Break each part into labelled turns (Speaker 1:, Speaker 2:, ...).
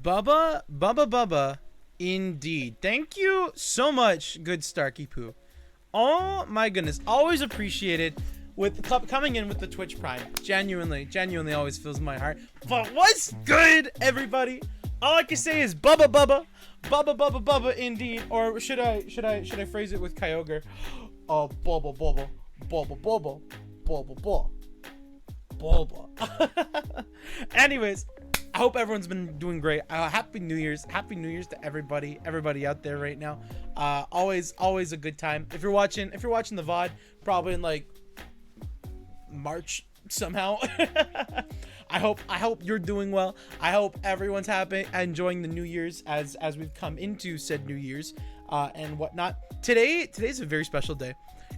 Speaker 1: Bubba, indeed. Thank you so much, good Starky Poo. Oh my goodness, always appreciated with coming in with the Twitch Prime. Genuinely always fills my heart. But what's good, everybody? All I can say is Bubba, indeed. Or should I phrase it with Kyogre? Oh, Bubba. Anyways, I hope everyone's been doing great. Happy New Year's to everybody out there right now. Always a good time. If you're watching the VOD, probably in like March somehow. I hope you're doing well. I hope everyone's happy, enjoying the New Year's as we've come into said New Year's and whatnot. Today's a very special day.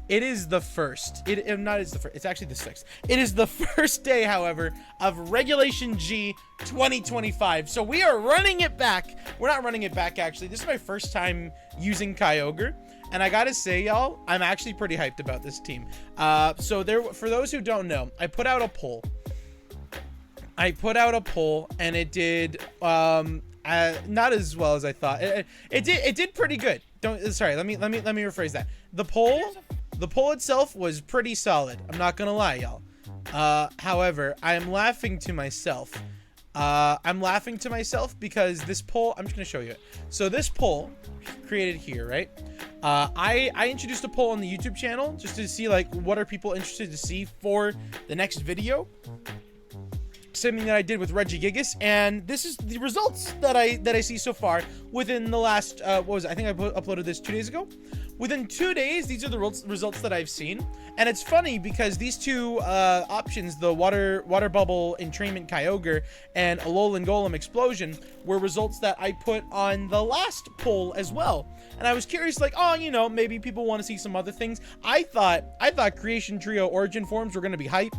Speaker 1: It is the first. It's actually the 6th. It is the first day, however, of Regulation G 2025. So we are running it back. We're not running it back, actually. This is my first time using Kyogre. And I gotta say, y'all, I'm actually pretty hyped about this team. So for those who don't know, I put out a poll. And it did not as well as I thought. It did pretty good. Let me rephrase that. The poll itself was pretty solid. I'm not gonna lie, y'all. However, I am laughing to myself. Because this poll, I'm just gonna show you it. So this poll created here, right? I introduced a poll on the YouTube channel just to see like what are people interested to see for the next video. Same thing that I did with Regigigas, and this is the results that I see so far within the last what was it? I think I uploaded this 2 days ago. Within 2 days, these are the results that I've seen, and it's funny because these two options, the water bubble entrainment Kyogre and Alolan Golem explosion, were results that I put on the last poll as well. And I was curious, like, oh, you know, maybe people want to see some other things. I thought Creation Trio Origin forms were going to be hype.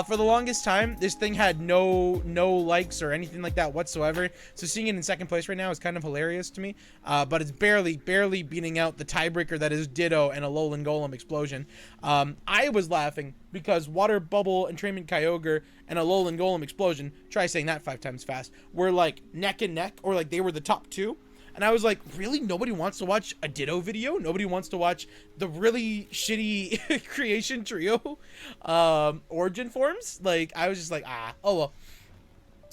Speaker 1: For the longest time, this thing had no likes or anything like that whatsoever. So seeing it in second place right now is kind of hilarious to me. But it's barely beating out the tiebreaker that is Ditto and Alolan Golem explosion. I was laughing because Water Bubble Entrainment Kyogre and Alolan Golem explosion, try saying that 5 times fast, were like neck and neck, or like they were the top 2. And I was like, really? Nobody wants to watch a Ditto video? Nobody wants to watch the really shitty Creation Trio origin forms? Like, I was just like, oh well.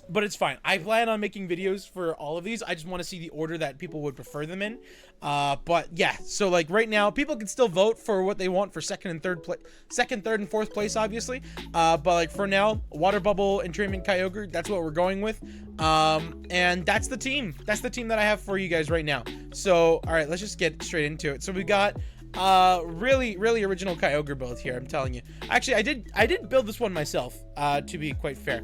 Speaker 1: But it's fine. I plan on making videos for all of these. I just want to see the order that people would prefer them in. But yeah, so like right now, people can still vote for what they want for second, third, and fourth place, obviously. But like for now, Water Bubble Entrainment Kyogre, that's what we're going with. And that's the team. That's the team that I have for you guys right now. So, all right, let's just get straight into it. So we got really original Kyogre build here, I'm telling you. Actually, I did build this one myself, to be quite fair.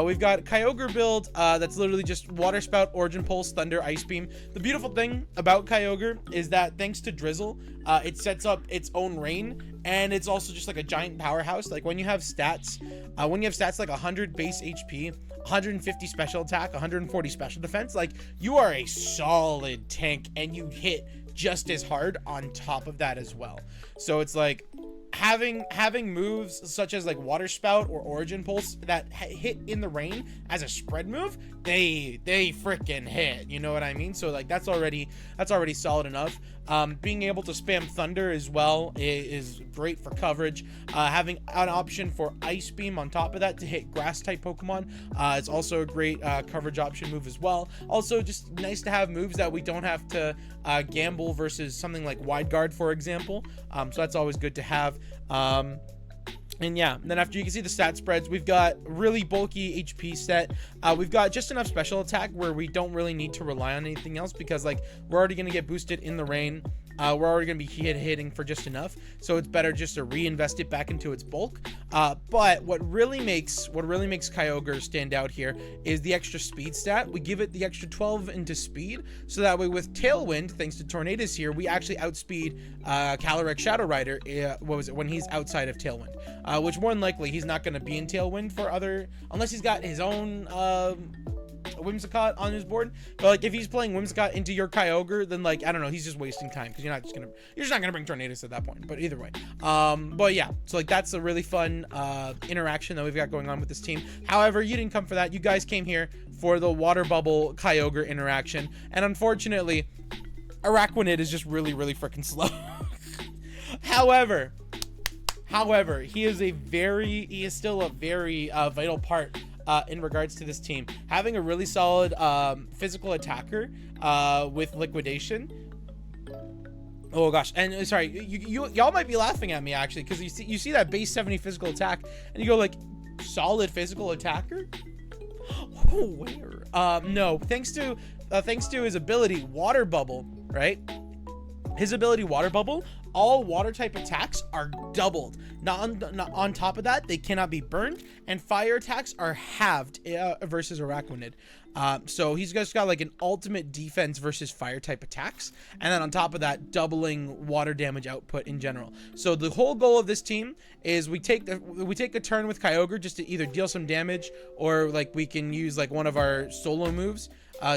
Speaker 1: We've got Kyogre build that's literally just Water Spout, Origin Pulse, Thunder, Ice Beam. The beautiful thing about Kyogre is that thanks to Drizzle, it sets up its own rain, and it's also just like a giant powerhouse. Like when you have stats like 100 base HP, 150 special attack, 140 special defense, like you are a solid tank, and you hit just as hard on top of that as well. So it's like having moves such as like Water Spout or Origin Pulse that hit in the rain as a spread move, they freaking hit, you know what I mean? So like that's already solid enough. Being able to spam Thunder as well is great for coverage. Having an option for Ice Beam on top of that to hit grass type Pokemon, it's also a great coverage option move as well. Also just nice to have moves that we don't have to gamble versus something like Wide Guard, for example. So that's always good to have. And yeah, then after you can see the stat spreads, we've got really bulky HP set. We've got just enough special attack where we don't really need to rely on anything else, because like we're already going to get boosted in the rain. We're already going to be hitting for just enough, so it's better just to reinvest it back into its bulk. But what really makes Kyogre stand out here is the extra speed stat. We give it the extra 12 into speed, so that way with Tailwind, thanks to Tornadus here, we actually outspeed Calyrex Shadow Rider. What was it, when he's outside of Tailwind? Which more than likely he's not going to be in Tailwind unless he's got his own Whimsicott on his board. But like if he's playing Whimsicott into your Kyogre, then like I don't know, he's just wasting time because you're just not gonna bring Tornadus at that point. But either way, but yeah, so like that's a really fun interaction that we've got going on with this team. However, you didn't come for that. You guys came here for the Water Bubble Kyogre interaction, and unfortunately, Araquanid is just really freaking slow. However, he is still a very vital part in regards to this team. Having a really solid physical attacker with liquidation. Oh gosh, and sorry, y'all might be laughing at me actually, because you see that base 70 physical attack, and you go like, solid physical attacker? Oh, where? No, thanks to his ability Water Bubble, right? His ability Water Bubble, all water type attacks are doubled. Not on top of that, they cannot be burned, and fire attacks are halved versus Araquanid. So he's just got like an ultimate defense versus fire type attacks, and then on top of that, doubling water damage output in general. So the whole goal of this team is we take a turn with Kyogre just to either deal some damage, or like we can use like one of our solo moves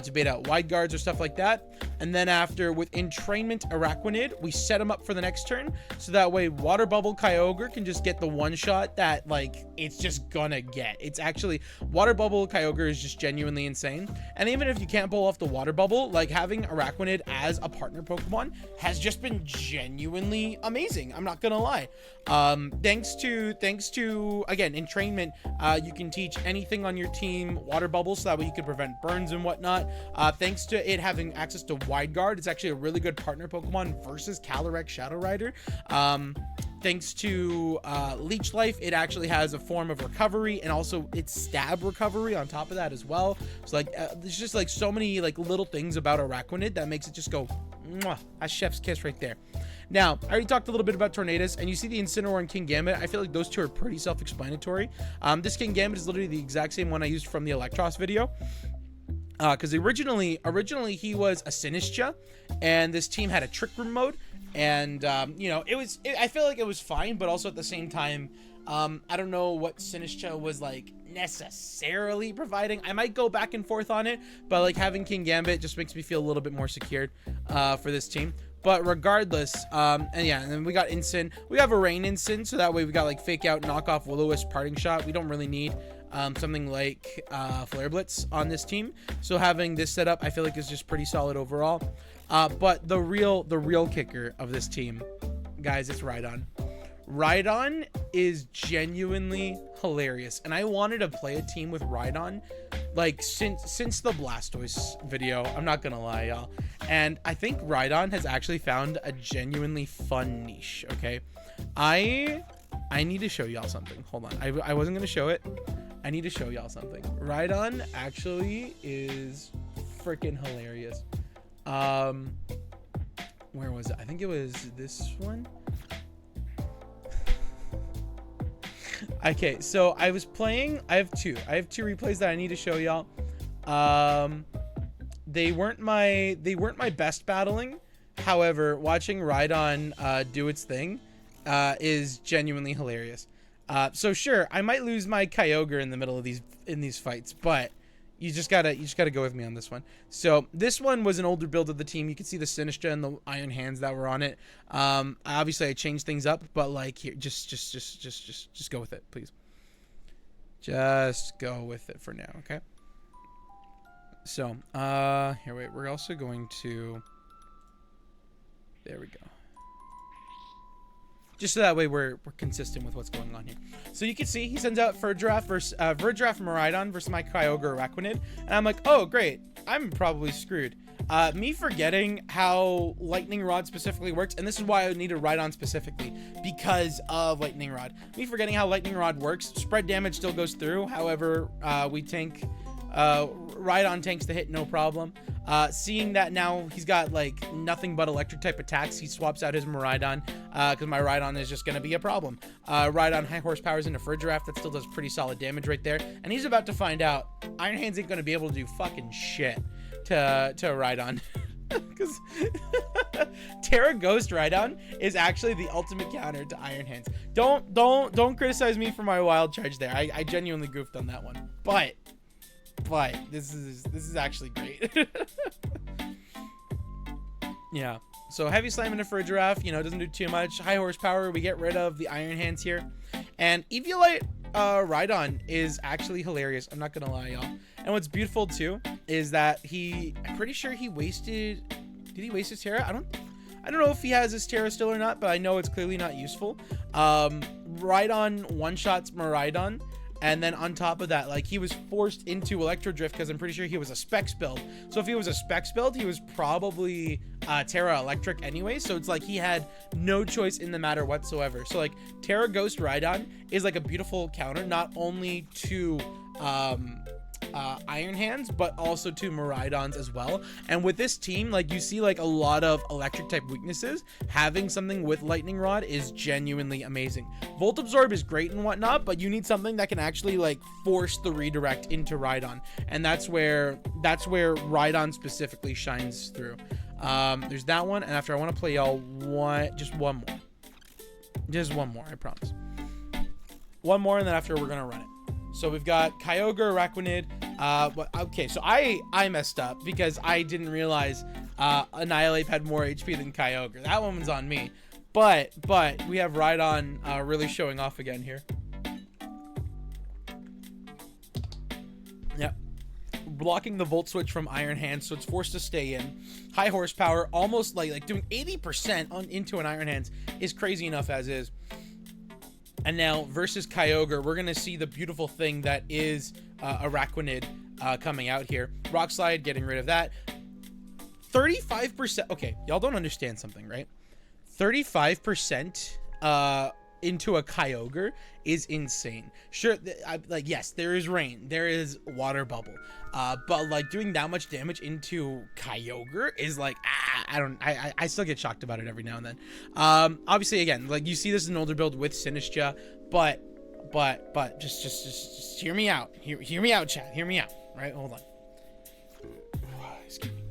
Speaker 1: to bait out wide guards or stuff like that. And then after, with Entrainment Araquanid, we set him up for the next turn, so that way Water Bubble Kyogre can just get the one shot that like it's just gonna get. It's actually, Water Bubble Kyogre is just genuinely insane. And even if you can't pull off the Water Bubble, like having Araquanid as a partner Pokemon has just been genuinely amazing. I'm not gonna lie. Thanks to again, Entrainment, you can teach anything on your team Water Bubble, so that way you can prevent burns and whatnot. Thanks to it having access to Wide Guard, it's actually a really good partner Pokemon versus Calyrex Shadow Rider. Thanks to Leech Life, it actually has a form of recovery, and also it's stab recovery on top of that as well. So like there's just like so many like little things about Araquanid that makes it just go mwah, a chef's kiss right there. Now, I already talked a little bit about Tornadus, and you see the Incineroar and King Gambit. I feel like those two are pretty self-explanatory. This King Gambit is literally the exact same one I used from the Electros video. Because originally he was a Sinistcha, and this team had a Trick Room mode, and you know, I feel like it was fine, but also at the same time, I don't know what Sinistcha was like necessarily providing. I might go back and forth on it, but like having King Gambit just makes me feel a little bit more secured for this team. But regardless, and yeah, and then we got Incin. We have a Rain Incin, so that way we got like Fake Out, Knock Off, Will-O-Wisp, Parting Shot. We don't really need something like Flare Blitz on this team. So having this setup, I feel like is just pretty solid overall. But the real kicker of this team, guys, it's Rhydon. Rhydon is genuinely hilarious, and I wanted to play a team with Rhydon like since the Blastoise video. I'm not gonna lie, y'all. And I think Rhydon has actually found a genuinely fun niche. Okay, I need to show y'all something. Hold on, I wasn't gonna show it. I need to show y'all something. Rhydon actually is freaking hilarious. Where was it? I think it was this one. Okay, so I was playing. I have two replays that I need to show y'all. They weren't my best battling. However, watching Rhydon do its thing is genuinely hilarious. So sure, I might lose my Kyogre in the middle of these fights, but you just gotta go with me on this one. So this one was an older build of the team. You can see the Sinistcha and the Iron Hands that were on it. Obviously I changed things up, but like here, just go with it, please. Just go with it for now, okay? So here, wait, we're also going to, there we go. Just so that way we're consistent with what's going on here. So you can see he sends out Verdraft versus Verdraft Miraidon versus my Kyogre Araquanid, and I'm like, oh great, I'm probably screwed. Me forgetting how Lightning Rod specifically works, and this is why I needed Rhydon specifically, because of Lightning Rod. Me forgetting how Lightning Rod works, spread damage still goes through. However, we tank. Rhydon tanks the hit, no problem. Seeing that now he's got like nothing but electric type attacks, he swaps out his Miraidon, because my Rhydon is just gonna be a problem. Rhydon high horsepowers into Verdraft, that still does pretty solid damage right there, and he's about to find out Iron Hands ain't gonna be able to do fucking shit to Rhydon. Because Terra Ghost Rhydon is actually the ultimate counter to Iron Hands. Don't criticize me for my wild charge there. I genuinely goofed on that one, but but this is actually great. Yeah. So heavy slamming it for a giraffe, you know, doesn't do too much. High horsepower, we get rid of the iron hands here. And Eviolite Rhydon is actually hilarious. I'm not gonna lie, y'all. And what's beautiful too is that I'm pretty sure he wasted. Did he waste his Terra? I don't know if he has his Terra still or not, but I know it's clearly not useful. Rhydon one-shots Miraidon. And then on top of that, like, he was forced into Electro Drift because I'm pretty sure he was a Specs build. So if he was a Specs build, he was probably Terra Electric anyway. So it's like he had no choice in the matter whatsoever. So like Terra Ghost Rhydon is like a beautiful counter, not only to Iron Hands, but also to Miraidons as well. And with this team, like, you see like a lot of electric type weaknesses. Having something with Lightning Rod is genuinely amazing. Volt Absorb is great and whatnot, but you need something that can actually like force the redirect into Rhydon, and that's where Rhydon specifically shines through. There's that one, and after I want to play y'all just one more, I promise. One more, and then after we're gonna run it. So we've got Kyogre, Araquanid. Okay, so I messed up because I didn't realize Annihilate had more HP than Kyogre. That one was on me. But we have Rhydon really showing off again here. Yep. Blocking the Volt Switch from Iron Hand, so it's forced to stay in. High horsepower, almost like doing 80% into an Iron Hands is crazy enough as is. And now versus Kyogre, we're going to see the beautiful thing that is Araquanid coming out here. Rock Slide, getting rid of that. 35%. Okay, y'all don't understand something, right? 35% into a Kyogre is insane. Sure, like, yes, there is rain. There is water bubble. But like doing that much damage into Kyogre is like, I still get shocked about it every now and then. Obviously, again, like, you see this in an older build with Sinistcha, but just hear me out. Hear me out, chat. Hear me out. Right? Hold on. Excuse me.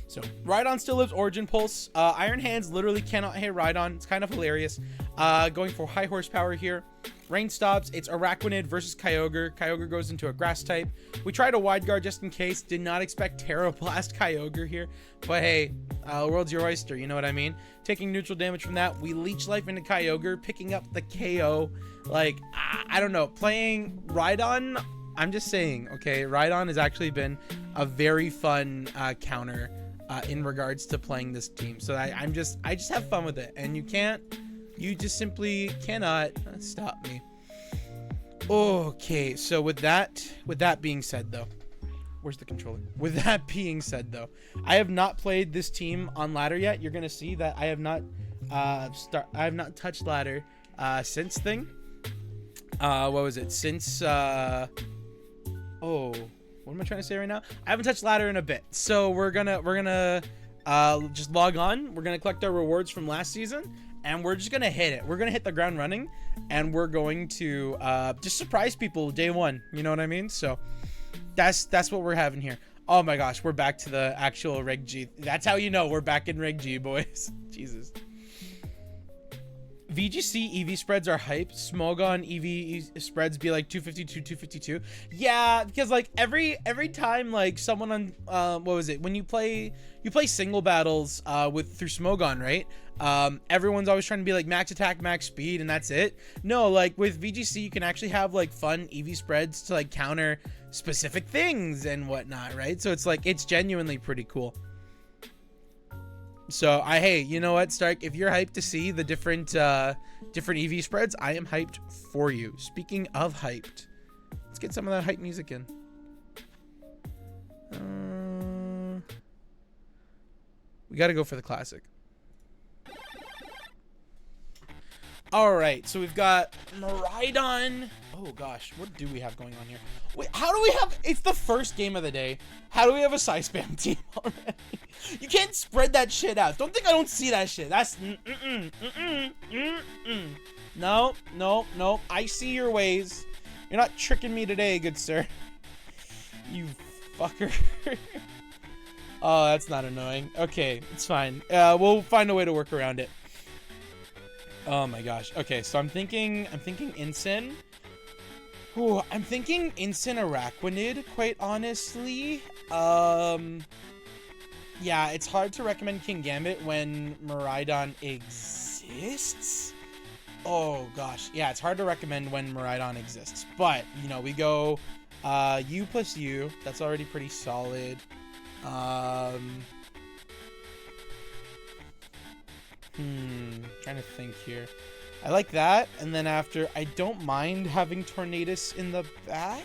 Speaker 1: So Rhydon still lives Origin Pulse. Iron Hands literally cannot hit Rhydon. It's kind of hilarious. Going for high horsepower here. Rain stops. It's Araquanid versus Kyogre. Kyogre goes into a grass type. We tried a wide guard just in case. Did not expect Terra Blast Kyogre here. But hey, the world's your oyster. You know what I mean? Taking neutral damage from that. We leech life into Kyogre, picking up the KO. Like, I don't know. Playing Rhydon, I'm just saying, okay, Rhydon has actually been a very fun counter in regards to playing this team. So I just have fun with it, and you just simply cannot stop me. Okay, so with that being said though, where's the controller? With that being said though, I have not played this team on ladder yet. You're gonna see that I have not touched ladder since thing. What was it? Since what am I trying to say right now? I haven't touched ladder in a bit. So we're gonna just log on. We're gonna collect our rewards from last season, and we're just gonna hit it. We're gonna hit the ground running, and we're going to just surprise people day one. You know what I mean? So that's what we're having here. Oh my gosh, we're back to the actual Reg G. That's how you know we're back in Reg G, boys. Jesus. VGC EV spreads are hype. Smogon EV spreads be like 252, 252. Yeah, because like every time like someone on what was it, when you play single battles through Smogon, right? Everyone's always trying to be like max attack, max speed, and that's it. No, like with VGC you can actually have like fun EV spreads to like counter specific things and whatnot, right? So it's like, it's genuinely pretty cool. So hey, you know what, Stark? If you're hyped to see the different EV spreads, I am hyped for you. Speaking of hyped, let's get some of that hype music in. We got to go for the classic. All right, so we've got Miraidon. Oh gosh, what do we have going on here? Wait, how do we have? It's the first game of the day. How do we have a Psy Spam team already? You can't spread that shit out. Don't think I don't see that shit. That's no. I see your ways. You're not tricking me today, good sir. You fucker. Oh, that's not annoying. Okay, it's fine. We'll find a way to work around it. Oh my gosh. Okay, so I'm thinking Incin. Ooh, I'm thinking Instant Araquanid, quite honestly. Yeah, it's hard to recommend King Gambit when Miraidon exists. Oh, gosh. Yeah, it's hard to recommend when Miraidon exists. But, you know, we go U plus U. That's already pretty solid. Trying to think here. I like that. And then after, I don't mind having Tornadus in the back.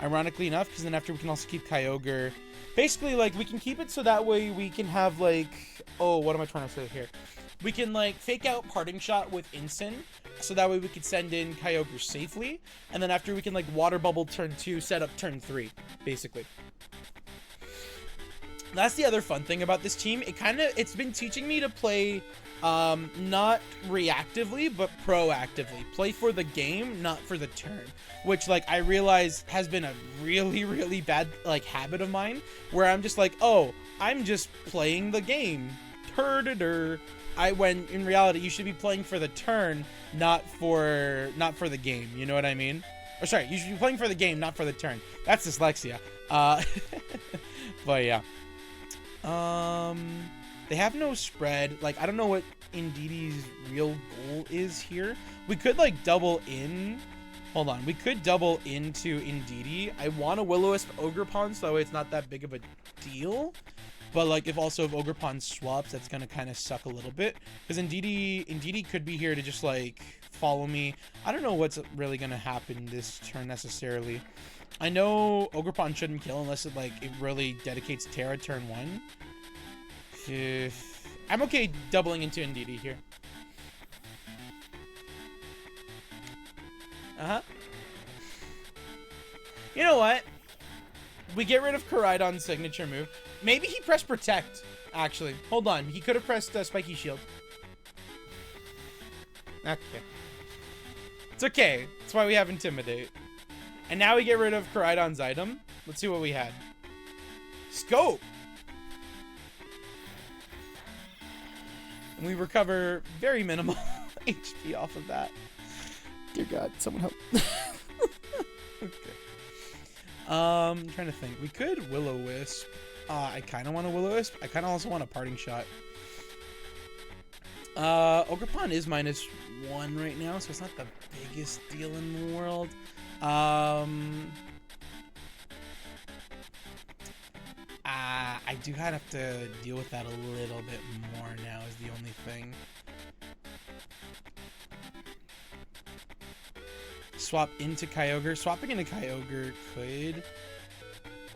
Speaker 1: Ironically enough, because then after we can also keep Kyogre. Basically, like, we can keep it so that way we can have, like... Oh, what am I trying to say here? We can, like, fake out Parting Shot with Incin, so that way we could send in Kyogre safely. And then after we can, like, Water Bubble turn 2, set up turn 3, basically. That's the other fun thing about this team. It's been teaching me to play, not reactively, but proactively. Play for the game, not for the turn. Which, like, I realize has been a really, really bad, like, habit of mine. Where I'm just like, oh, I'm just playing the game. When in reality, you should be playing for the turn, not for the game. You know what I mean? Or sorry, you should be playing for the game, not for the turn. That's dyslexia. But yeah. They have no spread. Like, I don't know what Indeedee's real goal is here. We could, like, double in. Hold on. We could double into Indeedee. I want a Will-O-Wisp Ogerpon, so that way it's not that big of a deal. But, like, if Ogerpon swaps, that's gonna kind of suck a little bit. Because Indeedee could be here to just, like, follow me. I don't know what's really gonna happen this turn, necessarily. I know Ogerpon shouldn't kill unless it, like, it really dedicates Terra turn 1. I'm okay doubling into Indeedee here. You know what? We get rid of Koraidon's signature move. Maybe he pressed Protect, actually. Hold on. He could have pressed Spiky Shield. Okay. It's okay. That's why we have Intimidate. And now we get rid of Koraidon's item. Let's see what we had. Scope! And we recover very minimal HP off of that. Dear God, someone help. Okay. I'm trying to think. We could Will-O-Wisp. I kind of want a Will-O-Wisp. I kind of also want a Parting Shot. Ogerpon is -1 right now, so it's not the biggest deal in the world. I do kind of have to deal with that a little bit more now is the only thing. Swap into Kyogre. Swapping into Kyogre could...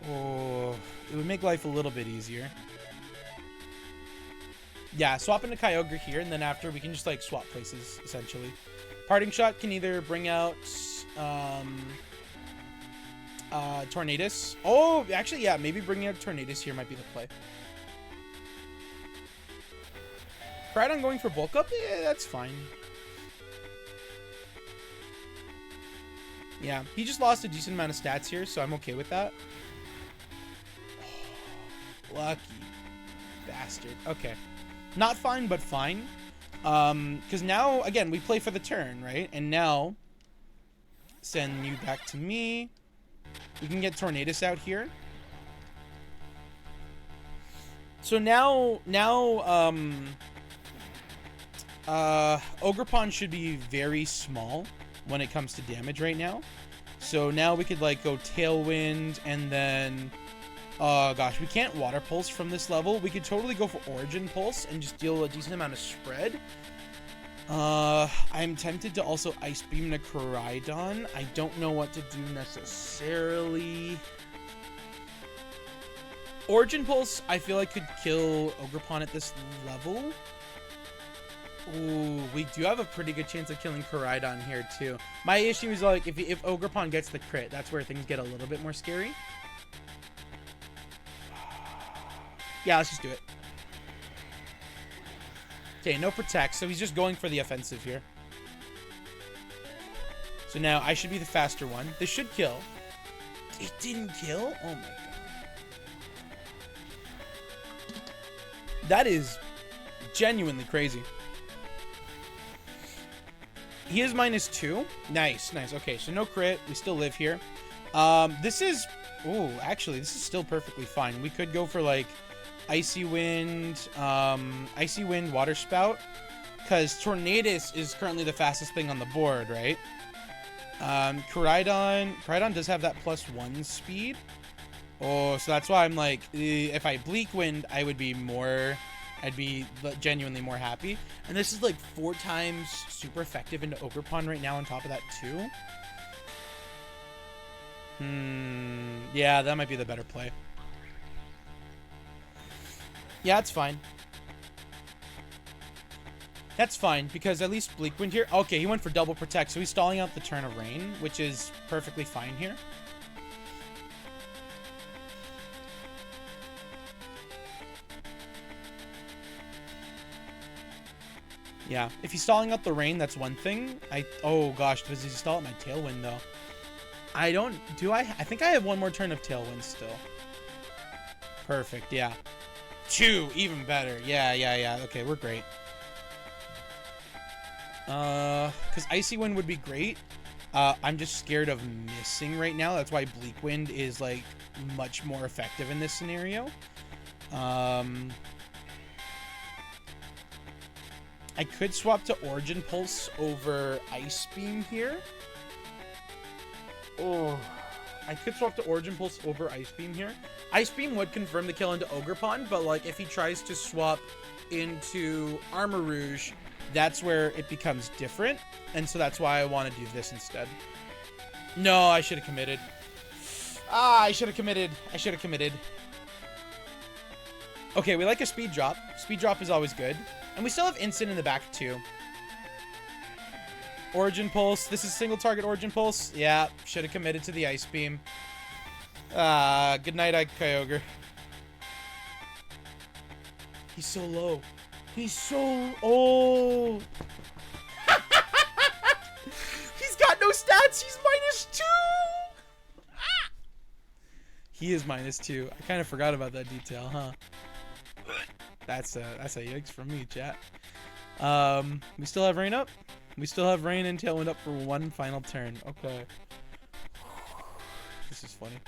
Speaker 1: Oh, it would make life a little bit easier. Yeah, swap into Kyogre here, and then after we can just, like, swap places, essentially. Parting Shot can either bring out... Tornadus. Oh, actually, yeah, maybe bringing out Tornadus here might be the play. Koraidon going for bulk up? Yeah, that's fine. Yeah, he just lost a decent amount of stats here, so I'm okay with that. Oh, lucky bastard. Okay. Not fine, but fine. Because now, again, we play for the turn, right? And now, send you back to me. We can get Tornadus out here. So now, Ogerpon should be very small when it comes to damage right now. So now we could, like, go Tailwind, and then... Oh, gosh, we can't Water Pulse from this level. We could totally go for Origin Pulse and just deal a decent amount of spread. I'm tempted to also Ice Beam to Koraidon. I don't know what to do necessarily. Origin Pulse, I feel like could kill Ogerpon at this level. Ooh, we do have a pretty good chance of killing Koraidon here, too. My issue is, like, if Ogerpon gets the crit, that's where things get a little bit more scary. Yeah, let's just do it. Okay, no Protect, so he's just going for the offensive here. So now I should be the faster one. This should kill. It didn't kill? Oh my god. That is genuinely crazy. He is -2. Nice, nice. Okay, so no crit. We still live here. This is... Ooh, actually, this is still perfectly fine. We could go for, like, Icy Wind, Water Spout. Because Tornadus is currently the fastest thing on the board, right? Koraidon does have that +1 speed. Oh, so that's why I'm like, if I Bleak Wind, I'd be genuinely more happy. And this is like 4 times super effective into Ogerpon right now on top of that too. Yeah, that might be the better play. Yeah, it's fine. That's fine, because at least Bleak Wind here... Okay, he went for double protect, so he's stalling out the turn of rain, which is perfectly fine here. Yeah, if he's stalling out the rain, that's one thing. Oh gosh, does he stall out my Tailwind though? I think I have one more turn of Tailwind still. Perfect, yeah. 2, even better. Yeah. Okay, we're great. Because Icy Wind would be great. I'm just scared of missing right now. That's why Bleak Wind is, like, much more effective in this scenario. I could swap to Origin Pulse over Ice Beam here. Oh, I could swap to Origin Pulse over Ice Beam here. Ice Beam would confirm the kill into Ogerpon, but, like, if he tries to swap into Armor Rouge, that's where it becomes different, and so that's why I want to do this instead. No, I should have committed. I should have committed. Okay, we like a speed drop. Speed drop is always good. And we still have instant in the back, too. Origin Pulse. This is single target Origin Pulse. Yeah, should have committed to the Ice Beam. Good night, Kyogre. He's so low. He's so... Oh! He's got no stats! He's -2! Ah! He is -2. I kind of forgot about that detail, huh? That's a yikes from me, chat. We still have rain up? We still have rain and Tailwind up for one final turn. Okay. This is funny.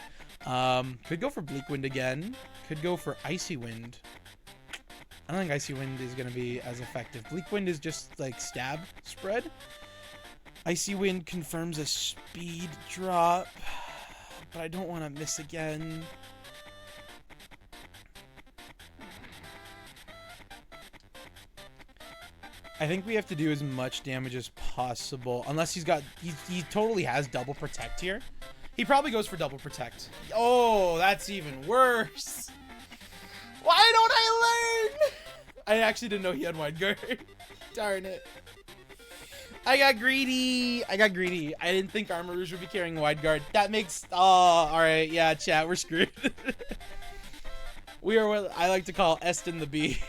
Speaker 1: Could go for Bleak Wind again. Could go for Icy Wind. I don't think Icy Wind is going to be as effective. Bleak Wind is just, like, stab spread. Icy Wind confirms a speed drop. But I don't want to miss again. I think we have to do as much damage as possible. Unless he's got... He totally has double protect here. He probably goes for double protect. Oh, that's even worse. Why don't I learn? I actually didn't know he had wide guard. Darn it. I got greedy. I didn't think Armor Rouge would be carrying wide guard. That makes... Oh, alright. Yeah, chat. We're screwed. We are what I like to call Eston the Bee.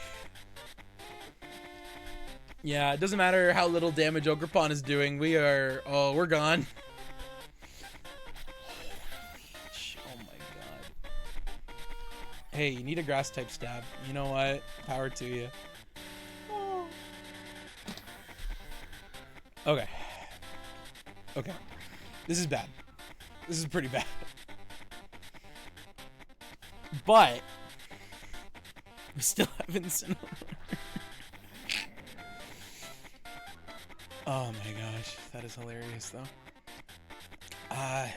Speaker 1: Yeah, it doesn't matter how little damage Ogerpon is doing. We are... Oh, we're gone. Oh my god. Hey, you need a grass type stab. You know what? Power to you. Oh. Okay. Okay. This is bad. This is pretty bad. But we still have Incineroar. Oh my gosh, that is hilarious though.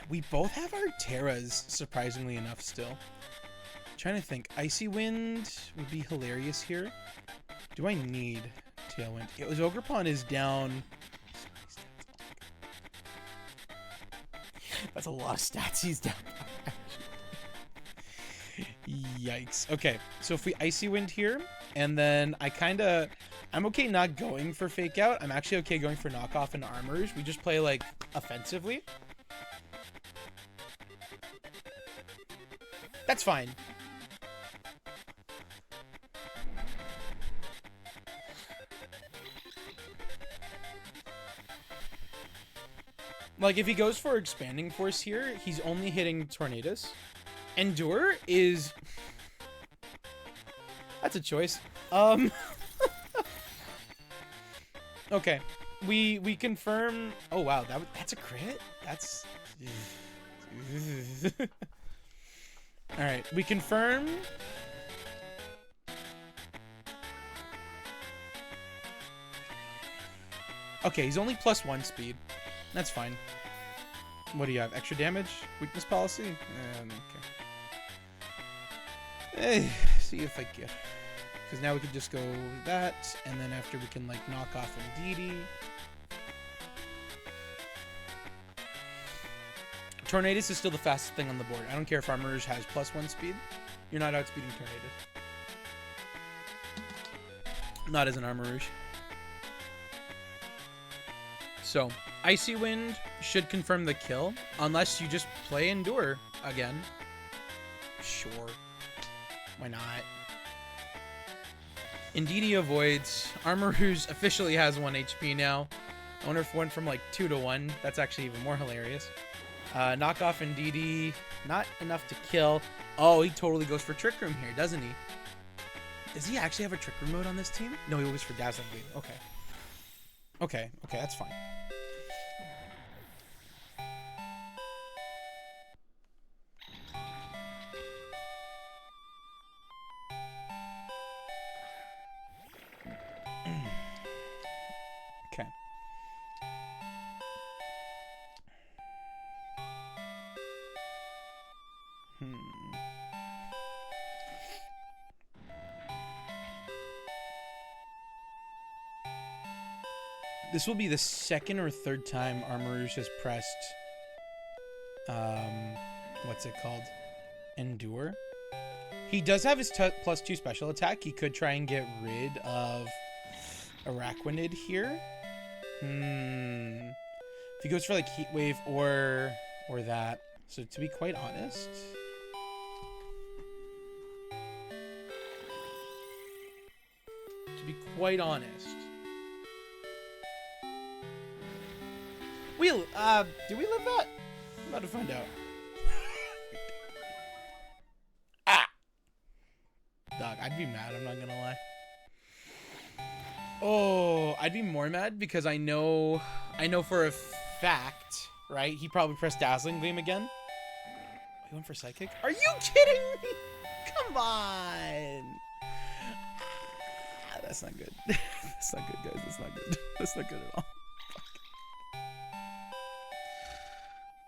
Speaker 1: We both have our Terras, surprisingly enough, still. I'm trying to think. Icy Wind would be hilarious here. Do I need Tailwind? Yeah, Ogerpon is down. That's a lot of stats he's down. Yikes. Okay, so if we Icy Wind here, and then I'm okay not going for Fake Out. I'm actually okay going for Knockoff and Armor Rouge. We just play, like, offensively. That's fine. Like, if he goes for Expanding Force here, he's only hitting Tornadus. Endure is... That's a choice. Okay. we confirm. Oh wow, that's a crit. That's. All right, we confirm. Okay, he's only +1 speed. That's fine. What do you have? Extra damage? Weakness policy? Okay. See if I get. Because now we can just go that, and then after we can like knock off Indeedee. Tornadus is still the fastest thing on the board. I don't care if Armourouge has +1 speed. You're not outspeeding Tornadus. Not as an Armourouge. So, Icy Wind should confirm the kill, unless you just play Endure again. Sure. Why not? Indeedee avoids. Armourouge officially has 1 HP now. I wonder if it went from like 2 to 1. That's actually even more hilarious. Knock off Indeedee. Not enough to kill. Oh, he totally goes for Trick Room here, doesn't he? Does he actually have a Trick Room mode on this team? No, he goes for Dazzling Gleam. Okay. Okay, that's fine. Okay. This will be the second or third time Armourouge has pressed, what's it called? Endure. He does have his +2 special attack. He could try and get rid of Araquanid here. If he goes for like Heat Wave or that. So to be quite honest, do we live that? I'm about to find out. Dog, I'd be mad, I'm not gonna lie. Oh, I'd be more mad because I know for a fact, right? He probably pressed Dazzling Gleam again. He went for Psychic? Are you kidding me? Come on. That's not good. That's not good, guys. That's not good. That's not good at all.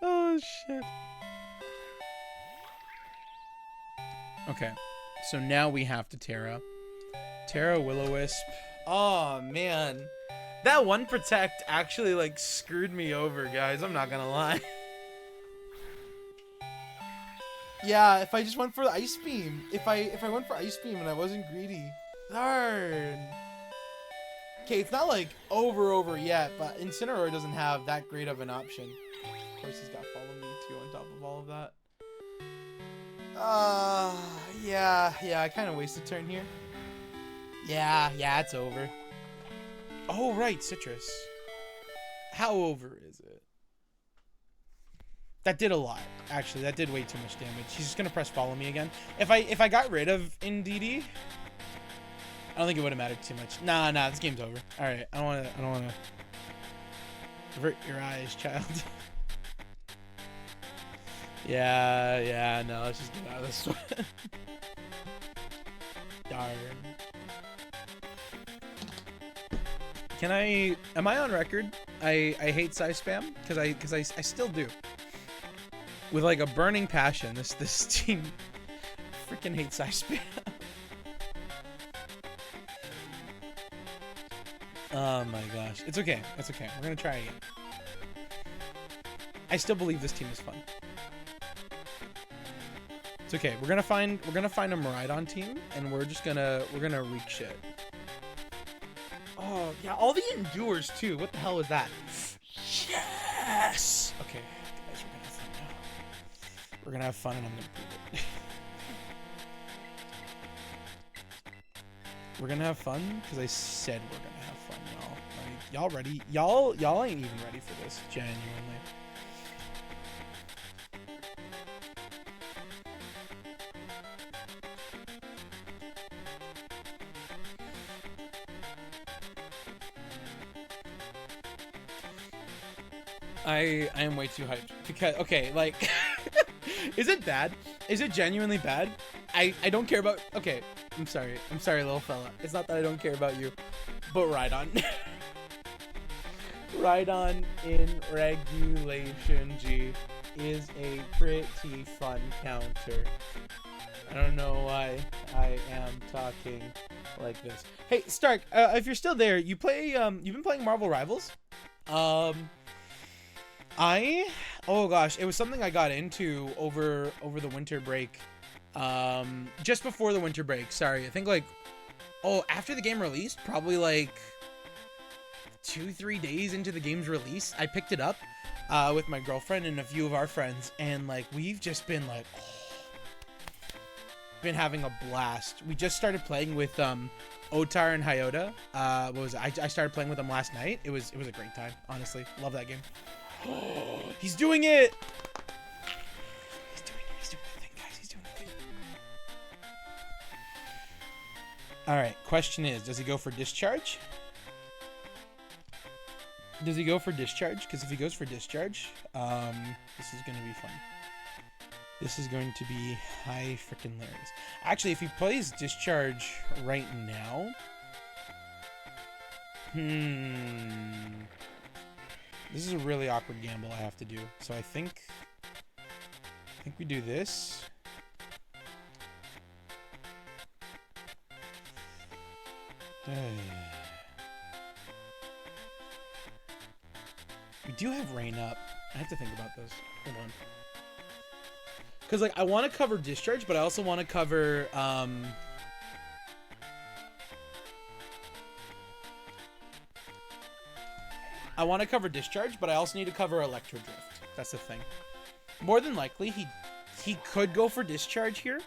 Speaker 1: Oh, shit. Okay. So now we have to Terra. Terra, Will-O-Wisp. Oh, man. That one Protect actually, like, screwed me over, guys. I'm not gonna lie. Yeah, if I just went for the Ice Beam. If I went for Ice Beam and I wasn't greedy. Darn. Okay, it's not, like, over yet, but Incineroar doesn't have that great of an option. Of course, he's got Follow Me, too, on top of all of that. Yeah, I kind of wasted a turn here. Yeah, it's over. Oh, right, Citrus. How over is it? That did a lot, actually. That did way too much damage. He's just gonna press Follow Me again. If I got rid of Indeedee, I don't think it would have mattered too much. Nah, this game's over. All right, I don't wanna avert your eyes, child. Yeah, no, let's just get out of this one. Darn. Am I on record? I hate size spam because I still do. With like a burning passion, this team freaking hates size spam. Oh my gosh. It's okay. We're gonna try again. I still believe this team is fun. It's okay. We're gonna find a Miraidon team, and we're gonna wreak shit. Oh yeah, all the Endures too. What the hell was that? Yes. Okay, guys, we're gonna have fun now. We're gonna have fun, and I'm gonna prove it. We're gonna have fun because I said we're gonna have fun, y'all. Like, y'all ready? Y'all ain't even ready for this, genuinely. I am way too hyped because, okay, like, is it bad? Is it genuinely bad? I don't care about, okay, I'm sorry, little fella. It's not that I don't care about you, but Rhydon. Rhydon in Regulation G is a pretty fun counter. I don't know why I am talking like this. Hey, Stark, if you're still there, you play, you've been playing Marvel Rivals? Oh gosh, it was something I got into over the winter break. Just before the winter break, sorry. I think like, after the game released, probably like 2-3 days into the game's release, I picked it up with my girlfriend and a few of our friends, and like we've just been like, been having a blast. We just started playing with Otar and Hyota. What was it? I started playing with them last night. It was a great time, honestly. Love that game. He's doing it. He's doing the thing, guys. He's doing the thing. All right, question is, does he go for discharge? Does he go for discharge? Because if he goes for discharge, this is going to be fun. This is going to be high freaking hilarious. Actually, if he plays discharge right now, this is a really awkward gamble I have to do. So I think we do this. We do have rain up. I have to think about this. Hold on. Because, like, I want to cover discharge, but I also want to cover, I want to cover discharge, but I also need to cover electro drift. That's the thing. More than likely, he could go for discharge here,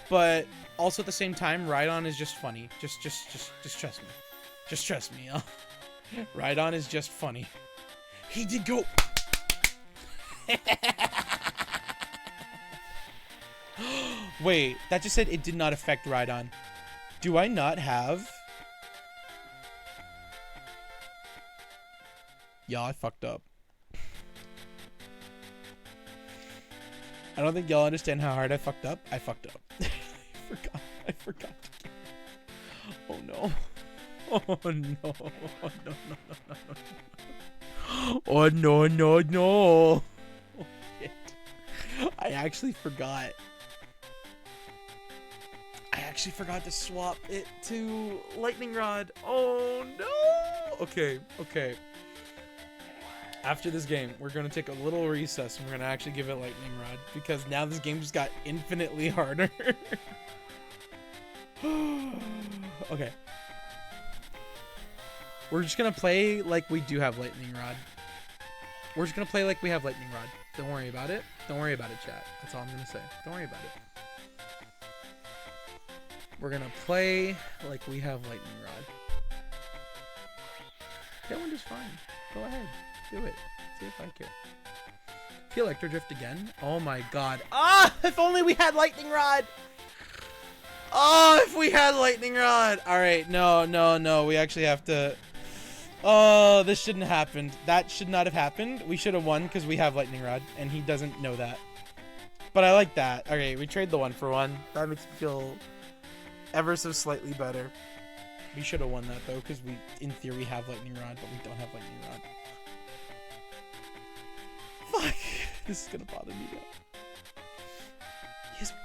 Speaker 1: but also at the same time, Rhydon is just funny. Just trust me. Just trust me. Rhydon is just funny. He did go. Wait, that just said it did not affect Rhydon. Do I not have? Yeah, I fucked up. I don't think y'all understand how hard I fucked up. I fucked up. I forgot. Oh no. Oh no. Oh no. Oh no. Oh shit. I actually forgot. I forgot to swap it to lightning rod. Oh no. Okay. After this game, we're gonna take a little recess and we're gonna actually give it lightning rod because now this game just got infinitely harder. Okay. We're just gonna play like we do have lightning rod. We're just gonna play like we have lightning rod. Don't worry about it. Don't worry about it, chat. That's all I'm gonna say. Don't worry about it. We're gonna play like we have lightning rod. That one is fine. Go ahead. Do it. See if I care. Feel electro drift again? Oh my god. Ah! If only we had lightning rod! Oh, if we had lightning rod! Alright, no. We actually have to... Oh, this shouldn't have happened. That should not have happened. We should have won because we have lightning rod, and he doesn't know that. But I like that. Okay, we trade the 1-for-1. That makes me feel ever so slightly better. We should have won that, though, because we, in theory, have lightning rod, but we don't have lightning rod. Fuck. This is gonna bother me now.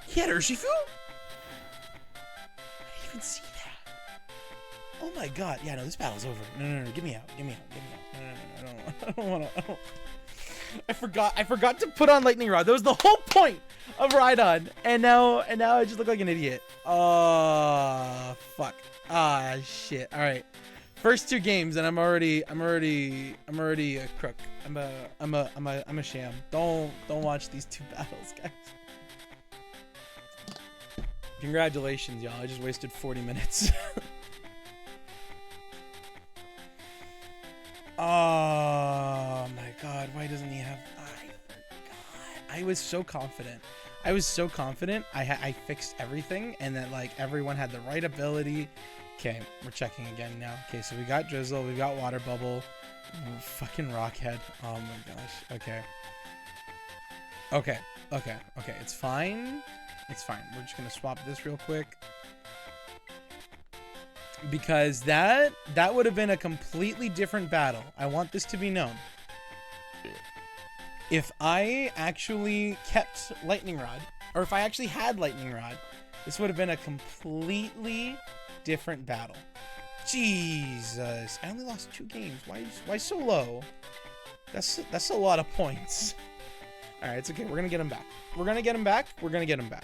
Speaker 1: He had Urshifu? I didn't even see that. Oh my god. Yeah, no, this battle's over. No. Get me out. No. I don't wanna. I forgot to put on lightning rod. That was the whole point of Rhydon. And now I just look like an idiot. Oh, fuck. Ah, shit. All right. First 2 games, and I'm already a crook. I'm a sham. Don't watch these 2 battles, guys. Congratulations, y'all. I just wasted 40 minutes. Oh my god, why doesn't he have... I forgot. I was so confident. I fixed everything, and that, like, everyone had the right ability. Okay, we're checking again now. Okay, so we got Drizzle, we got Water Bubble. Ooh, fucking Rockhead. Oh my gosh. Okay. Okay, okay, okay. It's fine. It's fine. We're just gonna swap this real quick. Because that would have been a completely different battle. I want this to be known. If I actually kept Lightning Rod, or if I actually had Lightning Rod, this would have been a completely different battle. Jesus, I only lost 2 games. Why so low? That's a lot of points. All right, it's okay. We're gonna get him back. We're gonna get him back. We're gonna get him back.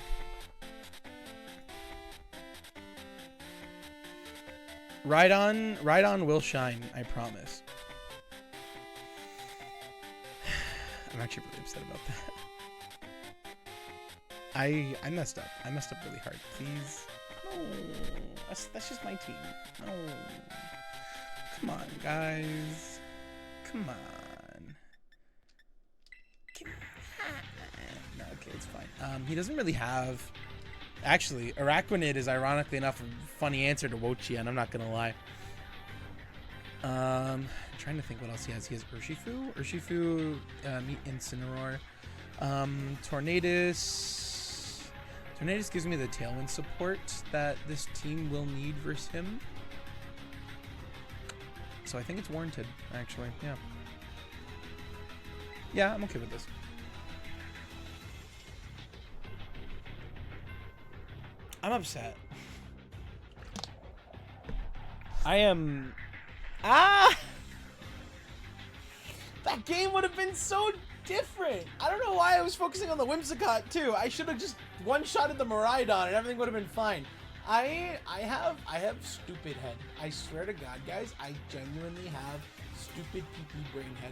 Speaker 1: Ride on will shine. I promise. I'm actually really upset about that. I messed up. I messed up really hard. Please. No. That's just my team. No. Come on, guys. Come on. No, okay, it's fine. He doesn't really have... Actually, Araquanid is ironically enough a funny answer to Wochi, and I'm not gonna lie. Trying to think what else he has. He has Urshifu. Urshifu, Incineroar. Tornadus. Tornadus gives me the Tailwind support that this team will need versus him. So I think it's warranted, actually. Yeah. Yeah, I'm okay with this. I'm upset. I am... Ah! That game would have been so different. I don't know why I was focusing on the Whimsicott too. I should have just one-shotted the Miraidon and everything would have been fine. I have stupid head. I swear to God, guys, I genuinely have stupid PP brain head.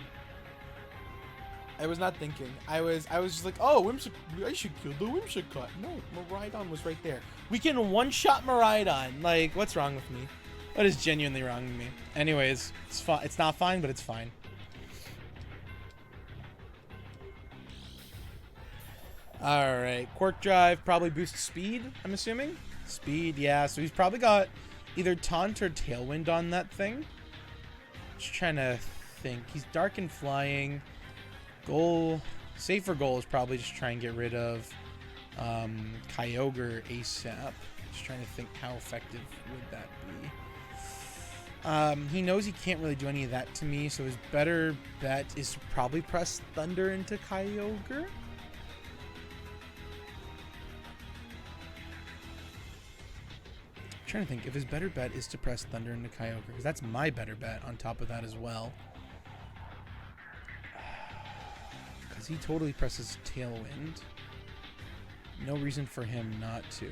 Speaker 1: I was not thinking. I was just like, oh, I should kill the Whimsicott. No, Miraidon was right there. We can one-shot Miraidon. Like, what's wrong with me? What is genuinely wrong with me? Anyways, it's fine. It's not fine, but it's fine. All right, Quark Drive probably boosts speed, I'm assuming. Speed, yeah. So he's probably got either Taunt or Tailwind on that thing. Just trying to think. He's Dark and Flying. Goal, safer goal is probably just try and get rid of Kyogre ASAP. Just trying to think how effective would that be. He knows he can't really do any of that to me, so his better bet is to probably press Thunder into Kyogre. I'm trying to think if his better bet is to press Thunder into Kyogre, because that's my better bet on top of that as well. Because he totally presses Tailwind. No reason for him not to.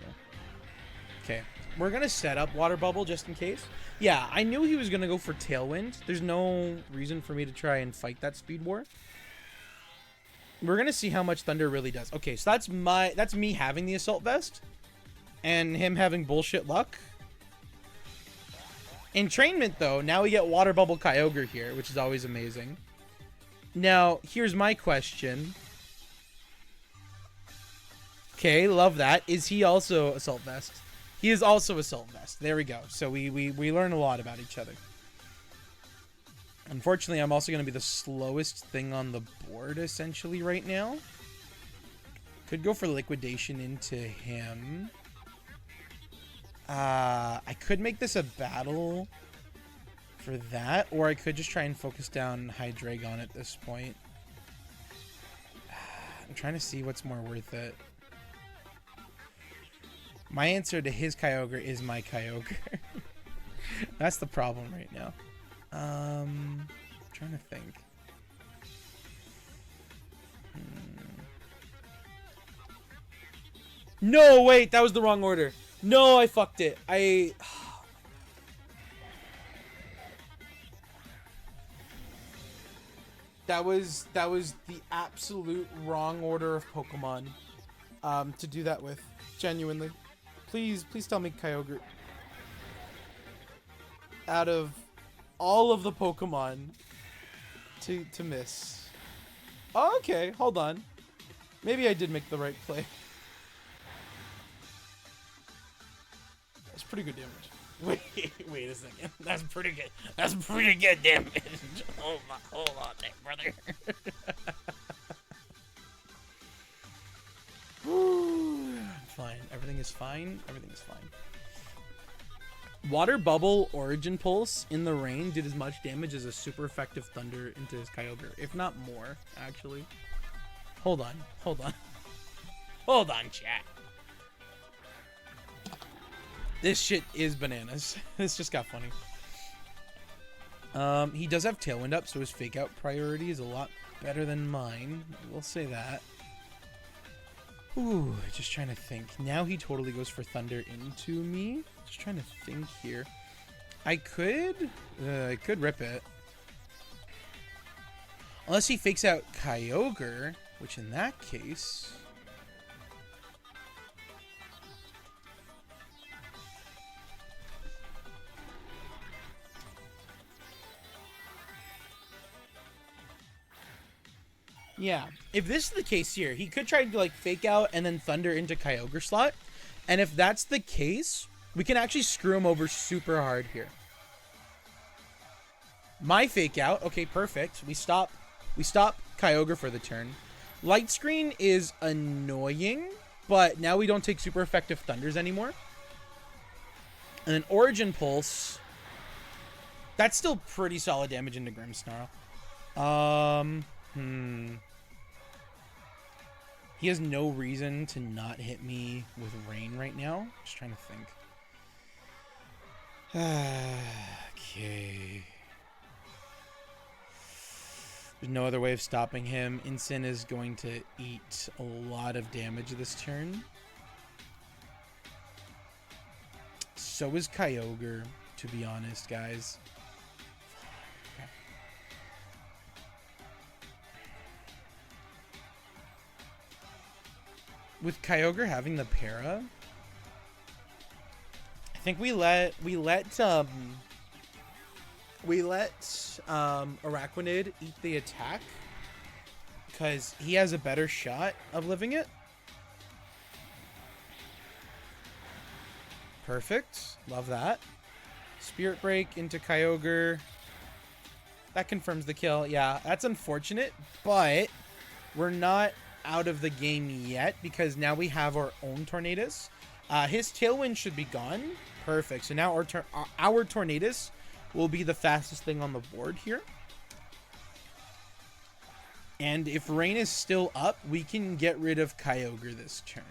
Speaker 1: Okay, we're going to set up Water Bubble just in case. Yeah, I knew he was going to go for Tailwind. There's no reason for me to try and fight that Speed War. We're going to see how much Thunder really does. Okay, so that's me having the Assault Vest. And him having bullshit luck. Entrainment, though, now we get Water Bubble Kyogre here, which is always amazing. Now, here's my question. Okay, love that. Is he also Assault Vest? He is also Assault Vest. There we go. So we learn a lot about each other. Unfortunately, I'm also going to be the slowest thing on the board, essentially, right now. Could go for Liquidation into him. I could make this a battle for that, or I could just try and focus down Hydreigon at this point. I'm trying to see what's more worth it. My answer to his Kyogre is my Kyogre. That's the problem right now. I'm trying to think. No, wait, that was the wrong order. No, I fucked it. That was the absolute wrong order of Pokemon to do that with. Genuinely. Please tell me Kyogre. Out of all of the Pokemon to miss. Oh, okay, hold on. Maybe I did make the right play. That's pretty good damage. Wait a second. That's pretty good. That's pretty good damage. Hold on there, brother. Fine. Everything is fine. Everything is fine. Water Bubble Origin Pulse in the rain did as much damage as a super effective Thunder into his Kyogre, if not more, actually. Hold on. Hold on. Hold on, chat. This shit is bananas. This just got funny. He does have Tailwind up, so his Fake Out priority is a lot better than mine. We'll say that. Ooh, just trying to think. Now he totally goes for Thunder into me. Just trying to think here. I could rip it. Unless he fakes out Kyogre, which in that case... Yeah, if this is the case here, he could try to like fake out and then Thunder into Kyogre slot. And if that's the case, we can actually screw him over super hard here. My fake out, okay, perfect. We stop Kyogre for the turn. Light Screen is annoying, but now we don't take super effective Thunders anymore. And then Origin Pulse. That's still pretty solid damage into Grimmsnarl. He has no reason to not hit me with Rain right now. Just trying to think. Okay. There's no other way of stopping him. Incin is going to eat a lot of damage this turn. So is Kyogre, to be honest, guys. With Kyogre having the para, I think we let Araquanid eat the attack because he has a better shot of living it. Perfect. Love that. Spirit Break into Kyogre. That confirms the kill. Yeah, that's unfortunate, but we're not out of the game yet because now we have our own Tornadus. His Tailwind should be gone. Perfect. So now our Tornadus will be the fastest thing on the board here. And if Rain is still up, we can get rid of Kyogre this turn.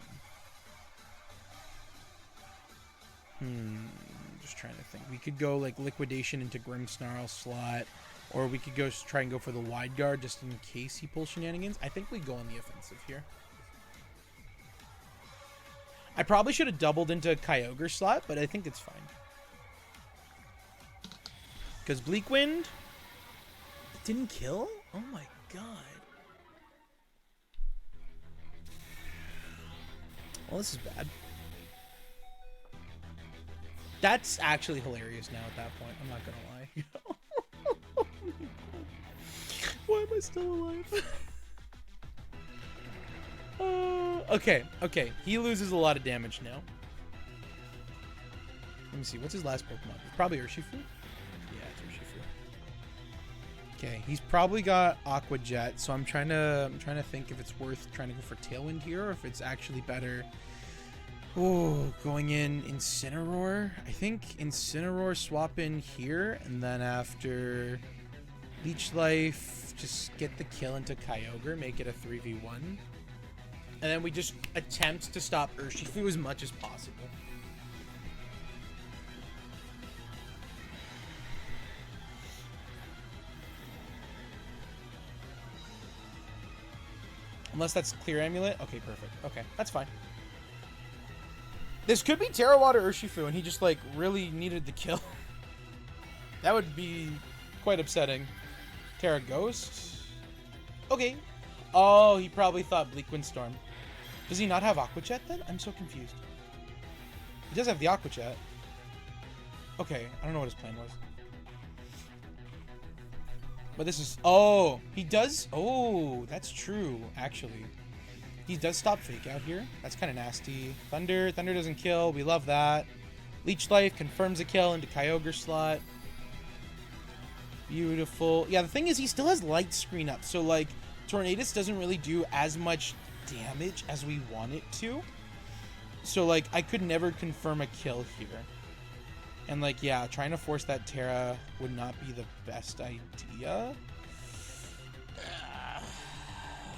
Speaker 1: Just trying to think. We could go like Liquidation into Grimmsnarl slot. Or we could go try and go for the wide guard just in case he pulls shenanigans. I think we go on the offensive here. I probably should have doubled into a Kyogre slot, but I think it's fine. Because Bleak Wind didn't kill? Oh my god. Well, this is bad. That's actually hilarious now at that point. I'm not going to lie. Why am I still alive? Okay. He loses a lot of damage now. Let me see. What's his last Pokemon? It's probably Urshifu. Yeah, it's Urshifu. Okay, he's probably got Aqua Jet, so I'm trying to think if it's worth trying to go for Tailwind here, or if it's actually better. Oh, going in Incineroar. I think Incineroar swap in here, and then after Leech Life, just get the kill into Kyogre, make it a 3v1. And then we just attempt to stop Urshifu as much as possible. Unless that's Clear Amulet. Okay, perfect. Okay, that's fine. This could be Terra Water Urshifu, and he just, like, really needed the kill. That would be quite upsetting. Terra Ghost? Okay. Oh, he probably thought Bleak Wind Storm. Does he not have Aqua Jet then? I'm so confused. He does have the Aqua Jet. Okay, I don't know what his plan was. But this is... Oh, he does... Oh, that's true, actually. He does stop Fake Out here. That's kind of nasty. Thunder doesn't kill. We love that. Leech Life confirms a kill into Kyogre slot. Beautiful. Yeah, the thing is he still has Light Screen up, so like Tornadus doesn't really do as much damage as we want it to. So like I could never confirm a kill here. And like, yeah, trying to force that Terra would not be the best idea.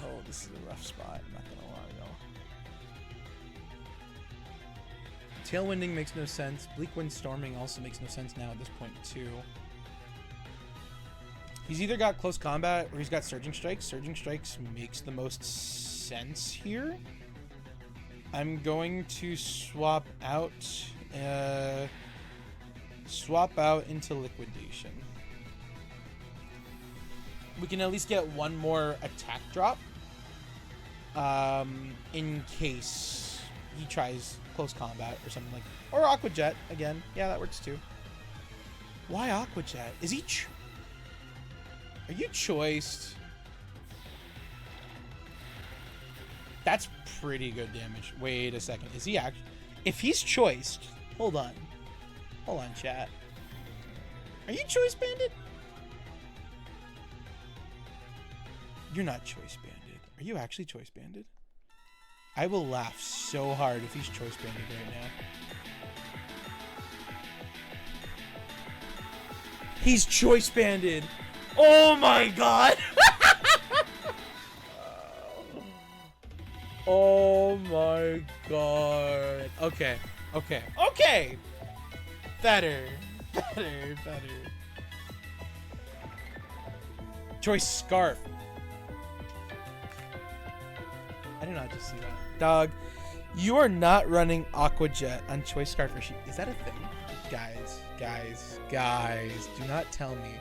Speaker 1: Oh, this is a rough spot. I'm not gonna lie though. Tailwinding makes no sense. Bleak Wind Storming also makes no sense now at this point too. He's either got Close Combat or he's got Surging Strikes. Surging Strikes makes the most sense here. I'm going to swap out into Liquidation. We can at least get one more attack drop in case he tries Close Combat or something like that. Or Aqua Jet again. Yeah, that works too. Why Aqua Jet? Is he are you choiced? That's pretty good damage. Wait a second. Is he actually... If he's choiced... Hold on. Hold on, chat. Are you choice banded? You're not choice banded. Are you actually choice banded? I will laugh so hard if he's choice banded right now. He's choice banded. Oh my god. Oh my god. Okay. Okay. Okay. Better. Better. Better. Choice Scarf. I did not just see that. Dog, you are not running Aqua Jet on Choice Scarf or Sheep. Is that a thing? Guys, do not tell me.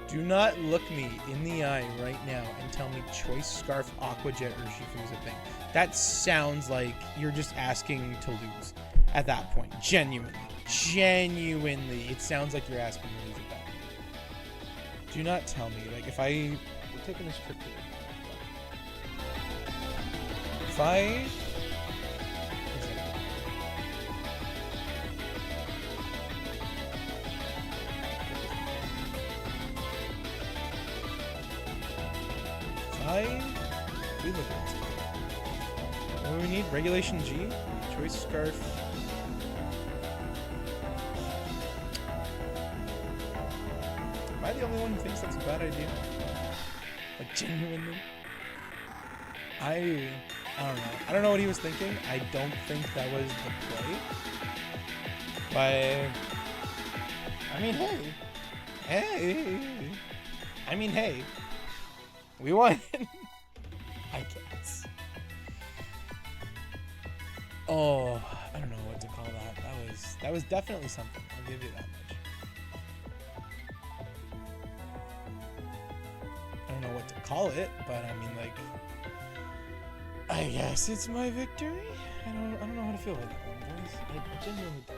Speaker 1: Do not look me in the eye right now and tell me Choice Scarf, Aqua Jet, or Shifu is a thing. That sounds like you're just asking to lose at that point. Genuinely. Genuinely. It sounds like you're asking to lose at that point. Do not tell me. Like, if we're taking this trip here. If I... We look at this. What do we need? Regulation G? Choice Scarf. Am I the only one who thinks that's a bad idea? Like, genuinely? I don't know. I don't know what he was thinking. I don't think that was the play. But... I mean, hey. Hey. I mean, hey. We won. I guess. Oh, I don't know what to call that. That was definitely something. I'll give you that much. I don't know what to call it, but I mean, like, I guess it's my victory. I don't know how to feel about that one, boys. I genuinely don't.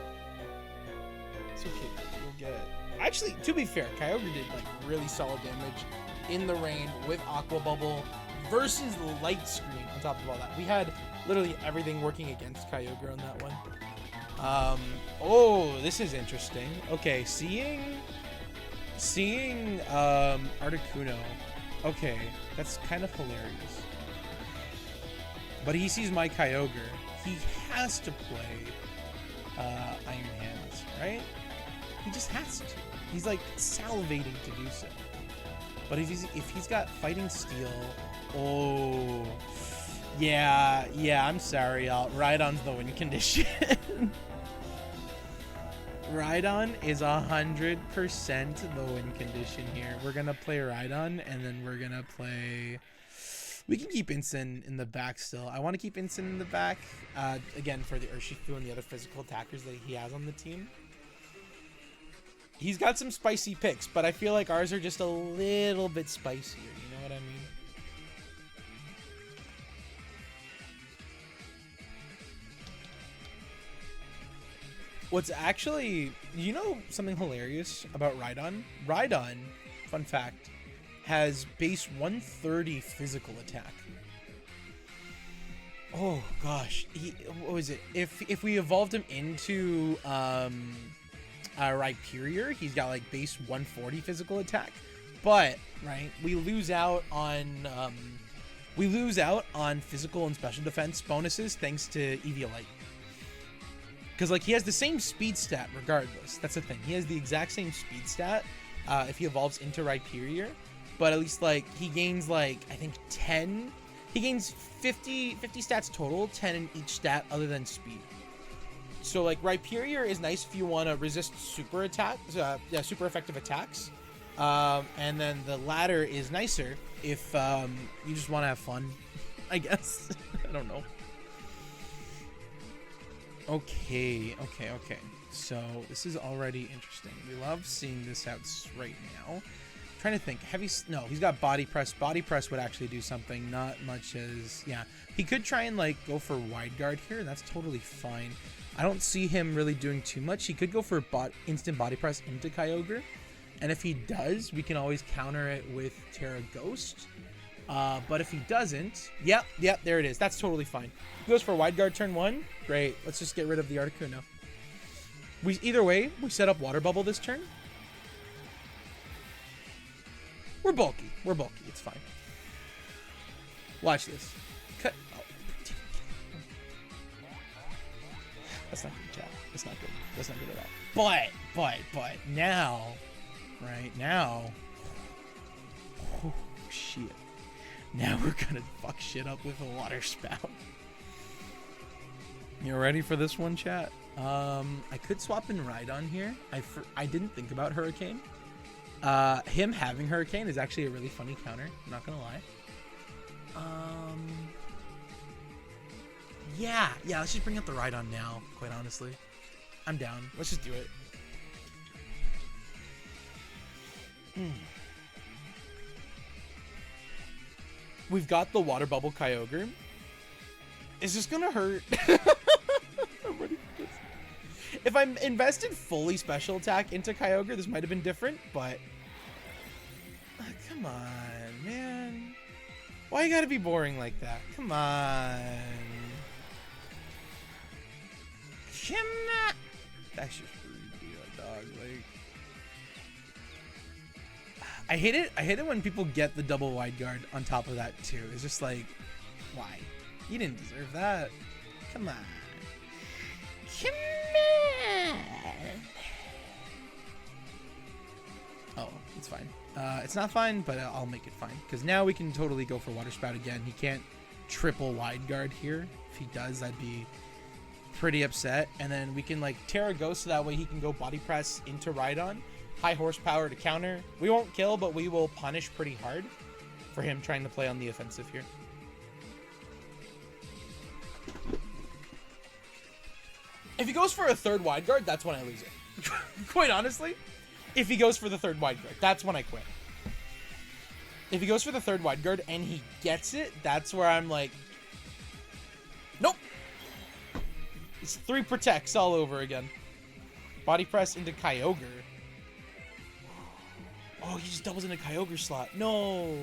Speaker 1: It's okay. We'll get it. Actually, to be fair, Kyogre did like really solid damage in the rain with Aqua Bubble versus the Light Screen on top of all that. We had literally everything working against Kyogre on that one. Oh, this is interesting. Okay, seeing Articuno. Okay, that's kind of hilarious. But he sees my Kyogre. He has to play Iron Hands, right? He just has to. He's like salivating to do so. But if he's got Fighting Steel, oh yeah, I'm sorry, Rhydon's the win condition. Rhydon is 100% the win condition here. We're gonna play Rhydon, and then we're gonna play. We can keep Incin in the back still. I want to keep Incin in the back again for the Urshifu and the other physical attackers that he has on the team. He's got some spicy picks, but I feel like ours are just a little bit spicier. You know what I mean? What's actually, you know, something hilarious about Rhydon? Rhydon, fun fact, has base 130 physical attack. Oh gosh, what was it? If we evolved him into Rhyperior, he's got like base 140 physical attack, but right, we lose out on physical and special defense bonuses thanks to Eviolite. Because like he has the same speed stat regardless. That's the thing. He has the exact same speed stat if he evolves into Rhyperior, but at least like he gains like I think 10. He gains 50 stats total, 10 in each stat other than speed. So like Rhyperior is nice if you want to resist super attacks, super effective attacks. And then the latter is nicer if you just want to have fun, I guess. I don't know. Okay. So this is already interesting. We love seeing this out right now. Trying to think. No, he's got body press. Body press would actually do something. Not much as, yeah. He could try and like go for wide guard here. That's totally fine. I don't see him really doing too much. He could go for instant body press into Kyogre. And if he does, we can always counter it with Terra Ghost. But if he doesn't, yep, there it is. That's totally fine. He goes for wide guard turn 1. Great. Let's just get rid of the Articuno. Either way, we set up Water Bubble this turn. We're bulky. It's fine. Watch this. Cut. Oh. That's not good, chat. That's not good. That's not good at all. But now, right now, oh shit. Now we're gonna fuck shit up with a water spout. You ready for this one, chat? I could swap in Rhydon here. I didn't think about Hurricane. Him having Hurricane is actually a really funny counter. I'm not gonna lie. Yeah. Let's just bring up the Rhydon now. Quite honestly, I'm down. Let's just do it. We've got the Water Bubble Kyogre. Is this gonna hurt? I'm ready for this. If I'm invested fully special attack into Kyogre, this might have been different, but come on, man. Why you gotta be boring like that? Come on. That's just rude, dog. Like, I hate it when people get the double wide guard on top of that too. It's just like, why? You didn't deserve that. Come on. Come on. Oh, it's fine. It's not fine, but I'll make it fine. Because now we can totally go for Water Spout again. He can't triple wide guard here. If he does, I'd be pretty upset. And then we can like Terra Ghost so that way he can go body press into Rhydon. High horsepower to counter. We won't kill, but we will punish pretty hard for him trying to play on the offensive here. If he goes for a third wide guard, that's when I lose it. Quite honestly, if he goes for the third wide guard, that's when I quit. If he goes for the third wide guard and he gets it, that's where I'm like, nope. It's 3 protects all over again. Body press into Kyogre. Oh, he just doubles into Kyogre slot. No.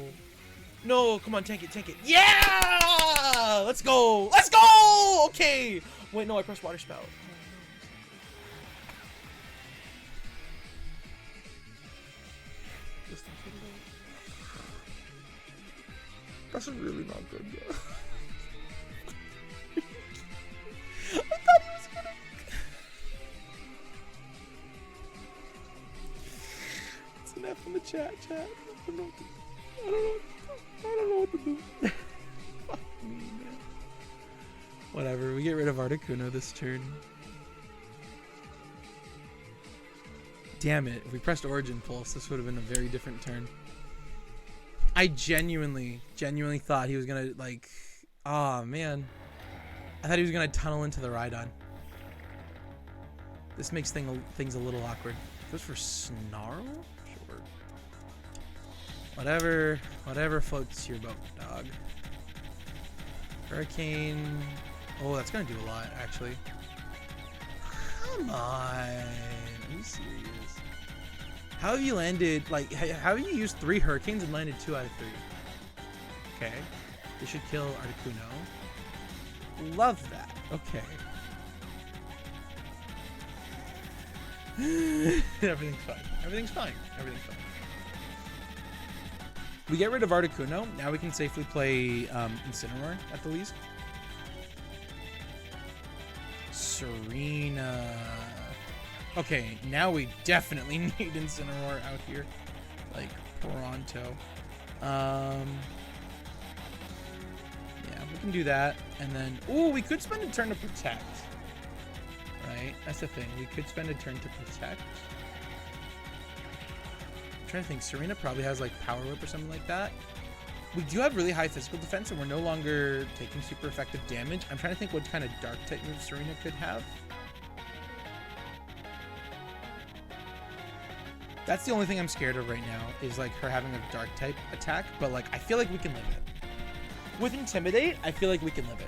Speaker 1: No, come on, tank it. Yeah! Let's go! Okay! Wait, no, I pressed Water Spout. That's really not good, bro. I thought he was gonna... It's an F in the chat. I don't know what to do. Fuck me, man. Whatever, we get rid of Articuno this turn. Damn it, if we pressed Origin Pulse, this would have been a very different turn. I genuinely thought he was gonna, like... Aw, man. I thought he was gonna tunnel into the Rhydon. This makes things a little awkward. Goes for Snarl? Sure. Whatever floats your boat, dog. Hurricane. Oh, that's gonna do a lot, actually. Come on. Are you serious? How have you landed, like, how have you used 3 Hurricanes and landed 2 out of 3? Okay. This should kill Articuno. Love that. Okay. Everything's fine. Everything's fine. Everything's fine. We get rid of Articuno. Now we can safely play Incineroar at the least. Serena. Okay, now we definitely need Incineroar out here. Like, pronto. Yeah, we can do that. And then, ooh, we could spend a turn to protect. Right? That's the thing. We could spend a turn to protect. I'm trying to think. Serena probably has, like, Power Whip or something like that. We do have really high physical defense, and we're no longer taking super effective damage. I'm trying to think what kind of dark type move Serena could have. That's the only thing I'm scared of right now, is like her having a dark type attack, but like I feel like we can live it. With Intimidate, I feel like we can live it.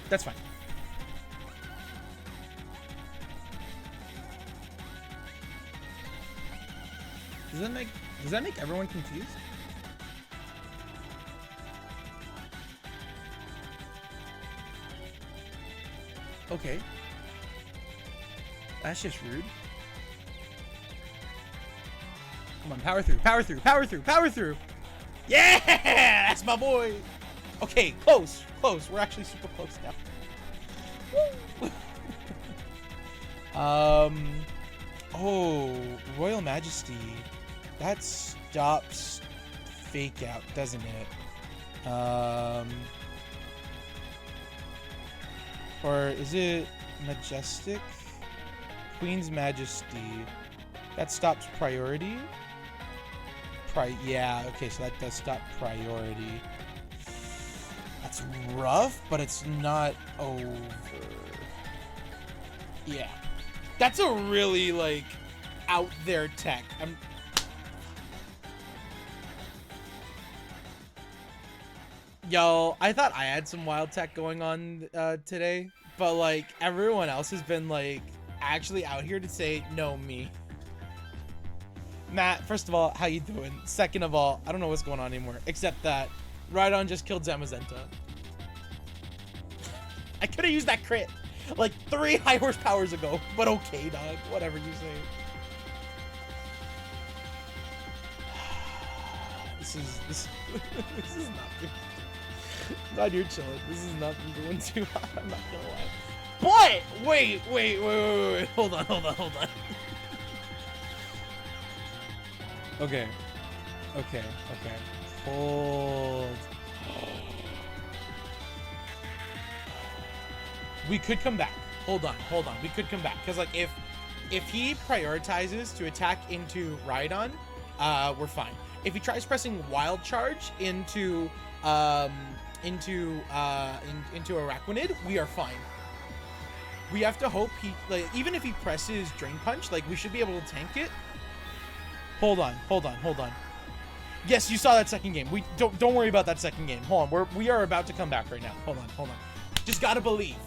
Speaker 1: That's fine. Does that make everyone confused? Okay. That's just rude. Come on, power through, power through, power through, power through. Yeah, that's my boy. Okay, close, close. We're actually super close now. Oh, Royal Majesty. That stops fake out, doesn't it? Or is it Majestic? Queen's Majesty. That stops priority? Yeah, okay, so that does stop priority. That's rough, but it's not over. Yeah. That's a really, like, out there tech. Yo, I thought I had some wild tech going on today, but like everyone else has been like actually out here to say no me. Matt, first of all, how you doing? Second of all, I don't know what's going on anymore, except that Rhydon just killed Zamazenta. I could have used that crit like 3 high horsepowers ago, but okay, dog. Whatever you say. This is not good. Glad you're chilling. This is not going too hot. I'm not gonna lie. But wait. Hold on. Okay. Hold. We could come back. Hold on. We could come back because like if he prioritizes to attack into Rhydon, we're fine. If he tries pressing Wild Charge into Araquanid, we are fine. We have to hope he, like, even if he presses Drain Punch, like, we should be able to tank it. Hold on. Yes, you saw that second game. We don't worry about that second game. Hold on, we are about to come back right now. Hold on. Just gotta believe.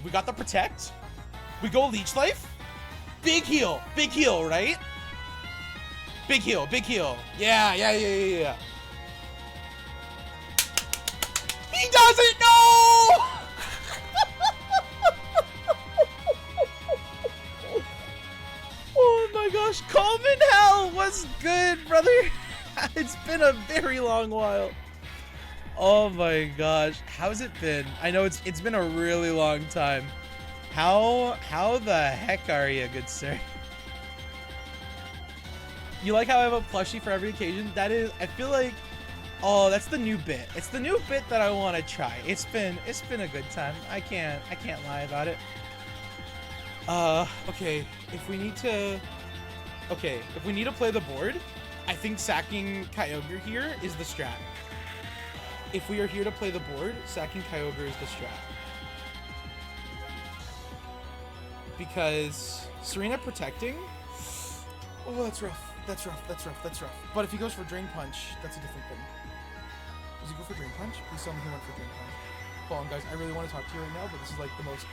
Speaker 1: We got the protect. We go Leech Life. Big heal, right? Big heal. Yeah. He doesn't know! Oh my gosh, Common Hell was good, brother. It's been a very long while. Oh my gosh, how's it been? I know it's been a really long time. How the heck are you, good sir? You like how I have a plushie for every occasion? That is, I feel like, oh, that's the new bit. It's the new bit that I want to try. It's been a good time. I can't lie about it. Okay, if we need to play the board, I think sacking Kyogre here is the strat. If we are here to play the board, sacking Kyogre is the strat. Because Serena protecting, oh, that's rough. But if he goes for Drain Punch, that's a different thing. Does he go for Drain Punch? Please tell me he went for Drain Punch. Hold on, guys. I really want to talk to you right now, but this is like the most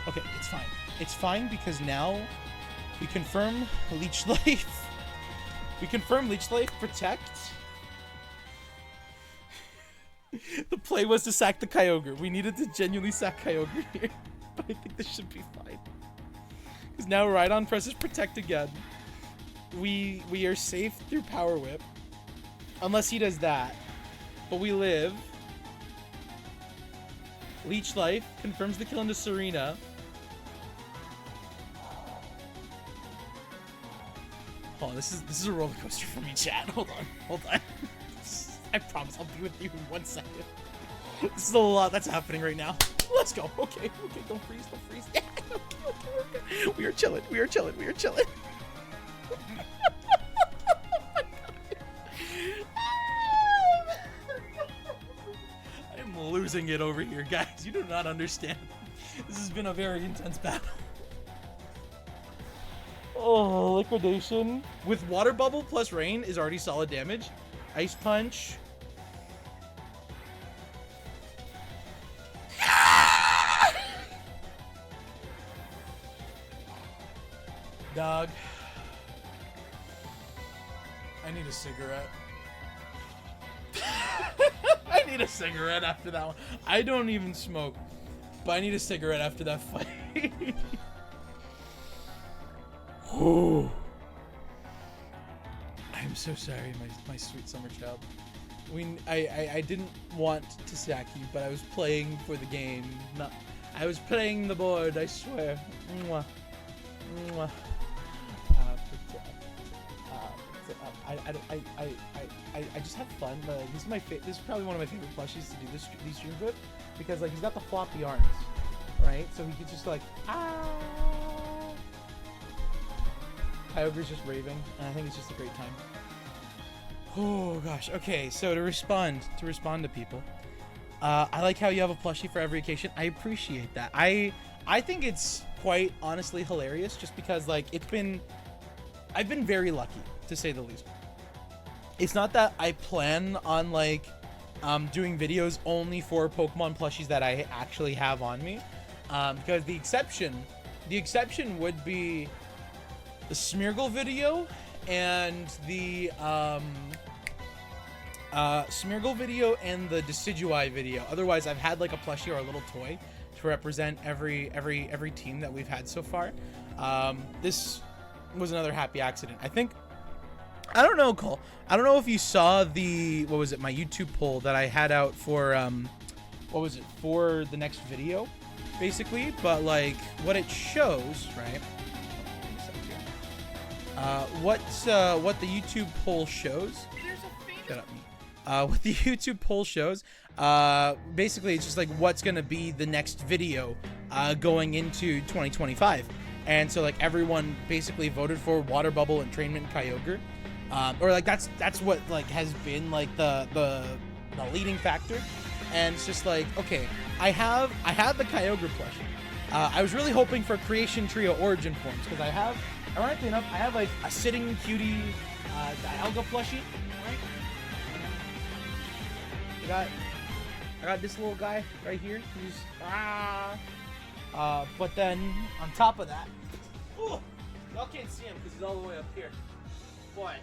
Speaker 1: Okay, it's fine. It's fine because now we confirm Leech Life. We confirm Leech Life, Protect. The play was to sack the Kyogre. We needed to genuinely sack Kyogre here. But I think this should be fine. Because now Rhydon presses Protect again. We are safe through Power Whip. Unless he does that. But we live. Leech Life confirms the kill into Serena. Oh, this is a roller coaster for me, chat. Hold on. I promise I'll be with you in 1 second. This is a lot that's happening right now. Let's go. Okay, don't freeze. Yeah, okay. We are chilling. I'm losing it over here, guys. You do not understand. This has been a very intense battle. Oh, Liquidation. With Water Bubble plus Rain is already solid damage. Ice Punch. Dog. I need a cigarette. I need a cigarette after that one. I don't even smoke, but I need a cigarette after that fight. Oh. I'm so sorry, my sweet summer child. I didn't want to sack you, but I was playing for the game. I was playing the board, I swear. Mwah. Mwah. I just have fun. This is probably one of my favorite plushies to do these streams with, because like he's got the floppy arms, right? So he could just like Kyogre's just raving, and I think it's just a great time. Oh gosh. Okay, so to respond to people, I like how you have a plushie for every occasion. I appreciate that. I think it's quite honestly hilarious, just because like I've been very lucky, to say the least. It's not that I plan on like doing videos only for Pokemon plushies that I actually have on me, because the exception would be the Smeargle video and the Decidueye video. Otherwise, I've had like a plushie or a little toy to represent every team that we've had so far. This was another happy accident. I don't know, Cole. I don't know if you saw my YouTube poll that I had out for for the next video, basically. But like what it shows, right? What the YouTube poll shows. Shut up, me. What the YouTube poll shows, basically it's just like what's gonna be the next video going into 2025, and so like everyone basically voted for Water Bubble, Entrainment, Kyogre, or like that's what like has been like the leading factor, and it's just like, okay, I have the Kyogre plushie. I was really hoping for Creation Trio Origin forms, because ironically enough, I have like a sitting cutie Dialga plushie, right? I got this little guy right here. He's but then on top of that, ooh, y'all can't see him because he's all the way up here. But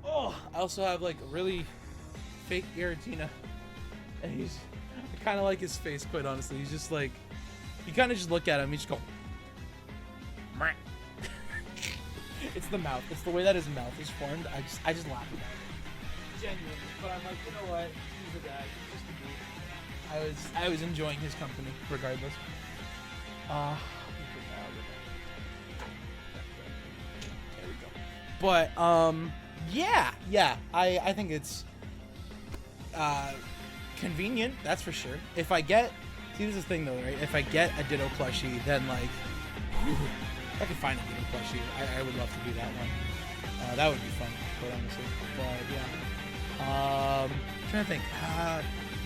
Speaker 1: I also have like a really fake Giratina, and I kind of like his face, quite honestly. He's just like, you kind of just look at him, you just go. It's the mouth. It's the way that his mouth is formed. I just laugh at it. Genuinely. But I'm like, you know what? He's a guy. He's just a dude. I was enjoying his company regardless. There we go. But yeah. I think it's convenient, that's for sure. If I get, see, this is the thing though, right? If I get a Ditto plushie, then like, if I could find a Ditto plushie, I would love to do that one. That would be fun, quite honestly. But yeah, I'm trying to think.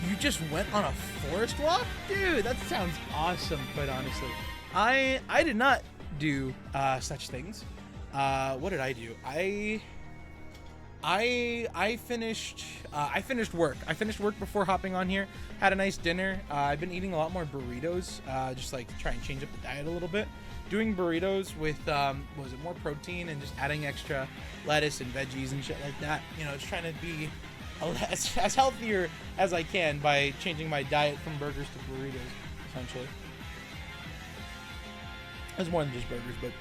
Speaker 1: You just went on a forest walk, dude. That sounds awesome, quite honestly. I did not do such things. What did I do? I finished work. I finished work before hopping on here. Had a nice dinner. I've been eating a lot more burritos, just like to try and change up the diet a little bit. Doing burritos with what was it, more protein and just adding extra lettuce and veggies and shit like that. You know, just trying to be as healthier as I can by changing my diet from burgers to burritos, essentially. It's more than just burgers, but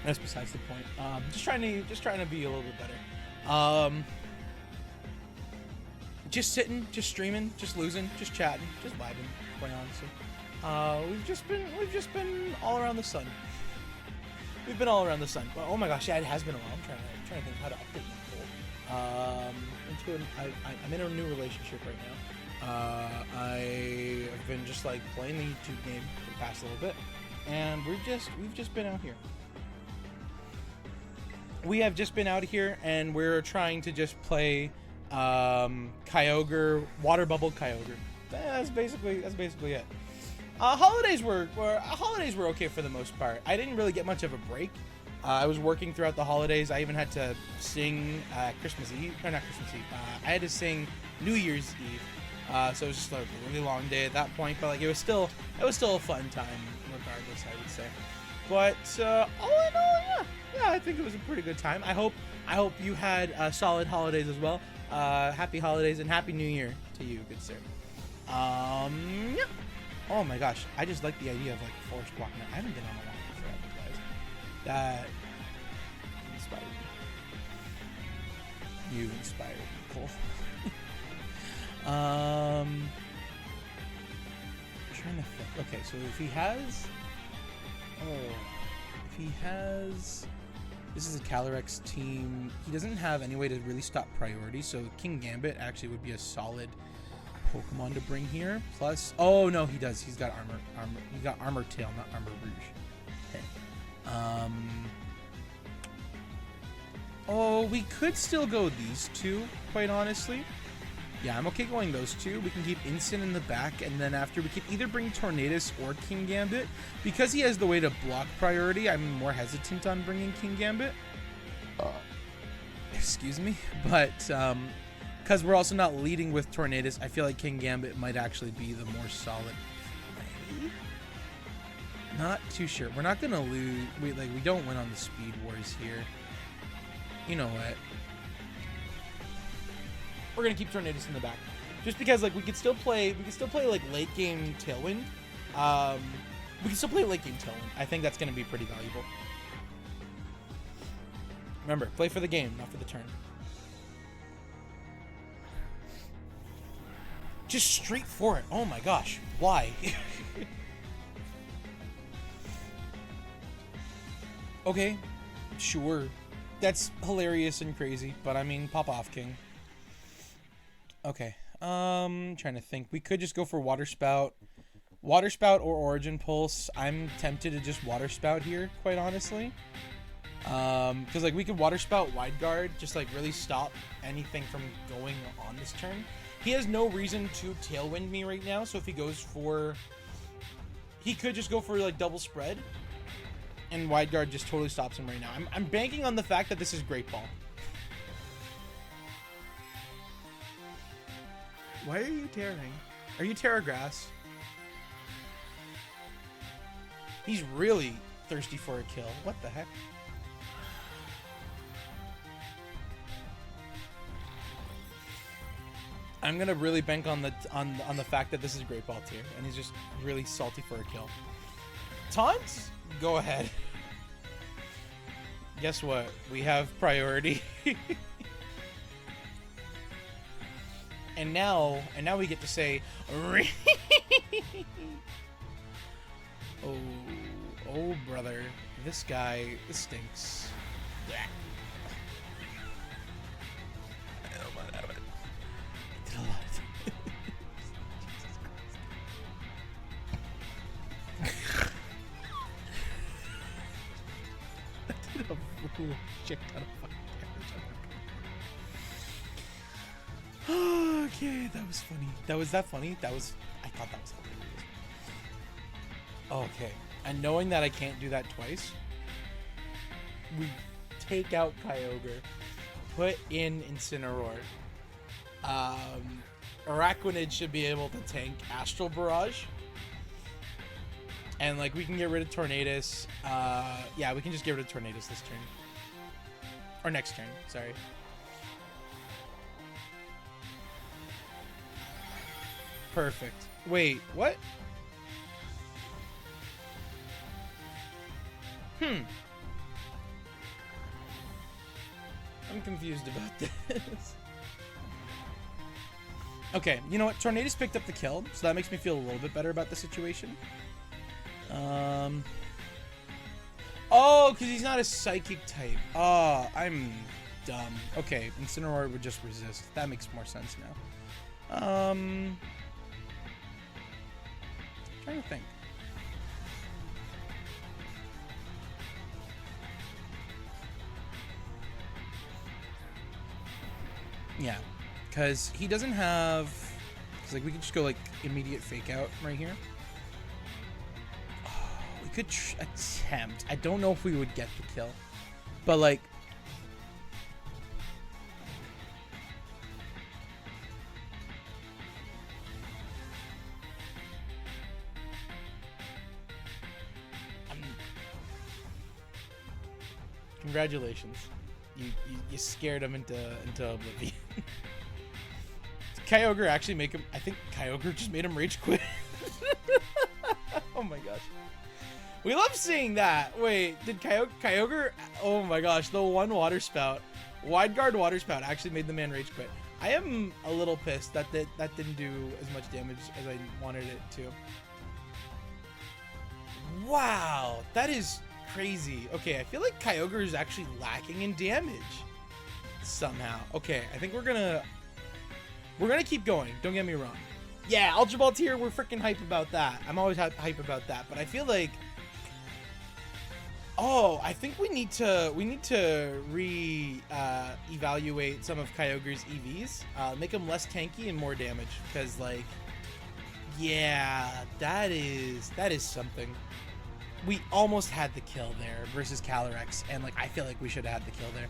Speaker 1: that's besides the point. Just trying to be a little bit better. Just sitting, just streaming, just losing, just chatting, just vibing. Quite honestly, we've just been all around the sun. We've been all around the sun. But oh my gosh, yeah, it has been a while. I'm trying to think how to update you. I'm in a new relationship right now. I have been just like playing the YouTube game for the past little bit, and we've just been out here. We have just been out here, and we're trying to just play Kyogre, water bubble Kyogre. That's basically it. Holidays were okay for the most part. I didn't really get much of a break. I was working throughout the holidays. I even had to sing Christmas Eve, or not Christmas Eve. I had to sing New Year's Eve. So it was just like a really long day at that point. But like it was still a fun time, regardless. I would say. But all in all, yeah, I think it was a pretty good time. I hope you had solid holidays as well. Happy holidays and happy New Year to you, good sir. Yeah. Oh my gosh, I just like the idea of like forest walking. I haven't been on a walk forever, guys. That inspired me. You inspired me, Cole. I'm trying to think. Okay, so if he has, this is a Calyrex team. He doesn't have any way to really stop priority, so King Gambit actually would be a solid Pokemon to bring here. Plus, oh no, he does. He's got armor. He got Armor Tail, not Armor Rouge. Okay. Oh, we could still go these two, quite honestly. Yeah, I'm okay going those two. We can keep Instant in the back, and then after we could either bring Tornadus or King Gambit. Because he has the way to block priority, I'm more hesitant on bringing King Gambit. Excuse me, but because we're also not leading with Tornadus, I feel like King Gambit might actually be the more solid. Not too sure. We're not gonna lose. We don't win on the Speed Wars here. You know what? We're gonna keep Tornadus in the back, just because like we could still play like late game Tailwind. We can still play late game Tailwind. I think that's gonna be pretty valuable. Remember, play for the game, not for the turn. Just straight for it. Oh my gosh, why? Okay, sure. That's hilarious and crazy, but I mean, pop off, King. Okay, trying to think. We could just go for Water Spout. Water Spout or Origin Pulse. I'm tempted to just Water Spout here, quite honestly. Because like we could Water Spout Wide Guard, just like really stop anything from going on this turn. He has no reason to Tailwind me right now, so if he goes for... He could just go for like double spread, and Wide Guard just totally stops him right now. I'm banking on the fact that this is Great Ball. Why are you tearing? Are you Terra Grass? He's really thirsty for a kill. What the heck? I'm gonna really bank on the fact that this is Great Ball tier, and he's just really salty for a kill. Taunt? Go ahead. Guess what? We have priority. And now we get to say, oh brother, this guy, this stinks. Yeah. I don't want to have it. Did a lot. I did a full shit ton of fucking damage. Okay, that was funny. Was that funny? I thought that was hilarious. Okay, and knowing that I can't do that twice, we take out Kyogre. put in Incineroar, Araquanid should be able to tank Astral Barrage. And, like, we can get rid of Tornadus. Yeah, we can just get rid of Tornadus this turn. Or next turn, sorry. Perfect. Wait, what? I'm confused about this. Okay, you know what? Tornadus picked up the kill, so that makes me feel a little bit better about the situation. Oh, because he's not a psychic type. Oh, I'm dumb. Okay, Incineroar would just resist. That makes more sense now. Trying to think. Yeah, because he doesn't have. Because like we could just go like immediate fake out right here. Oh, we could attempt. I don't know if we would get the kill, but like. Congratulations. You scared him into oblivion. Did Kyogre actually make him? I think Kyogre just made him rage quit. Oh my gosh. We love seeing that. Wait, did Kyogre? Oh my gosh, the one water spout. Wide guard water spout actually made the man rage quit. I am a little pissed that didn't do as much damage as I wanted it to. Wow, that is crazy. Okay, I feel like Kyogre is actually lacking in damage somehow. Okay, I think we're gonna keep going. Don't get me wrong. Yeah, Ultra Ball tier, we're freaking hype about that. I'm always hype about that, but I feel like, oh, I think we need to evaluate some of Kyogre's EVs, make them less tanky and more damage, because like, yeah, that is something. We almost had the kill there versus Calyrex, and like I feel like we should have had the kill there.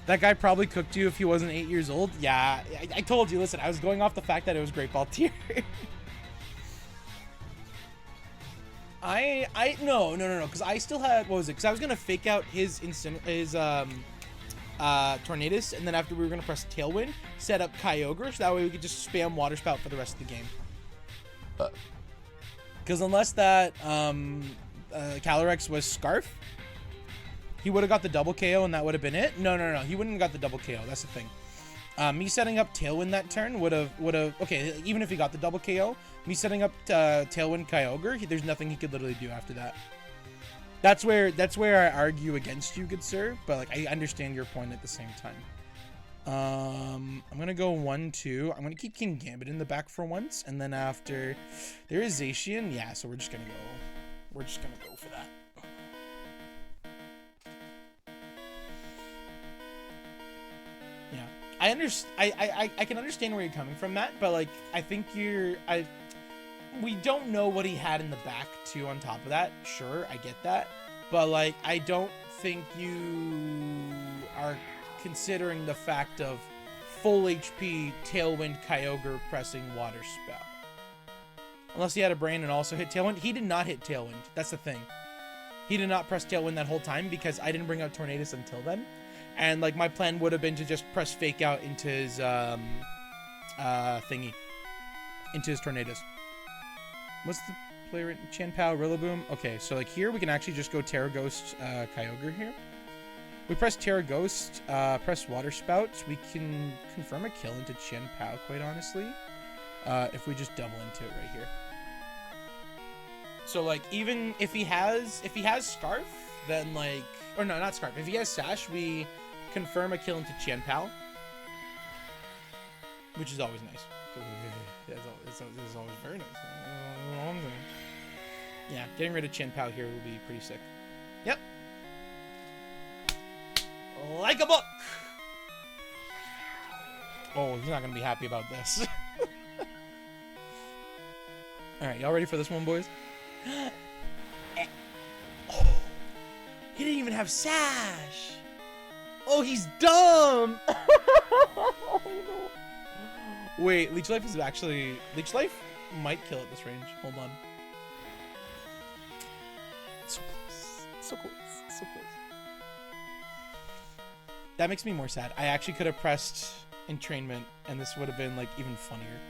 Speaker 1: That guy probably cooked you if he wasn't 8 years old. Yeah, I told you. Listen, I was going off the fact that it was Great Ball tier. No, because I still had, what was it? Because I was gonna fake out his Tornadus, and then after we were gonna press Tailwind, set up Kyogre, so that way we could just spam Water Spout for the rest of the game. Because unless that Calyrex was Scarf, he would have got the double KO and that would have been it. No, he wouldn't have got the double KO. That's the thing. Me setting up Tailwind that turn would have. Okay, even if he got the double KO, me setting up Tailwind Kyogre, there's nothing he could literally do after that. That's where I argue against you, good sir. But like I understand your point at the same time. I'm gonna go 1-2. I'm gonna keep King Gambit in the back for once, and then after there is Zacian, yeah. So we're just gonna go for that. Yeah, I understand. I can understand where you're coming from, Matt. But like, I think we don't know what he had in the back too. On top of that, sure, I get that, but like, I don't think you are considering the fact of full HP Tailwind Kyogre pressing Water Spout. Unless he had a brain and also hit Tailwind. He did not hit Tailwind. That's the thing. He did not press Tailwind that whole time because I didn't bring out Tornadus until then. And like my plan would have been to just press Fake Out into his thingy. Into his Tornadus. What's the play right? Chanpao, Rillaboom. Okay, so like here we can actually just go Terra Ghost Kyogre here. We press Terra Ghost, press Water Spout. We can confirm a kill into Chanpao, quite honestly. If we just double into it right here. So like even if he has Scarf, then like, or no, not Scarf. If he has Sash, we confirm a kill into Chanpao, which is always nice. This is always very nice. Yeah, getting rid of Chanpao here will be pretty sick. Yep. Like a book. Oh, he's not gonna be happy about this. All right, y'all ready for this one, boys? Oh, he didn't even have Sash. Oh, he's dumb! Wait, Leech Life is actually... Leech Life might kill at this range. Hold on. So close. So close. So close. That makes me more sad. I actually could have pressed entrainment, and this would have been, like, even funnier.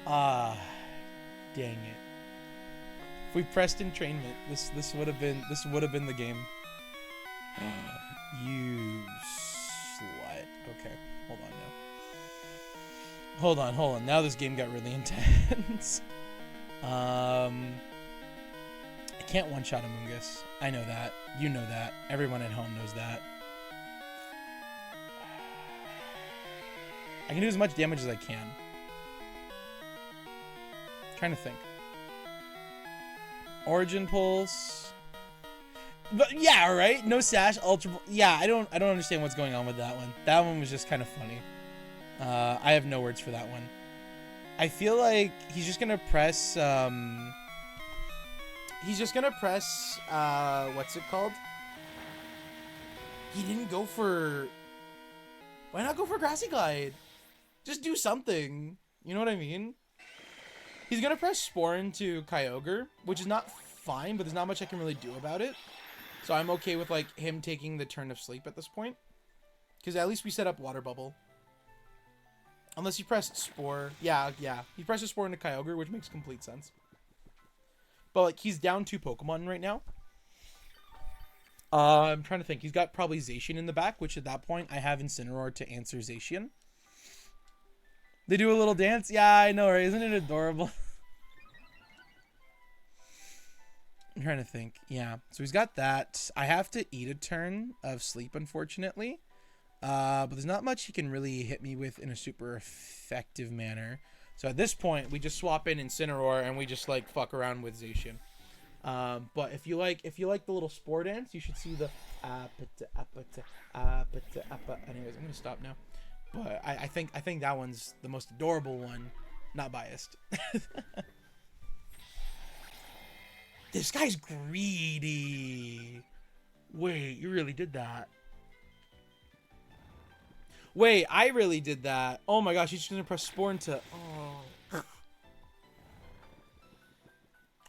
Speaker 1: Ah, dang it. If we pressed entrainment, this would have been the game. You slut. Okay, hold on now. Hold on. Now this game got really intense. I can't one-shot Amoonguss. I know that. You know that. Everyone at home knows that. I can do as much damage as I can. I'm trying to think. Origin Pulse. But yeah, right? No Sash, Ultra. Yeah, I don't understand what's going on with that one. That one was just kind of funny. I have no words for that one. I feel like he's just gonna press. He's just gonna press. What's it called? He didn't go for. Why not go for Grassy Glide? Just do something. You know what I mean? He's gonna press Spore into Kyogre, which is not fine, but there's not much I can really do about it. So I'm okay with like him taking the turn of sleep at this point, because at least we set up Water Bubble. Unless he pressed Spore, yeah, he presses Spore into Kyogre, which makes complete sense. But like he's down 2 Pokemon right now. I'm trying to think. He's got probably Zacian in the back, which at that point I have Incineroar to answer Zacian. They do a little dance. Yeah, I know, right? Isn't it adorable? I'm trying to think. Yeah, so he's got that. I have to eat a turn of sleep, unfortunately. But there's not much he can really hit me with in a super effective manner. So at this point, we just swap in Incineroar and we just like fuck around with Zacian. But if you like the little Spore dance, you should see the anyways, I'm gonna stop now. But I think that one's the most adorable one. Not biased. This guy's greedy. Wait, you really did that. Wait, I really did that. Oh my gosh, he's just gonna press Spore into... Oh.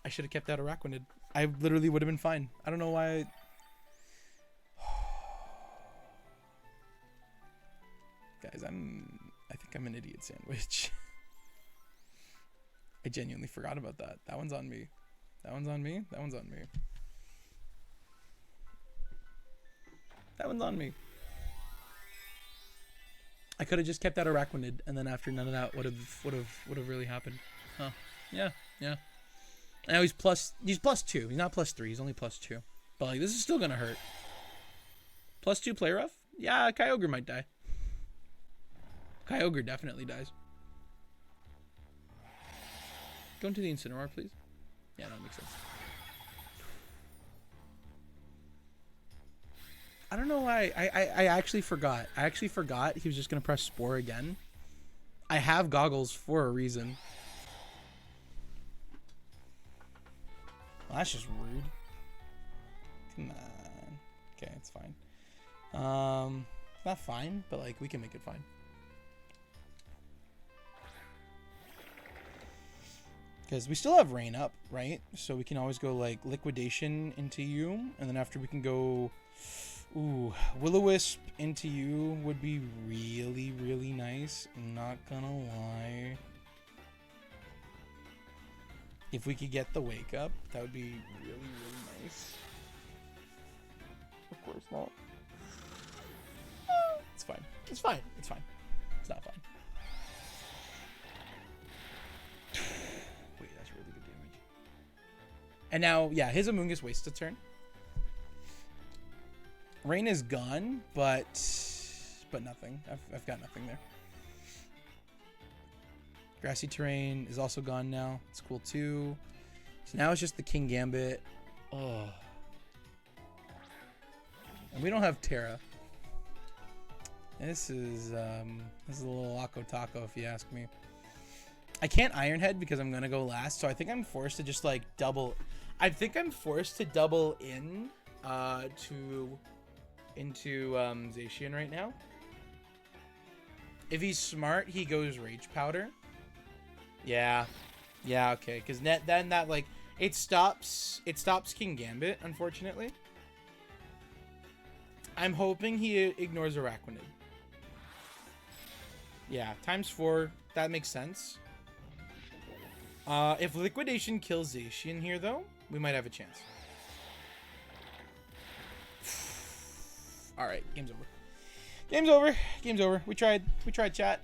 Speaker 1: I should have kept that Araquanid. I literally would have been fine. I don't know why... Guys, I think I'm an idiot sandwich. I genuinely forgot about that. That one's on me. That one's on me. That one's on me. That one's on me. I could have just kept that Araquanid, and then after none of that would have really happened. Huh. Yeah. And now he's plus 2. He's not plus 3. He's only plus 2. But like this is still gonna hurt. Plus 2 play rough? Yeah, Kyogre might die. Kyogre definitely dies. Go into the Incineroar, please. Yeah, that makes sense. I don't know why. I actually forgot. I actually forgot he was just going to press Spore again. I have goggles for a reason. Well, that's just rude. Come on. Okay, it's fine. Not fine, but like we can make it fine. Because we still have Rain up, right? So we can always go like Liquidation into you. And then after we can go... Ooh, Will-O-Wisp into you would be really, really nice. I'm not gonna lie. If we could get the Wake Up, that would be really, really nice. Of course not. It's fine. It's fine. It's fine. It's not fine. And now, yeah, his Amoonguss wastes a turn. Rain is gone, but nothing. I've got nothing there. Grassy Terrain is also gone now. It's cool too. So now it's just the King Gambit. Oh. And we don't have Terra. This is a little Loco Taco if you ask me. I can't Iron Head because I'm gonna go last, so I think I'm forced to just like double. I think I'm forced to double in to into Zacian right now. If he's smart, he goes Rage Powder. Yeah. Yeah, okay. Because then that, like, it stops King Gambit, unfortunately. I'm hoping he ignores Araquanid. Yeah, ×4. That makes sense. If Liquidation kills Zacian here, though, we might have a chance. Alright, game's over. Game's over. Game's over. We tried, chat.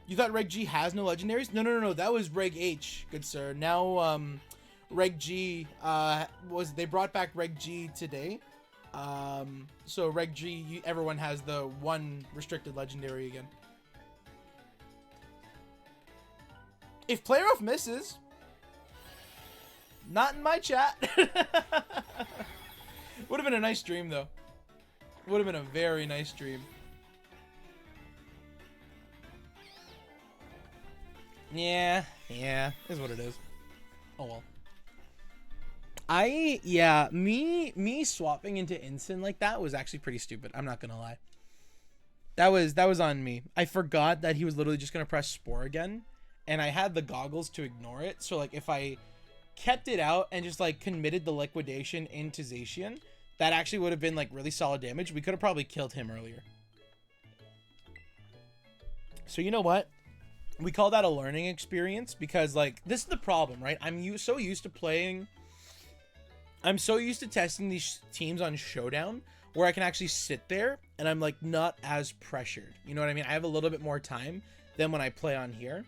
Speaker 1: You thought Reg G has no legendaries? No. That was Reg H, good sir. Now, Reg G, they brought back Reg G today. So Reg G, everyone has the one restricted legendary again. If Player Off misses, not in my chat. Would have been a nice stream, though. Would have been a very nice stream. Yeah, is what it is. Oh well. Me swapping into Incin like that was actually pretty stupid. I'm not gonna lie. That was on me. I forgot that he was literally just gonna press Spore again, and I had the goggles to ignore it. So like, if I kept it out and just like committed the liquidation into Zacian, that actually would have been like really solid damage. We could have probably killed him earlier. So you know what? We call that a learning experience, because like, this is the problem, right? I'm so used to testing these teams on Showdown where I can actually sit there and I'm like not as pressured. You know what I mean? I have a little bit more time than when I play on here.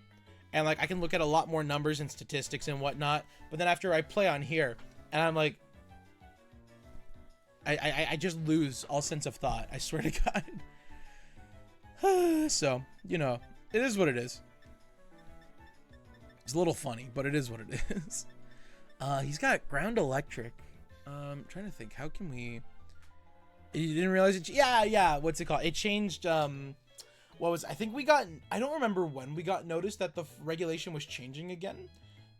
Speaker 1: And like, I can look at a lot more numbers and statistics and whatnot. But then after I play on here and I'm like, I just lose all sense of thought. I swear to God. So, you know, it is what it is. It's a little funny, but it is what it is. He's got Ground Electric. I'm trying to think, how can we... You didn't realize it? Yeah, what's it called? It changed, I think we got... I don't remember when we got noticed that the regulation was changing again.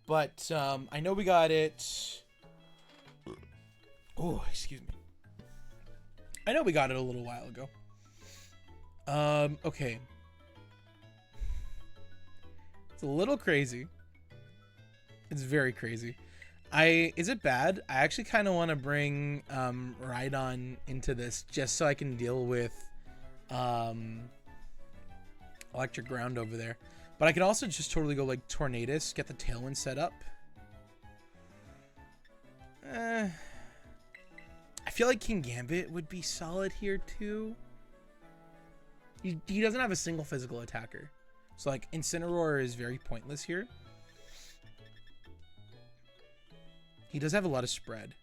Speaker 1: But, I know we got it... Oh, excuse me. I know we got it a little while ago. Okay. It's a little crazy. It's very crazy. Is it bad? I actually kind of want to bring Rhydon into this just so I can deal with Electric Ground over there. But I can also just totally go like Tornadus, get the Tailwind set up. I feel like King Gambit would be solid here too. He doesn't have a single physical attacker. So like Incineroar is very pointless here. He does have a lot of spread.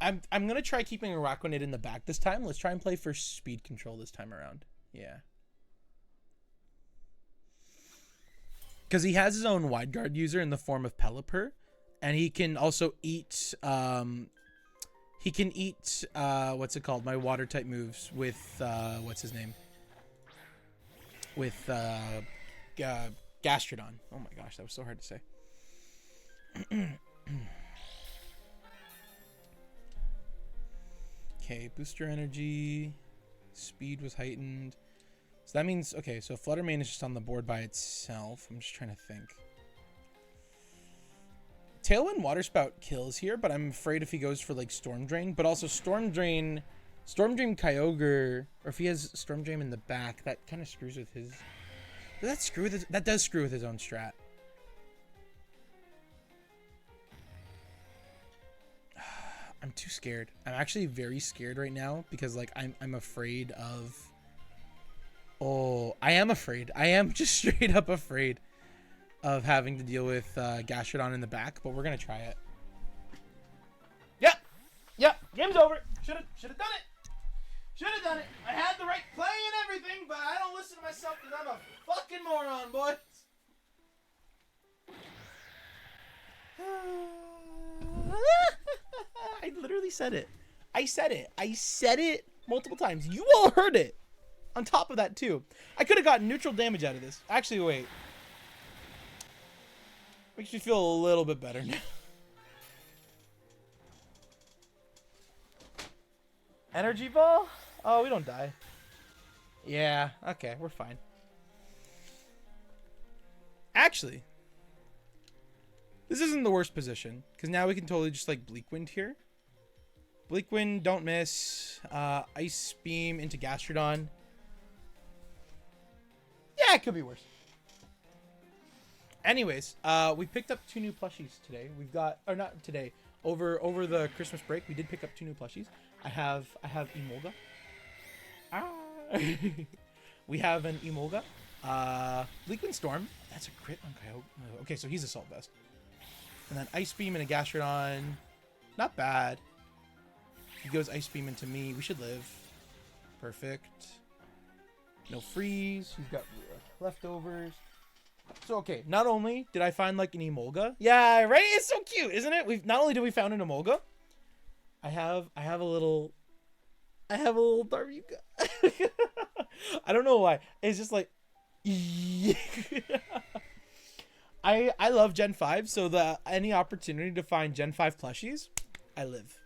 Speaker 1: I'm gonna try keeping Araquanid in the back this time. Let's try and play for speed control this time around. Yeah. Because he has his own wide guard user in the form of Pelipper, and he can also eat what's it called? My water type moves with what's his name? With Gastrodon. Oh my gosh, that was so hard to say. Okay, booster energy. Speed was heightened. So that means, okay, so Flutter Mane is just on the board by itself. I'm just trying to think. Tailwind Water Spout kills here, but I'm afraid if he goes for like Storm Drain, but also Storm Drain Kyogre, or if he has Storm Drain in the back, that kind of screws with his... That does screw with his own strat. I'm too scared. I'm actually very scared right now because like I'm afraid of... Oh, I am afraid. I am just straight up afraid of having to deal with Gastrodon in the back, but we're gonna try it. Yep. Game's over. Should have done it. Should have done it. I had the right play and everything, but I don't listen to myself because I'm a fucking moron, boys. I literally said it. I said it multiple times. You all heard it. On top of that, too. I could have gotten neutral damage out of this. Actually, wait. Makes me feel a little bit better now. Energy ball? Oh, we don't die. Yeah, okay, we're fine. Actually, this isn't the worst position, because now we can totally just, like, Bleak Wind here. Bleak Wind, don't miss. Ice Beam into Gastrodon. Yeah, it could be worse. Anyways, we picked up 2 new plushies today. We've got, or not today, over the Christmas break, we did pick up 2 new plushies. I have Emolga. Ah. We have an Emolga. Bleak Wind Storm. That's a crit on Kyogre. Okay, so he's Assault Vest. And then Ice Beam and a Gastrodon. Not bad. He goes Ice Beam into me. We should live. Perfect. No freeze. He's got leftovers. So, okay, not only did I find, like, an Emolga. Yeah, right? It's so cute, isn't it? Not only did we found an Emolga, I have a little Darbuka. I don't know why. It's just like, I love Gen 5, so any opportunity to find Gen 5 plushies, I live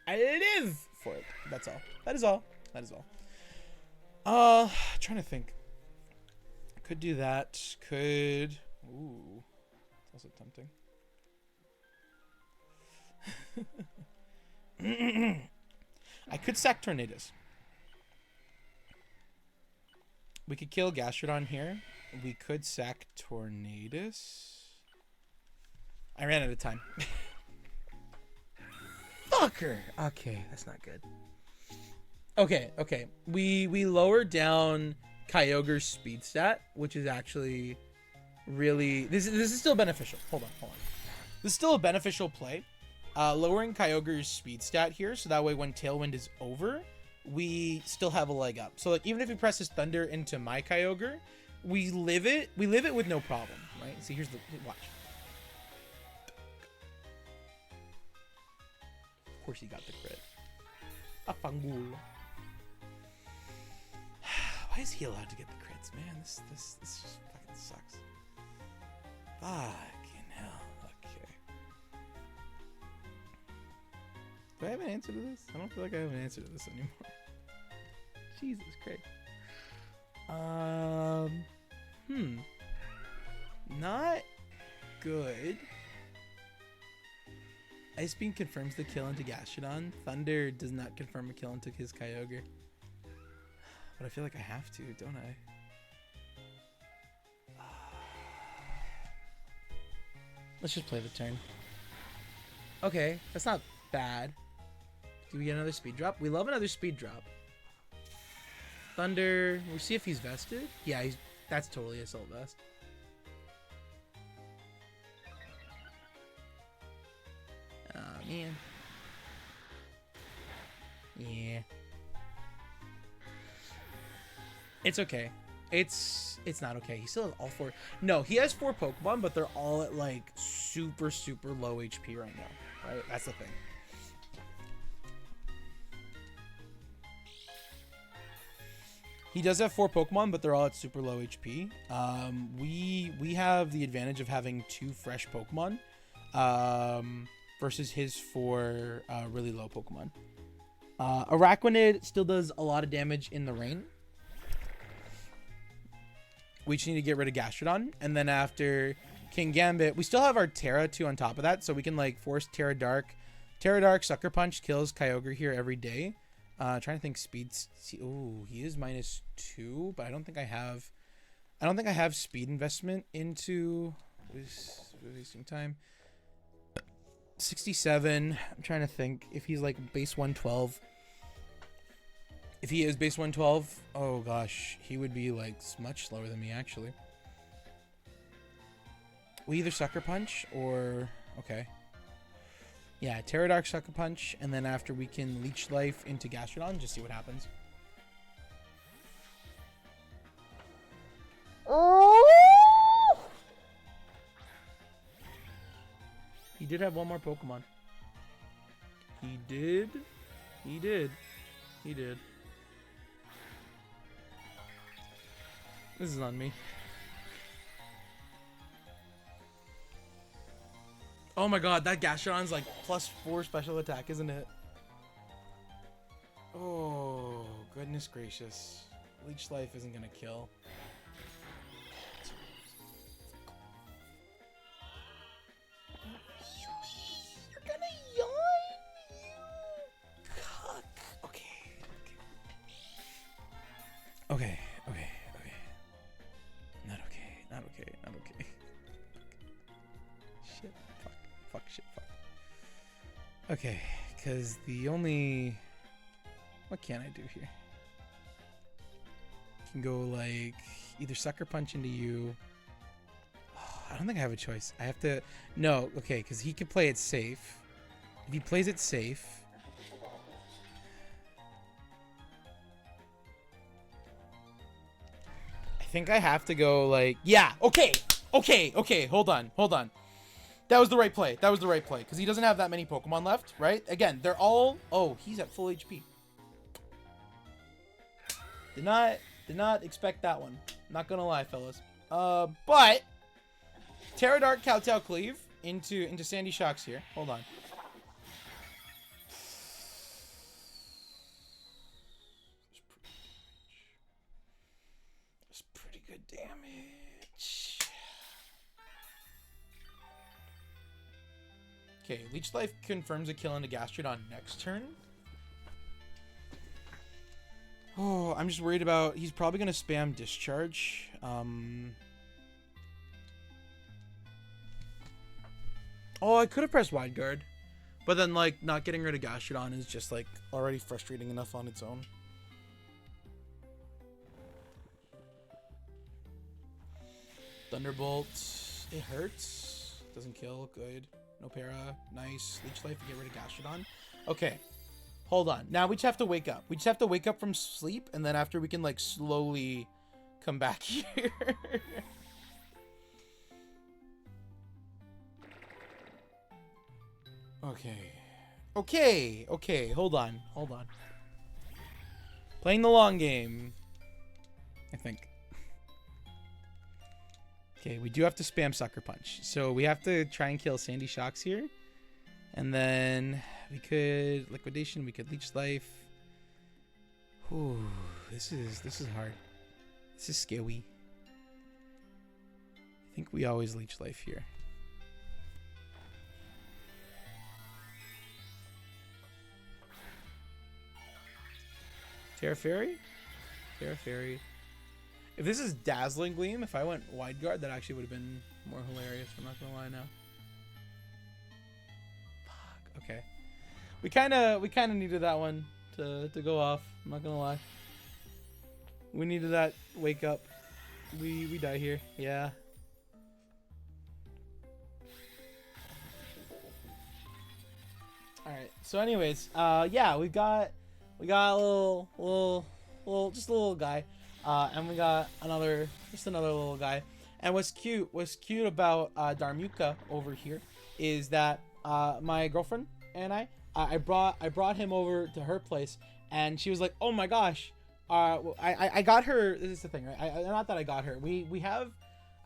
Speaker 1: for it. That's all. That is all. Trying to think. Could do that. Could. Ooh. It's also tempting. I could sack Tornadus. We could kill Gastrodon here. We could sack Tornadus. I ran out of time. Fucker. Okay, that's not good. Okay. We lowered down Kyogre's speed stat, which is actually really this is still beneficial. Hold on. This is still a beneficial play. Lowering Kyogre's speed stat here, so that way when Tailwind is over, we still have a leg up. So like even if he presses Thunder into my Kyogre, we live it with no problem, right? See, here's the watch. Of course he got the crit. A Fangul. Why is he allowed to get the crits, man? This just fucking sucks. Fucking hell. Okay. Do I have an answer to this? I don't feel like I have an answer to this anymore. Jesus Christ. Not good. Ice Beam confirms the kill into Gastrodon. Thunder does not confirm a kill into his Kyogre. But I feel like I have to, don't I? Let's just play the turn. Okay, that's not bad. Do we get another speed drop? We love another speed drop. Thunder. We'll see if he's vested. Yeah, that's totally Assault Vest. Oh, man. Yeah. It's okay. It's not okay. He still has all 4. No, he has 4 Pokemon, but they're all at like super low HP right now. Right? That's the thing. He does have 4 Pokemon, but they're all at super low HP. We have the advantage of having 2 fresh Pokemon versus his 4 really low Pokemon. Araquanid still does a lot of damage in the rain. We just need to get rid of Gastrodon. And then after King Gambit, we still have our Terra 2 on top of that. So we can like force Terra Dark. Terra Dark Sucker Punch kills Kyogre here every day. Trying to think speed. Oh, he is -2, but I don't think I have speed investment into wasting time. 67. I'm trying to think if he's like base 112. If he is base 112, oh gosh, he would be like much slower than me actually. We either Sucker Punch or okay. Yeah, Terra Dark Sucker Punch, and then after we can Leech Life into Gastrodon, just see what happens. Oh! He did have one more Pokemon. He did. This is on me. Oh my god, that Gastrodon's like +4 special attack, isn't it? Oh, goodness gracious. Leech Life isn't gonna kill. You're gonna yawn, you cuck. Okay. Okay. Not okay. Shit. Fuck. Okay, because the only... What can I do here? I can go, like, either Sucker Punch into you. Oh, I don't think I have a choice. I have to... No, okay, because he can play it safe. If he plays it safe... I think I have to go, like... Yeah, okay, hold on. That was the right play, because he doesn't have that many Pokemon left, right? Again, they're all... Oh, he's at full HP. Did not expect that one. Not gonna lie, fellas. But Pterodart, Kowtow, Cleave into Sandy Shocks here. Hold on. That's pretty good damage. Okay, Leech Life confirms a kill into Gastrodon next turn. Oh, I'm just worried about... He's probably going to spam Discharge. Oh, I could have pressed Wide Guard. But then, like, not getting rid of Gastrodon is just, like, already frustrating enough on its own. Thunderbolt. It hurts. Doesn't kill. Good. No para. Nice. Leech Life to get rid of Gastrodon. Okay. Hold on. Now we just have to wake up. We just have to wake up from sleep, and then after we can, like, slowly come back here. Okay. Hold on. Playing the long game, I think. Okay, we do have to spam Sucker Punch. So we have to try and kill Sandy Shocks here. And then we could Liquidation, we could Leech Life. Ooh, this is hard. This is scary. I think we always Leech Life here. Terra Fairy? If this is Dazzling Gleam, if I went Wide Guard, that actually would have been more hilarious. I'm not gonna lie now. Okay, we kind of needed that one to go off. I'm not gonna lie. We needed that wake up. We die here. Yeah. All right. So, anyways, yeah, we got a little guy, and we got another little guy. And what's cute about Darmuka over here is that my girlfriend and I brought him over to her place, and she was like, oh my gosh, I got her. This is the thing, right? Not that I got her.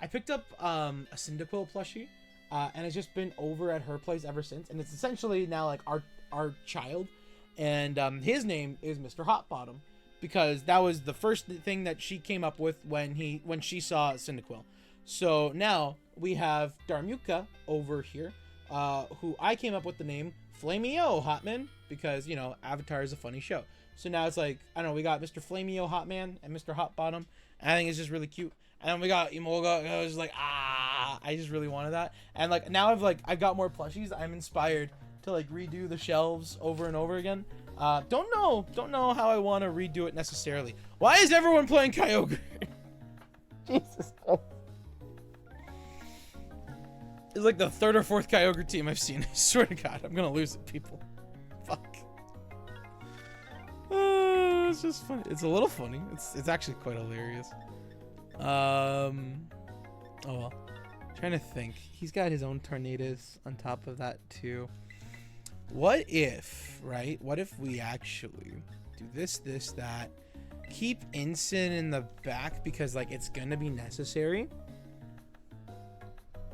Speaker 1: I picked up a Cyndaquil plushie, and it's just been over at her place ever since, and it's essentially now like our child, and his name is Mr. Hotbottom, because that was the first thing that she came up with when she saw Cyndaquil. So now we have Darmuka over here, who I came up with the name Flameo Hotman, because, you know, Avatar is a funny show. So now it's like, I don't know, we got Mr. Flameo Hotman and Mr. Hotbottom. I think it's just really cute. And then we got Emolga, and I was like, I just really wanted that. And like now I've got more plushies. I'm inspired to like redo the shelves over and over again. Don't know how I want to redo it necessarily. Why is everyone playing Kyogre? Jesus Christ. It's like the third or fourth Kyogre team I've seen. I swear to God, I'm gonna lose it, people. Fuck. It's just funny. It's a little funny. It's actually quite hilarious. Oh well. Trying to think. He's got his own Tornadoes on top of that too. What if, right? What if we actually do this, that, keep Incin in the back because like it's gonna be necessary.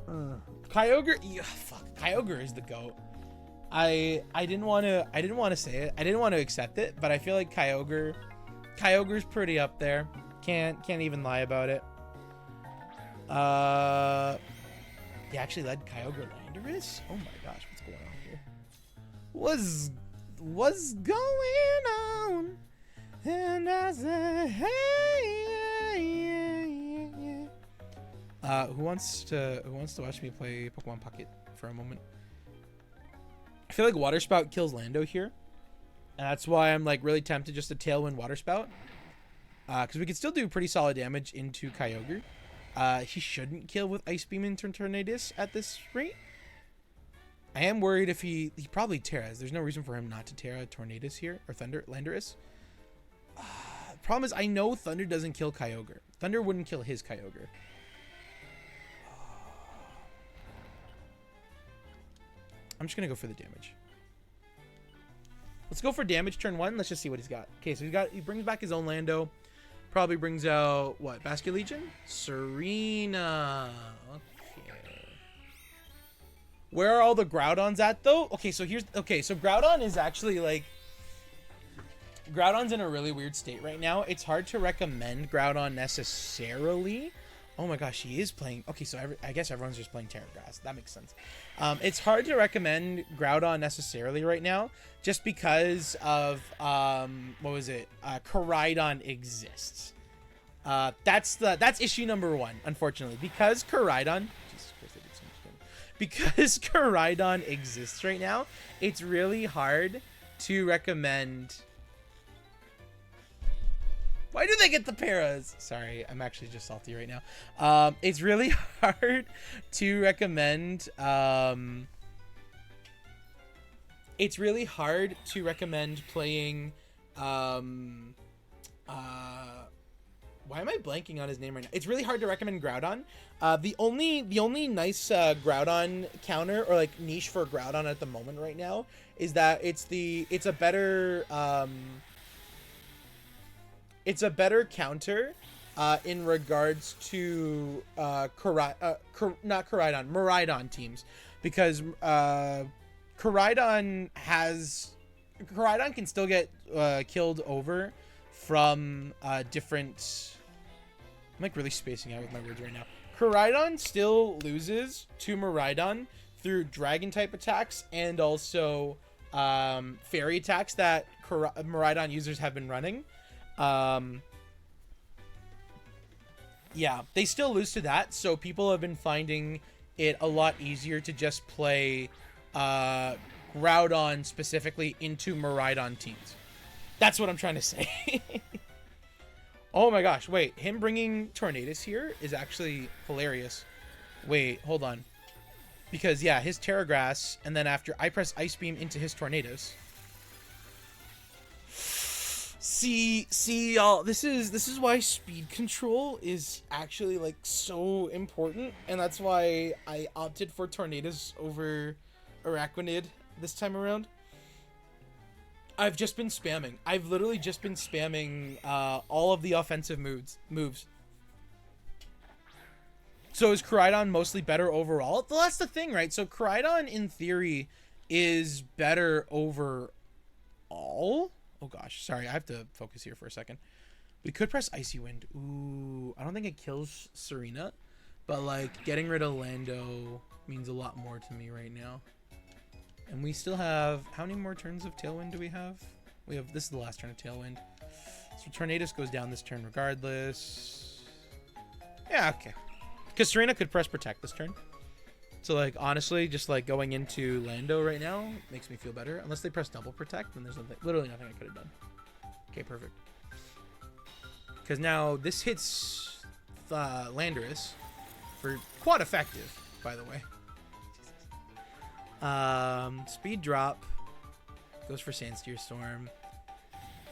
Speaker 1: Kyogre, yeah, fuck. Kyogre is the GOAT. I didn't want to say it. I didn't want to accept it, but I feel like Kyogre's pretty up there. Can't even lie about it. He actually led Kyogre Landorus? Oh my gosh, what's going on here? What's going on? And I say, hey, who wants to watch me play Pokemon Pocket for a moment? I feel like Water Spout kills Lando here, and that's why I'm like really tempted just to Tailwind Water Spout, because we can still do pretty solid damage into Kyogre. He shouldn't kill with Ice Beam into Tornadus at this rate. I am worried if he probably Terras. There's no reason for him not to Terra Tornadus here, or Landorus. Problem is, I know Thunder doesn't kill Kyogre. Thunder wouldn't kill his Kyogre. I'm just gonna go for the damage. Let's go for damage turn 1. Let's just see what he's got. Okay, so he brings back his own Lando. Probably brings out what? Basket Legion? Serena. Okay. Where are all the Groudons at though? Okay, so so Groudon is actually like Groudon's in a really weird state right now. It's hard to recommend Groudon necessarily. Oh my gosh, he is playing. Okay, so I guess everyone's just playing Terra Grass. That makes sense. It's hard to recommend Groudon necessarily right now, just because of what was it? Koraidon exists. That's issue number 1, unfortunately, because Koraidon. Jesus Christ, I did so much damage. Because Koraidon exists right now, it's really hard to recommend. Why do they get the paras? Sorry, I'm actually just salty right now. It's really hard to recommend. It's really hard to recommend playing. Why am I blanking on his name right now? It's really hard to recommend Groudon. The only nice Groudon counter or like niche for Groudon at the moment right now is that it's a better. It's a better counter in regards to Miraidon teams, because Koraidon can still get killed over from different. I'm like really spacing out with my words right now. Koraidon still loses to Miraidon through dragon type attacks and also fairy attacks that Miraidon users have been running. Yeah, they still lose to that, so people have been finding it a lot easier to just play Groudon specifically into Miraidon teams. That's what I'm trying to say. Oh my gosh, wait, him bringing Tornadus here is actually hilarious. Wait, hold on. Because yeah, his Terra Grass, and then after I press Ice Beam into his Tornadus. See y'all, this is why speed control is actually like so important, and that's why I opted for Tornadus over Araquanid this time around. I've just been spamming. I've literally just been spamming all of the offensive moves. So is Koraidon mostly better overall? Well, that's the thing, right? So Koraidon in theory is better overall. Oh gosh, sorry, I have to focus here for a second. We could press Icy Wind. Ooh, I don't think it kills Serena, but like getting rid of Lando means a lot more to me right now. And we still have, how many more turns of Tailwind do we have? This is the last turn of Tailwind. So Tornadus goes down this turn regardless. Yeah, okay. Because Serena could press Protect this turn. So like honestly, just like going into Lando right now makes me feel better. Unless they press double Protect, then there's literally nothing I could have done. Okay, perfect. Because now this hits Landorus for quite effective, by the way. Speed drop goes for Sandsteer Storm.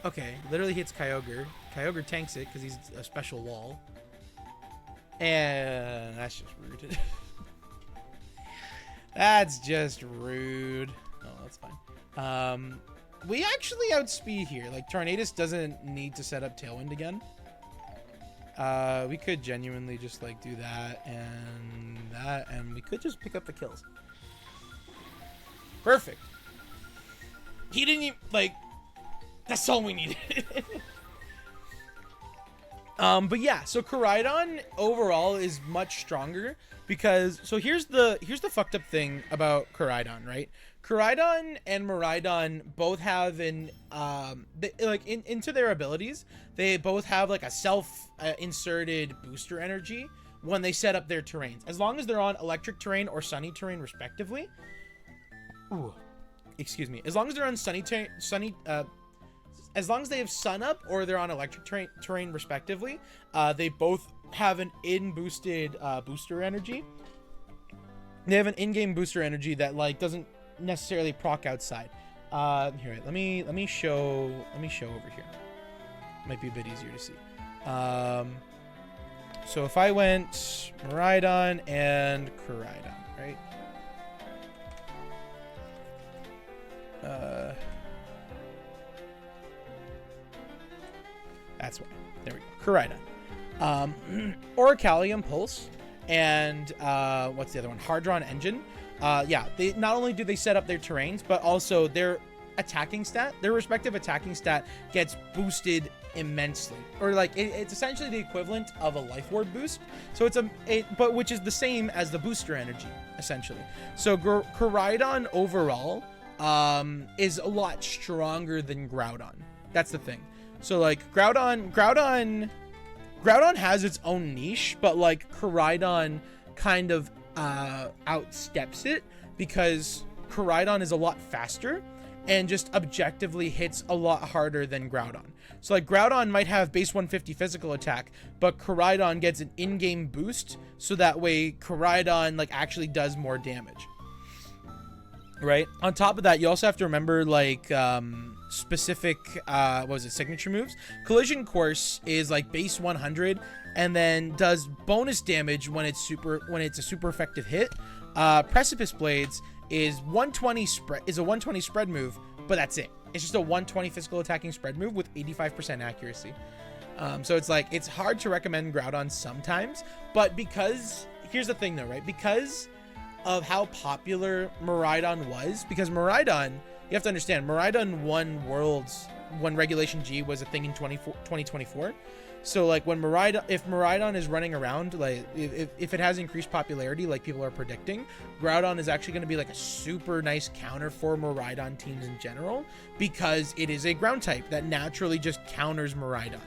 Speaker 1: Okay, literally hits Kyogre. Kyogre tanks it because he's a special wall. And that's just rude. That's just rude. Oh, that's fine. We actually outspeed here. Like, Tornadus doesn't need to set up Tailwind again. We could genuinely just like do that, and we could just pick up the kills. Perfect. He didn't even, like, that's all we needed. But yeah, so Koraidon overall is much stronger because, so here's the fucked up thing about Koraidon, right? Koraidon and Miraidon both have into their abilities, they both have like a self-inserted booster energy when they set up their terrains. As long as they're on electric terrain or sunny terrain respectively. Ooh, excuse me. As long as they're on as long as they have sun up or they're on electric terrain respectively, they both have an in-boosted booster energy. They have an in-game booster energy that like doesn't necessarily proc outside. Here, let me show over here. Might be a bit easier to see. So if I went Miraidon and Koraidon, right? That's why. There we go. Koraidon. Orichalcum Pulse and what's the other one? Hardron Engine. Yeah, they not only do they set up their terrains, but also their attacking stat, their respective attacking stat gets boosted immensely, or like it's essentially the equivalent of a life ward boost. So but which is the same as the booster energy essentially. So Koraidon overall is a lot stronger than Groudon. That's the thing. So like Groudon has its own niche, but like Koraidon kind of outsteps it because Koraidon is a lot faster and just objectively hits a lot harder than Groudon. So like Groudon might have base 150 physical attack, but Koraidon gets an in-game boost, so that way Koraidon like actually does more damage. Right? On top of that, you also have to remember like specific signature moves. Collision Course is like base 100 and then does bonus damage when it's a super effective hit. Precipice Blades is a 120 spread move, but that's it. It's just a 120 physical attacking spread move with 85% accuracy. So it's like, it's hard to recommend Groudon sometimes, but because here's the thing though, right? Because of how popular Miraidon was, because Miraidon, you have to understand, Miraidon won Worlds when Regulation G was a thing in 2024. So like when if Miraidon is running around, like if it has increased popularity like people are predicting, Groudon is actually going to be like a super nice counter for Miraidon teams in general, because it is a ground type that naturally just counters Miraidon.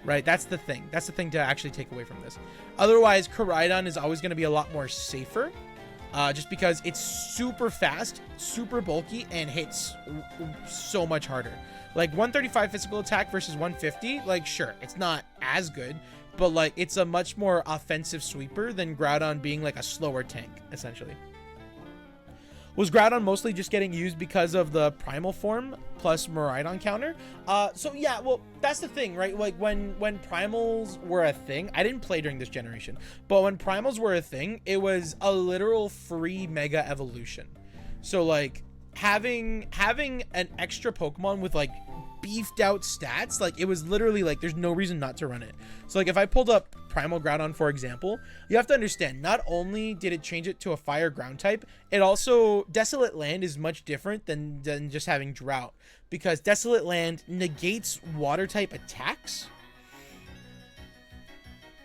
Speaker 1: Right? That's the thing. That's the thing to actually take away from this. Otherwise, Koraidon is always going to be a lot more safer. Just because it's super fast, super bulky, and hits so much harder. Like 135 physical attack versus 150, like sure, it's not as good, but like it's a much more offensive sweeper than Groudon being like a slower tank, essentially. Was Groudon mostly just getting used because of the primal form plus Miraidon counter? So yeah, well, that's the thing, right? Like when primals were a thing, I didn't play during this generation, but when primals were a thing, it was a literal free mega evolution. So like having an extra Pokemon with like beefed out stats, like it was literally like there's no reason not to run it. So like if I pulled up Primal Groudon, for example, you have to understand, not only did it change it to a fire ground type, it also, Desolate Land is much different than just having Drought, because Desolate Land negates water type attacks.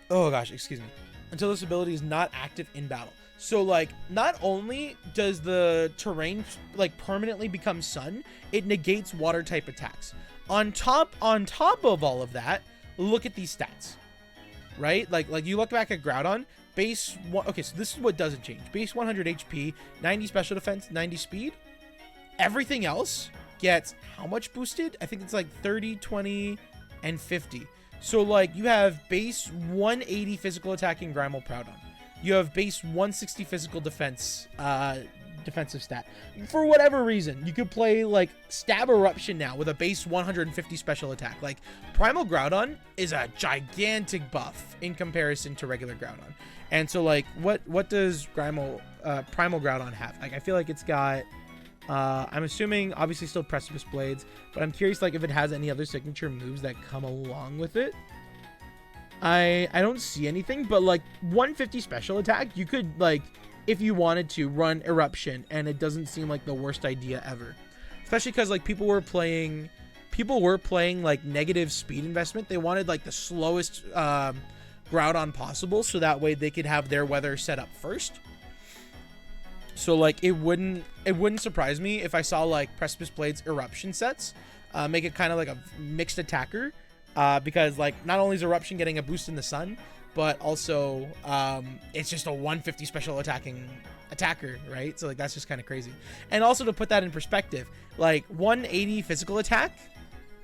Speaker 1: Oh gosh, excuse me. Until this ability is not active in battle. So like not only does the terrain like permanently become sun, it negates water type attacks. On top of all of that, look at these stats. Right? Like you look back at Groudon, base one, okay, so this is what doesn't change. Base 100 HP, 90 special defense, 90 speed. Everything else gets how much boosted? I think it's like 30, 20, and 50. So like you have base 180 physical attacking Grimal Proudon. You have base 160 physical defense, defensive stat. For whatever reason, you could play like Stab Eruption now with a base 150 special attack. Like Primal Groudon is a gigantic buff in comparison to regular Groudon. And so like what does Primal Groudon have? Like I feel like it's got I'm assuming obviously still Precipice Blades, but I'm curious like if it has any other signature moves that come along with it. I don't see anything, but like 150 special attack, you could like, if you wanted to, run Eruption, and it doesn't seem like the worst idea ever. Especially because like people were playing like negative speed investment. They wanted like the slowest Groudon possible, so that way they could have their weather set up first. So like it wouldn't surprise me if I saw like Precipice Blade's Eruption sets make it kind of like a mixed attacker, because like not only is Eruption getting a boost in the sun, but also it's just a 150 special attacker, right? So like that's just kind of crazy. And also to put that in perspective, like 180 physical attack. Do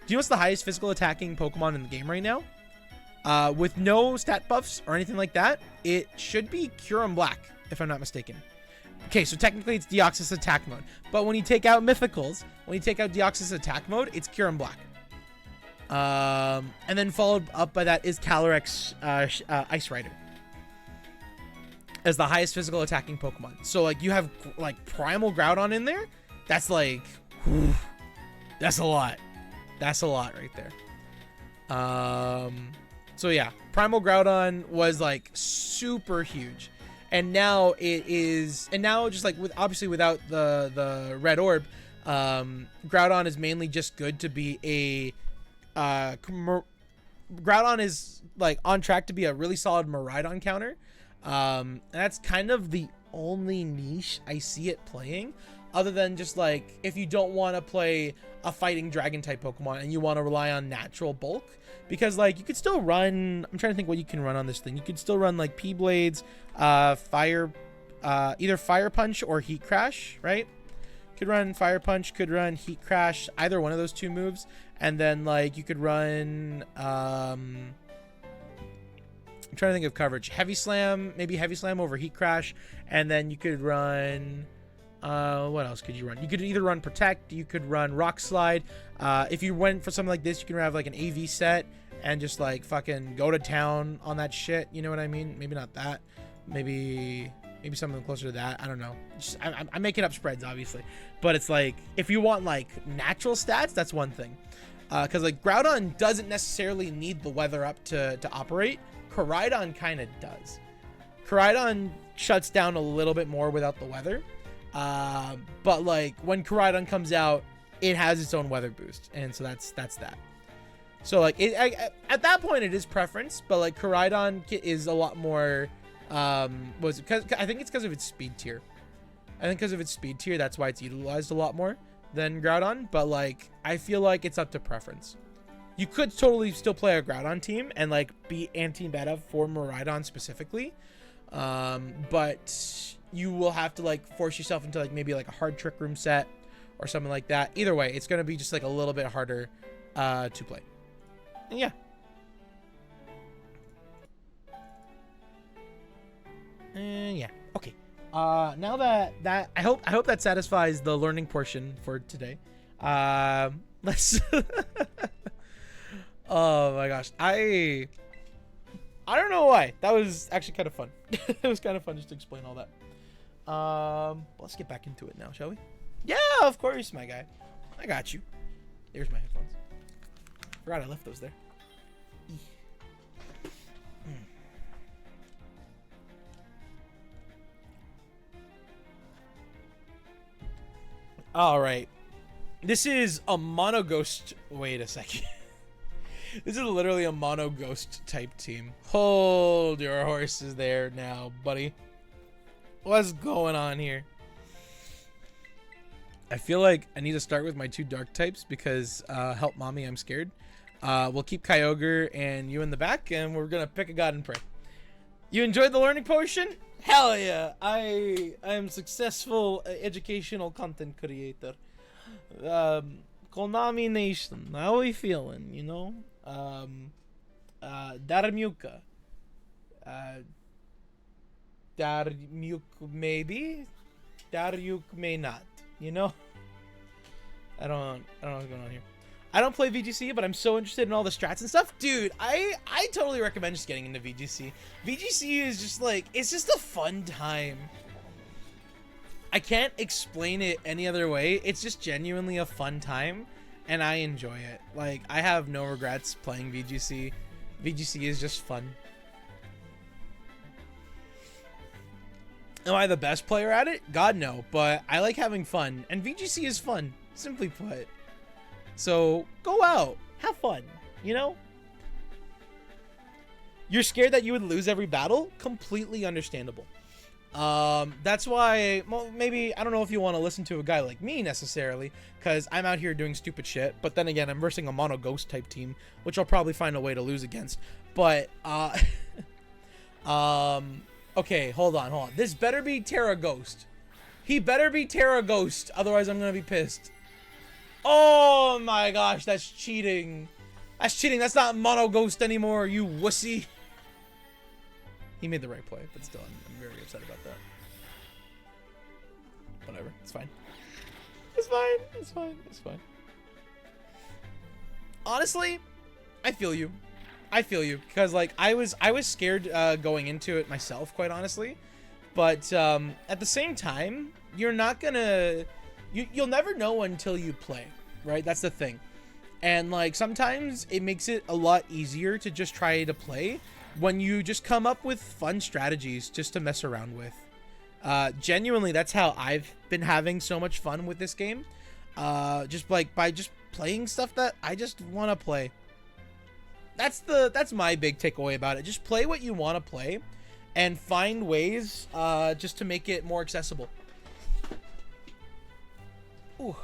Speaker 1: you know what's the highest physical attacking Pokemon in the game right now? With no stat buffs or anything like that, it should be Kyurem Black, if I'm not mistaken. Okay, so technically it's Deoxys attack mode, but when you take out Mythicals, when you take out Deoxys attack mode, it's Kyurem Black. And then followed up by that is Calyrex Ice Rider as the highest physical attacking Pokemon. So like you have like Primal Groudon in there. That's like, whew, that's a lot. That's a lot right there. So yeah, Primal Groudon was like super huge. And now it is, and now just like with obviously without the red orb, Groudon is mainly just good to be a Groudon is like on track to be a really solid Miraidon counter. And that's kind of the only niche I see it playing, other than just like if you don't want to play a fighting dragon type Pokemon and you want to rely on natural bulk, because like you could still run, I'm trying to think what you can run on this thing. You could still run like P-Blades, either Fire Punch or Heat Crash, right? Could run Fire Punch, could run Heat Crash, either one of those two moves. And then like you could run I'm trying to think of coverage. Heavy Slam, maybe Heavy Slam over Heat Crash, and then you could run what else could you run? You could either run Protect, you could run Rock Slide. If you went for something like this, you can have like an AV set and just like fucking go to town on that shit, you know what I mean? Maybe not that. Maybe something closer to that. I don't know. I'm making up spreads, obviously. But it's like, if you want like natural stats, that's one thing. Because like Groudon doesn't necessarily need the weather up to operate. Koraidon kind of does. Koraidon shuts down a little bit more without the weather. But like when Koraidon comes out, it has its own weather boost. And so that's that. So like at that point it is preference, but like Koraidon is a lot more I think it's because of its speed tier. That's why it's utilized a lot more than Groudon, but like I feel like it's up to preference. You could totally still play a Groudon team and like be anti-meta for Miraidon specifically, but you will have to like force yourself into like maybe like a hard Trick Room set or something like that. Either way, it's gonna be just like a little bit harder to play. And yeah. And yeah. Okay. Now that I hope that satisfies the learning portion for today. Let's oh my gosh. I don't know why. That was actually kind of fun. It was kind of fun just to explain all that. Let's get back into it now, shall we? Yeah, of course, my guy. I got you. There's my headphones. Forgot I left those there. All right. This is a mono ghost. Wait a second. This is literally a mono ghost type team. Hold your horses there now, buddy. What's going on here? I feel like I need to start with my two dark types because help mommy, I'm scared. We'll keep Kyogre and you in the back, and we're gonna pick a god and pray. You enjoyed the learning potion? Hell yeah! I am successful educational content creator. Konami Nation, how we feeling? You know, Darmuka, Darmuk maybe, Daryuk may not. You know, I don't know what's going on here. I don't play VGC, but I'm so interested in all the strats and stuff. Dude, I totally recommend just getting into VGC. VGC is just like, it's just a fun time. I can't explain it any other way. It's just genuinely a fun time, and I enjoy it. Like, I have no regrets playing VGC. VGC is just fun. Am I the best player at it? God, no. But I like having fun. And VGC is fun, simply put. So, go out. Have fun. You know? You're scared that you would lose every battle? Completely understandable. That's why, well, maybe, I don't know if you want to listen to a guy like me necessarily, because I'm out here doing stupid shit, but then again, I'm versing a mono ghost type team, which I'll probably find a way to lose against, but, okay, hold on, this better be Terra Ghost. He better be Terra Ghost, otherwise I'm gonna be pissed. Oh my gosh, that's cheating. That's cheating, that's not mono ghost anymore, you wussy. He made the right play, but still, I'm very upset about that. Whatever, it's fine. It's fine, it's fine, it's fine. Honestly, I feel you. I feel you, because like I was scared going into it myself, quite honestly. But at the same time, you're not gonna, you'll never know until you play, right? That's the thing. And like sometimes it makes it a lot easier to just try to play when you just come up with fun strategies just to mess around with. Genuinely, that's how I've been having so much fun with this game. Just like by just playing stuff that I just want to play. That's my big takeaway about it. Just play what you want to play and find ways just to make it more accessible. Ooh.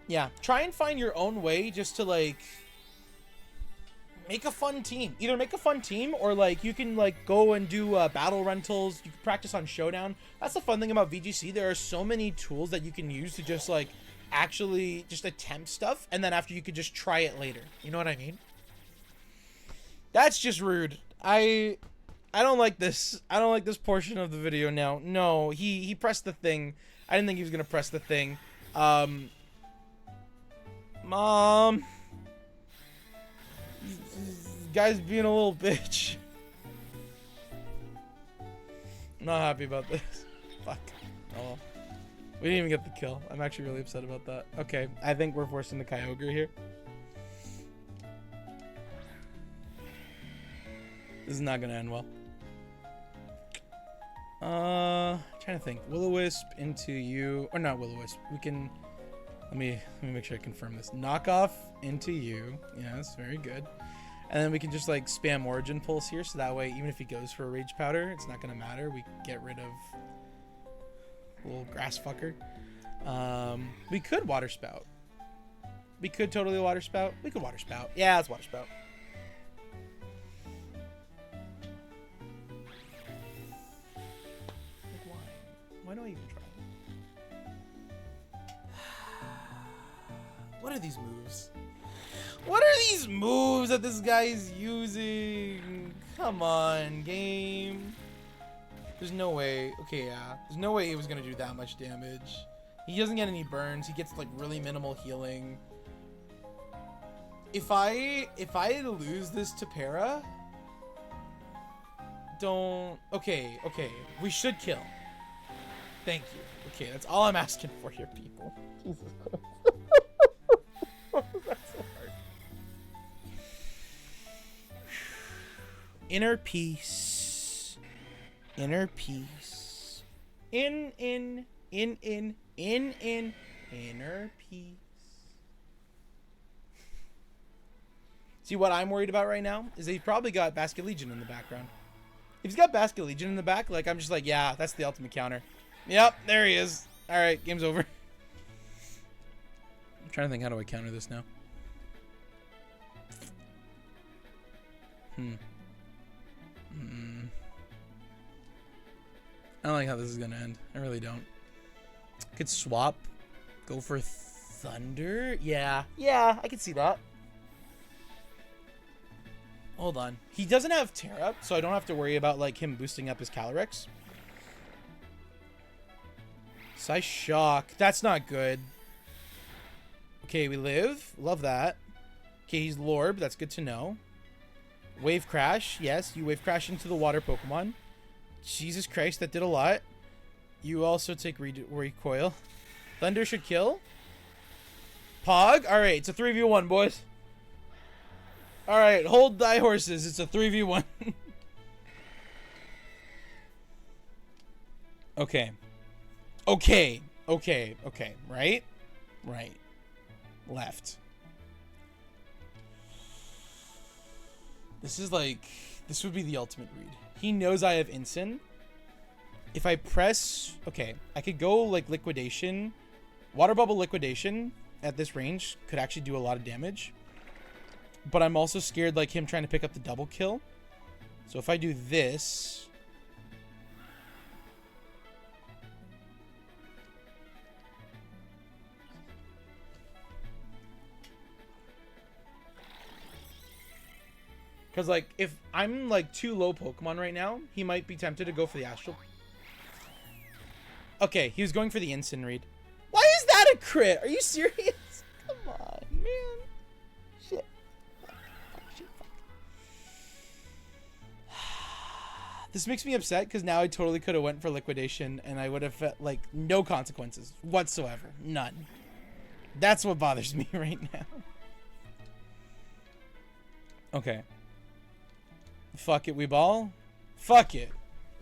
Speaker 1: Yeah, try and find your own way just to like make a fun team. Either make a fun team or like you can like go and do battle rentals. You can practice on Showdown. That's the fun thing about VGC. There are so many tools that you can use to just like actually just attempt stuff, and then after you could just try it later. You know what I mean? That's just rude. I don't like this. I don't like this portion of the video now. No, he pressed the thing. I didn't think he was gonna press the thing. Mom. Guy's being a little bitch. Not happy about this. Fuck. Oh. We didn't even get the kill. I'm actually really upset about that. Okay, I think we're forcing the Kyogre here. This is not gonna end well. Trying to think. Will-O-Wisp into you, or not Will-O-Wisp. We can. Let me make sure I confirm this. Knock off into you. Yes, very good. And then we can just like spam Origin Pulse here, so that way even if he goes for a Rage Powder, it's not gonna matter. We get rid of little grass fucker. We could Water Spout. We could totally Water Spout. We could Water Spout. Yeah, let's Water Spout. Like, why? Why don't I even try? What are these moves? What are these moves that this guy is using? Come on, game. There's no way. Okay, yeah. There's no way he was gonna do that much damage. He doesn't get any burns. He gets like really minimal healing. If I lose this to Para, don't. Okay. We should kill. Thank you. Okay, that's all I'm asking for here, people. Jesus Christ. That's so hard. Inner peace. Inner peace. Inner peace. See, what I'm worried about right now is that he's probably got Basket Legion in the background. If he's got Basket Legion in the back, like, I'm just like, yeah, that's the ultimate counter. Yep, there he is. Alright, game's over. I'm trying to think, how do I counter this now? I don't like how this is gonna end. I really don't. Could swap. Go for Thunder? Yeah, I can see that. Hold on. He doesn't have Terra, so I don't have to worry about like him boosting up his Calyrex. Size Shock. That's not good. Okay, we live. Love that. Okay, he's Lorb. That's good to know. Wave Crash. Yes, you Wave Crash into the water Pokemon. Jesus Christ, that did a lot. You also take Recoil. Thunder should kill. Pog. Alright, it's a 3v1, boys. All right, hold thy horses. It's a 3v1. Okay. Okay. Okay. Okay. Right? Right. Left. This is like... This would be the ultimate read. He knows I have Incin. If I press... Okay. I could go like Liquidation. Water Bubble Liquidation at this range could actually do a lot of damage. But I'm also scared like him trying to pick up the double kill. So if I do this... Because, like, if I'm, like, too low Pokemon right now, he might be tempted to go for the Astral. Okay, he was going for the Instant Read. Why is that a crit? Are you serious? Come on, man. Shit. Fuck, shit, fuck. This makes me upset because now I totally could have went for Liquidation and I would have felt, like, no consequences whatsoever. None. That's what bothers me right now. Okay. Fuck it, we ball. Fuck it,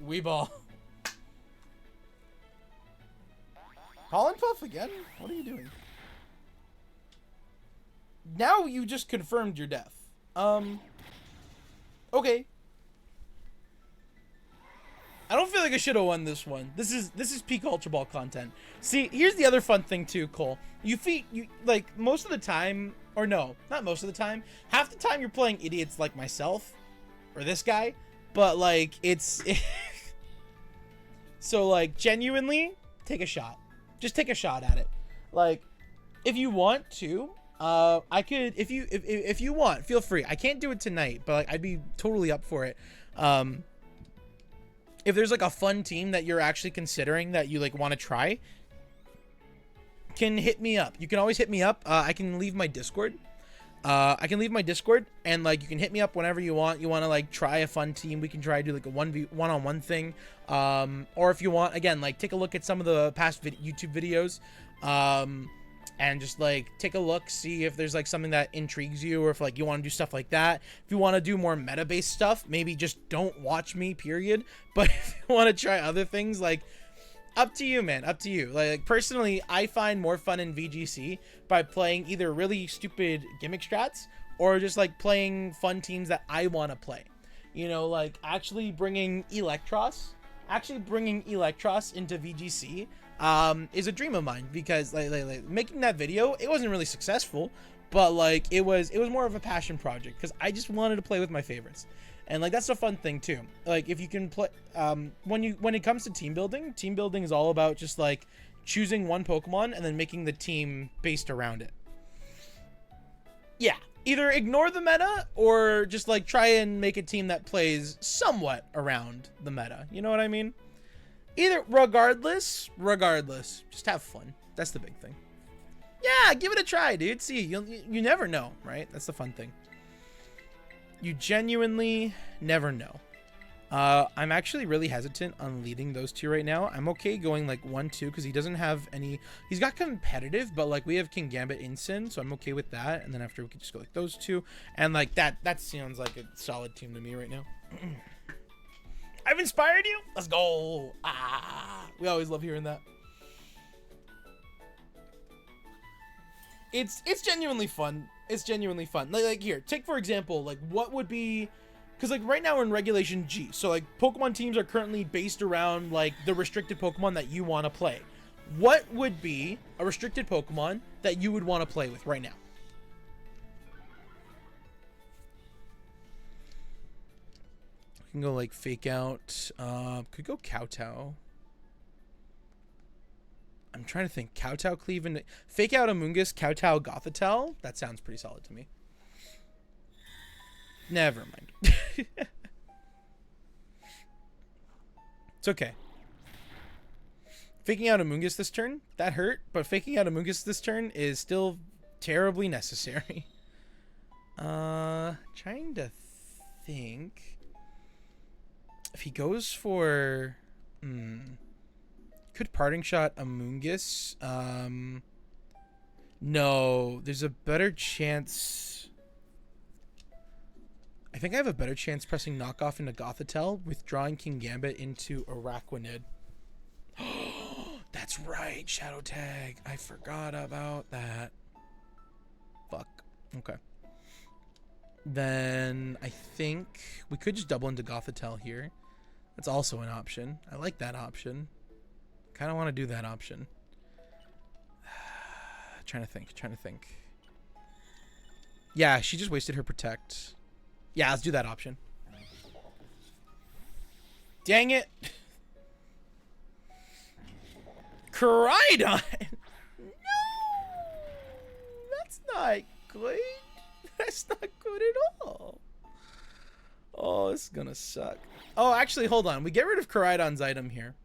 Speaker 1: we ball. Pollen Puff again? What are you doing? Now you just confirmed your death. Okay. I don't feel like I should have won this one. This is peak Ultra Ball content. See, here's the other fun thing too, Cole. You like most of the time, or no, not most of the time. Half the time you're playing idiots like myself. Or this guy, but like it's so like genuinely take a shot, just take a shot at it. Like if you want to, I could, if you want, feel free. I can't do it tonight, but like I'd be totally up for it. If there's like a fun team that you're actually considering that you like want to try, can hit me up. You can always hit me up. I can leave my Discord. And like you can hit me up whenever you want. You want to like try a fun team, we can try to do like a 1v1-on-1 thing. Or if you want, again, like take a look at some of the past YouTube videos, and just like take a look, see if there's like something that intrigues you, or if like you want to do stuff like that. If you want to do more meta-based stuff, maybe just don't watch me, period. But if you want to try other things, like up to you, man. Up to you. Like personally, I find more fun in VGC by playing either really stupid gimmick strats or just like playing fun teams that I want to play. You know, like actually bringing Electros into VGC is a dream of mine, because like making that video, it wasn't really successful, but like it was more of a passion project because I just wanted to play with my favorites. And like that's a fun thing too. Like if you can play when it comes to team building is all about just like choosing one Pokemon and then making the team based around it. Yeah, either ignore the meta or just like try and make a team that plays somewhat around the meta. You know what I mean? Either regardless, just have fun. That's the big thing. Yeah, give it a try, dude. See, you never know, right? That's the fun thing. You genuinely never know. I'm actually really hesitant on leading those two right now. I'm okay going like 1-2 because he doesn't have any. He's got competitive, but like we have King Gambit Incin, so I'm okay with that. And then after we can just go like those two, and like that sounds like a solid team to me right now. I've inspired you. Let's go. We always love hearing that. It's genuinely fun. It's genuinely fun. Like here, take for example, like what would be, because like right now we're in Regulation G, so like Pokemon teams are currently based around like the restricted Pokemon that you want to play. What would be a restricted Pokemon that you would want to play with right now? We can go like Fake Out. Could go Kowtow. I'm trying to think. Kowtow, Cleveland, Fake Out, Amoonguss, Kowtow, Gothitelle. That sounds pretty solid to me. Never mind. It's okay. Faking out Amoonguss this turn, that hurt, but faking out Amoonguss this turn is still terribly necessary. Trying to think. If he goes for... Could Parting Shot Amoonguss? No, there's a better chance... think I have a better chance pressing knockoff into Gothitelle, withdrawing Kingambit into Araquanid. That's right, Shadow Tag. I forgot about that. Fuck. Okay. Then I think we could just double into Gothitelle here. That's also an option. I like that option. Kind of want to do that option. Trying to think. Yeah, she just wasted her Protect. Yeah, let's do that option. Dang it. Koraidon! No! That's not good. That's not good at all. Oh, this is gonna suck. Oh, actually, hold on. We get rid of Koraidon's item here.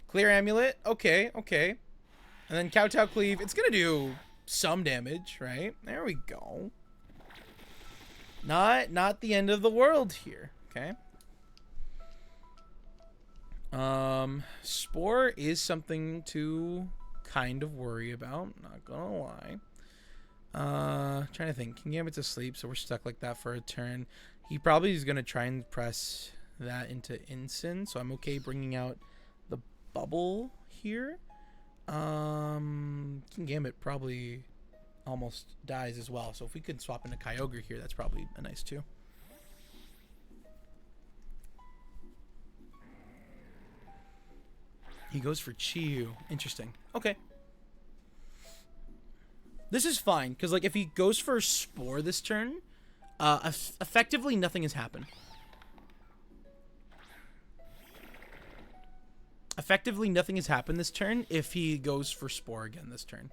Speaker 1: Clear Amulet. Okay, okay. And then Kowtow Cleave. It's gonna do some damage, right? There we go. Not the end of the world here. Okay. Spore is something to kind of worry about. Not gonna lie. Trying to think. Kingambit's asleep, so we're stuck like that for a turn. He probably is gonna try and press that into Incin, so I'm okay bringing out the bubble here. Kingambit probably almost dies as well, so if we could swap into Kyogre here, that's probably a nice too. He goes for Chi-Yu. Interesting. Okay. This is fine, because like if he goes for Spore this turn, effectively nothing has happened. Effectively nothing has happened this turn if he goes for Spore again this turn.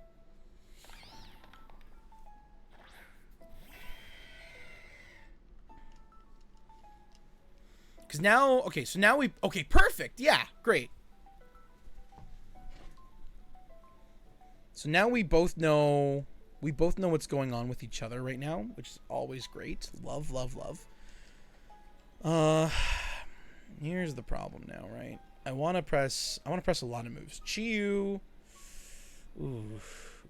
Speaker 1: Because now, okay, so now okay, perfect. Yeah, great. So now we both know what's going on with each other right now, which is always great. Love, love, love. Here's the problem now, right? I want to press a lot of moves. Chi-Yu. Oof.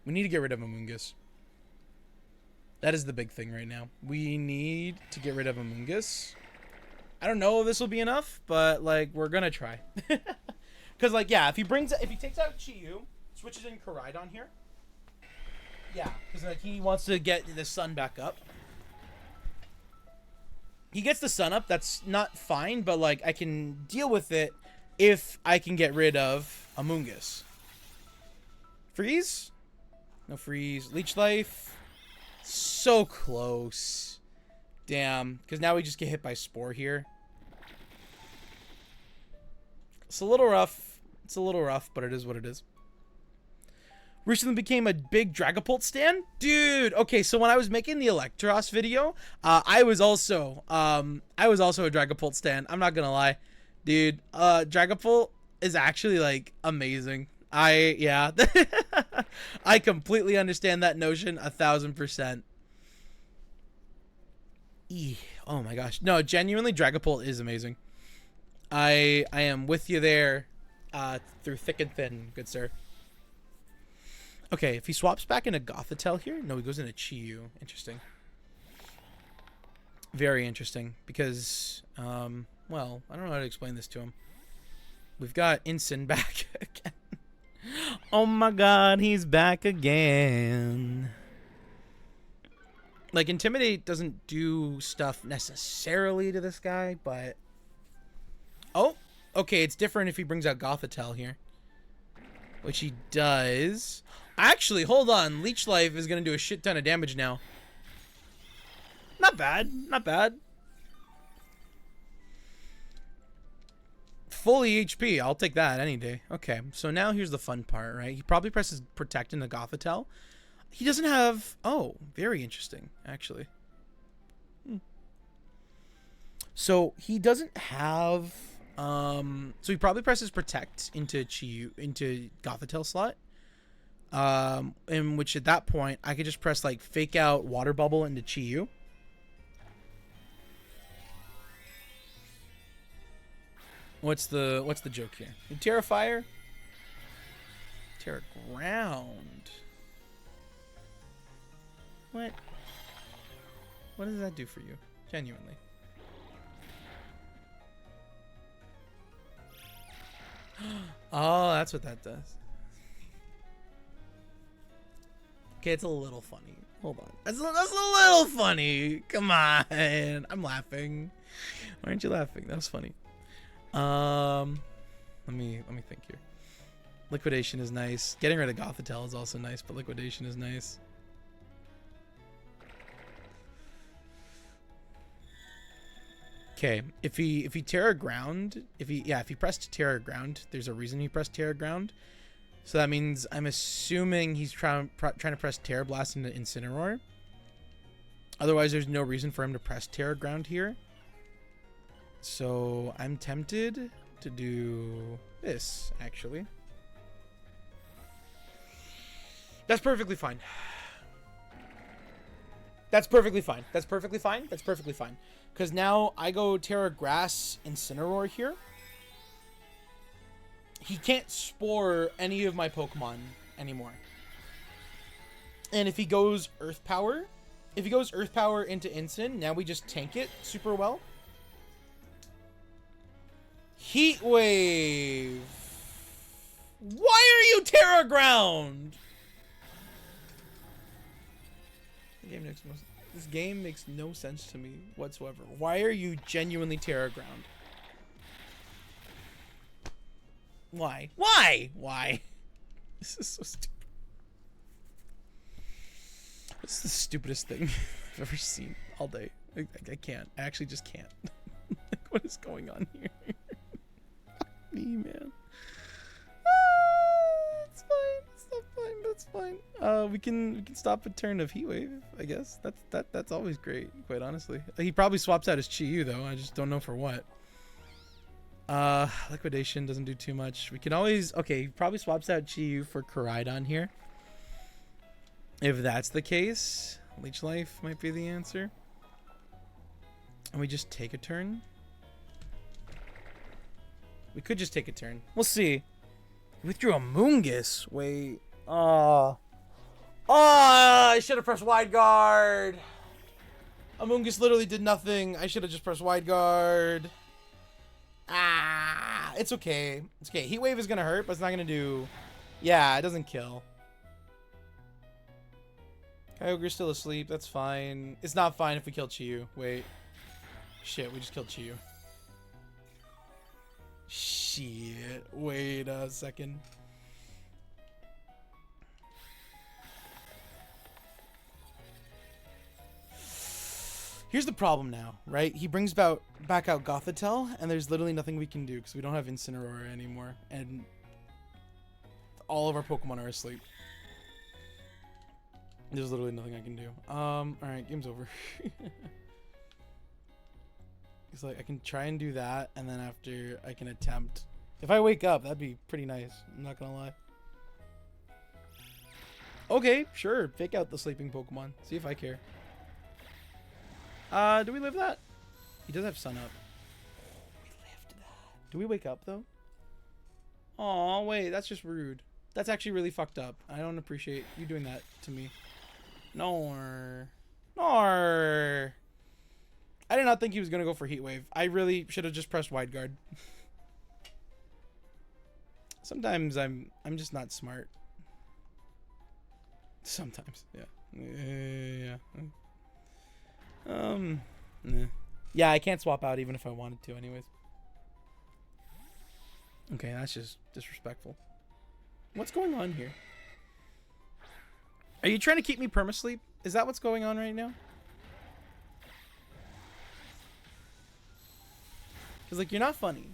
Speaker 1: We need to get rid of Amoonguss. That is the big thing right now. We need to get rid of Amoonguss. I don't know if this will be enough, but like we're gonna try. Because like yeah, if he takes out Chi-Yu, switches in Koraidon here. Yeah, because like he wants to get the sun back up. He gets the sun up. That's not fine, but like I can deal with it if I can get rid of Amoonguss. Freeze? No freeze. Leech Life. So close. Damn. Because now we just get hit by Spore here. It's a little rough. It's a little rough, but it is what it is. Recently became a big Dragapult stan? Dude, okay, so when I was making the Electros video, I was also a Dragapult stan. I'm not gonna lie. Dude, Dragapult is actually like amazing. Yeah. I completely understand that notion 1000%. Oh my gosh. No, genuinely Dragapult is amazing. I am with you there through thick and thin, good sir. Okay, if he swaps back into Gothitelle here, no, he goes into Chi-Yu. Interesting. Very interesting, because, well, I don't know how to explain this to him. We've got Incin back again. Oh my god, he's back again. Like, Intimidate doesn't do stuff necessarily to this guy, but... Oh, okay, it's different if he brings out Gothitelle here. Which he does. Actually, hold on. Leech Life is going to do a shit ton of damage now. Not bad. Not bad. Fully HP. I'll take that any day. Okay, so now here's the fun part, right? He probably presses Protect into Gothitelle. He doesn't have... Oh, very interesting, actually. So he doesn't have... so he probably presses Protect into Gothitelle slot. In which at that point I could just press like Fake Out Water Bubble into Chi-Yu. What's the joke here? Terra Fire? Terra Ground. What? What does that do for you? Genuinely. Oh, that's what that does. Okay, it's a little funny. Hold on. That's a little funny. Come on. I'm laughing. Why aren't you laughing? That was funny. Let me think here. Liquidation is nice. Getting rid of Gothitelle is also nice, but liquidation is nice. Okay, if he Terra Ground, if he pressed Terra Ground, there's a reason he pressed Terra Ground. So that means I'm assuming he's trying to press Terra Blast into Incineroar. Otherwise, there's no reason for him to press Terra Ground here. So I'm tempted to do this, actually. That's perfectly fine. That's perfectly fine. That's perfectly fine. That's perfectly fine. Because now I go Terra Grass Incineroar here. He can't spore any of my Pokemon anymore. And if he goes Earth Power into Incin, now we just tank it super well. Heat Wave. Why are you Terra Ground? This game makes no sense to me whatsoever. Why are you genuinely Terra Ground? Why? Why? Why? This is so stupid. This is the stupidest thing I've ever seen all day. I can't. I actually just can't. Like, what is going on here? Me, man. It's fine. It's not fine. That's fine. We can stop a turn of Heat Wave, I guess. That's always great, quite honestly. He probably swaps out his Chi-Yu though. I just don't know for what. Liquidation doesn't do too much. We can always... Okay, he probably swaps out Chi-Yu for Koraidon here. If that's the case, Leech Life might be the answer. And we just take a turn. We could just take a turn. We'll see. He withdrew a Moongus. Wait. I should have pressed Wide Guard. A Moongus literally did nothing. I should have just pressed Wide Guard. It's okay. It's okay. Heat Wave is going to hurt, but it's not going to do... Yeah, it doesn't kill. Kyogre's still asleep. That's fine. It's not fine if we kill Chi-Yu. Wait. Shit, we just killed Chi-Yu. Shit. Wait a second. Here's the problem now, right? He brings back out Gothitelle, and there's literally nothing we can do because we don't have Incineroar anymore, and all of our Pokemon are asleep. There's literally nothing I can do. Alright, game's over. It's like, I can try and do that, and then after I can attempt. If I wake up, that'd be pretty nice. I'm not gonna lie. Okay, sure. Fake out the sleeping Pokemon. See if I care. Do we live that? He does have Sun Up. We lived that. Do we wake up, though? Aw, wait. That's just rude. That's actually really fucked up. I don't appreciate you doing that to me. Nor. I did not think he was going to go for Heat Wave. I really should have just pressed Wide Guard. Sometimes I'm just not smart. Sometimes, yeah. Nah. Yeah, I can't swap out even if I wanted to anyways. Okay, that's just disrespectful. What's going on here? Are you trying to keep me permasleep? Is that what's going on right now? Because, like, you're not funny.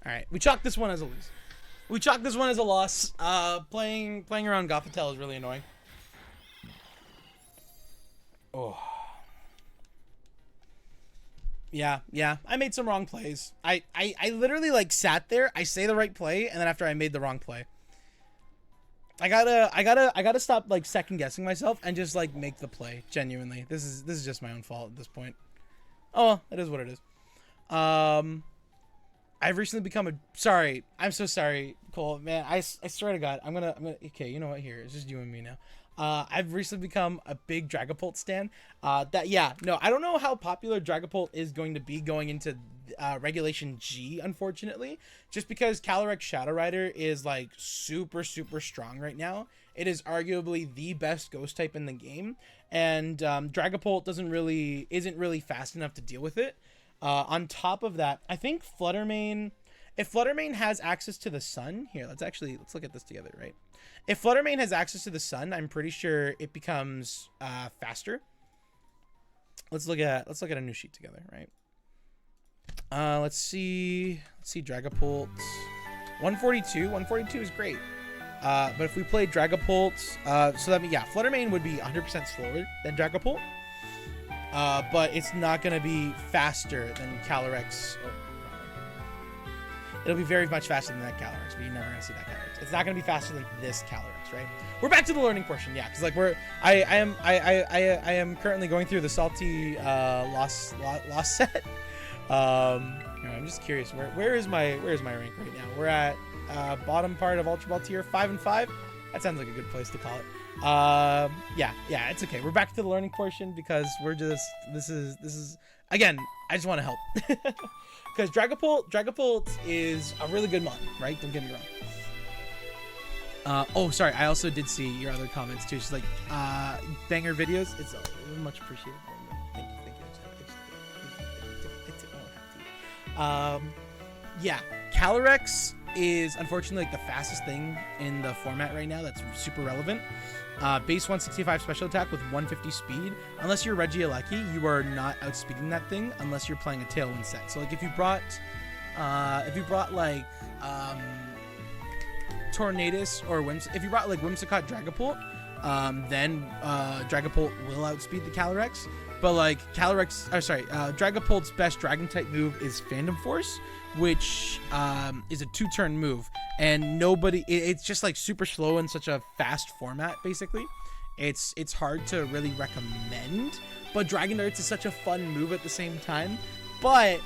Speaker 1: Alright, we chalk this one as a lose. We chalk this one as a loss. Playing around Gothitelle is really annoying. Oh. Yeah. I made some wrong plays. I literally, like, sat there, I say the right play, and then after I made the wrong play. I gotta stop, like, second guessing myself and just, like, make the play. Genuinely. This is just my own fault at this point. Oh, it is what it is. I've recently become a... Sorry. I'm so sorry, Cole. Man, I swear to God, I'm gonna... Okay, you know what? Here, it's just you and me now. I've recently become a big Dragapult stan. I don't know how popular Dragapult is going to be going into Regulation G, unfortunately, just because Calyrex Shadow Rider is like super strong right now. It is arguably the best ghost type in the game, and Dragapult isn't really fast enough to deal with it. On top of that, I think Fluttermane, if Fluttermane has access to the sun, here, let's look at this together, right? If Fluttermane has access to the sun, I'm pretty sure it becomes faster. Let's look at a new sheet together, right? Let's see Dragapult. 142 is great. But if we play Dragapult, Fluttermane would be 100% slower than Dragapult. But it's not going to be faster than Calyrex. It'll be very much faster than that Calyrex, but you're never going to see that Calyrex. It's not going to be faster than this Calyrex, right? We're back to the learning portion, yeah, because like I am currently going through the salty lost set. I'm just curious, where is my rank right now? We're at bottom part of Ultra Ball tier 5 and 5. That sounds like a good place to call it. Yeah, it's okay. We're back to the learning portion because this is again, I just want to help. Because Dragapult is a really good mon, right? Don't get me wrong. Oh, sorry. I also did see your other comments too. Just like banger videos. It's much appreciated. Thank you. Yeah, Calyrex is unfortunately like the fastest thing in the format right now. That's super relevant. Base 165 special attack with 150 speed. Unless you're Regieleki, you are not outspeeding that thing unless you're playing a Tailwind set. So like if you brought like Tornadus or if you brought like Whimsicott Dragapult, then Dragapult will outspeed the Calyrex. But like Dragapult's best Dragon type move is Phantom Force, which is a 2-turn move, and it's just like super slow in such a fast format. Basically, it's hard to really recommend. But Dragon Darts is such a fun move at the same time. But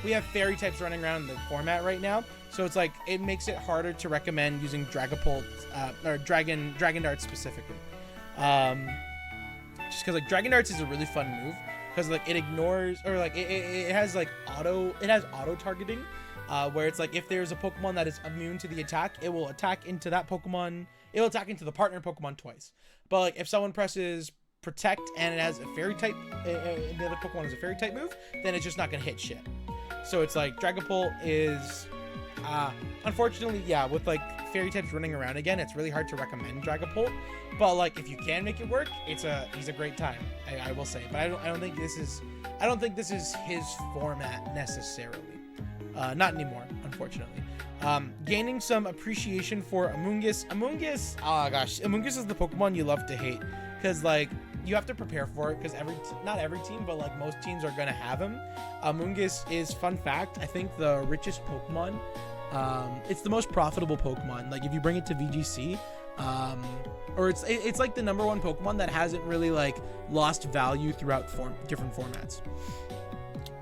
Speaker 1: we have Fairy types running around in the format right now, so it's like it makes it harder to recommend using Dragapult or Dragon Darts specifically. Just because like Dragon Darts is a really fun move because like it ignores or like it has like auto targeting, where it's like if there's a Pokemon that is immune to the attack, it will attack into that Pokemon. It will attack into the partner Pokemon twice. But like if someone presses Protect and it has a Fairy type, the other Pokemon has a Fairy type move, then it's just not gonna hit shit. So it's like Dragapult is, unfortunately, yeah, with like Fairy types running around again, it's really hard to recommend Dragapult. But like if you can make it work, he's a great time. I will say, but I don't think this is his format necessarily. Not anymore, unfortunately. Gaining some appreciation for Amoonguss. Oh gosh, Amoonguss is the Pokemon you love to hate because like you have to prepare for it because not every team, but like most teams are gonna have him. Amoonguss is, fun fact, I think the richest Pokemon. It's the most profitable Pokemon. Like if you bring it to VGC, or it's like the #1 Pokemon that hasn't really like lost value throughout different formats.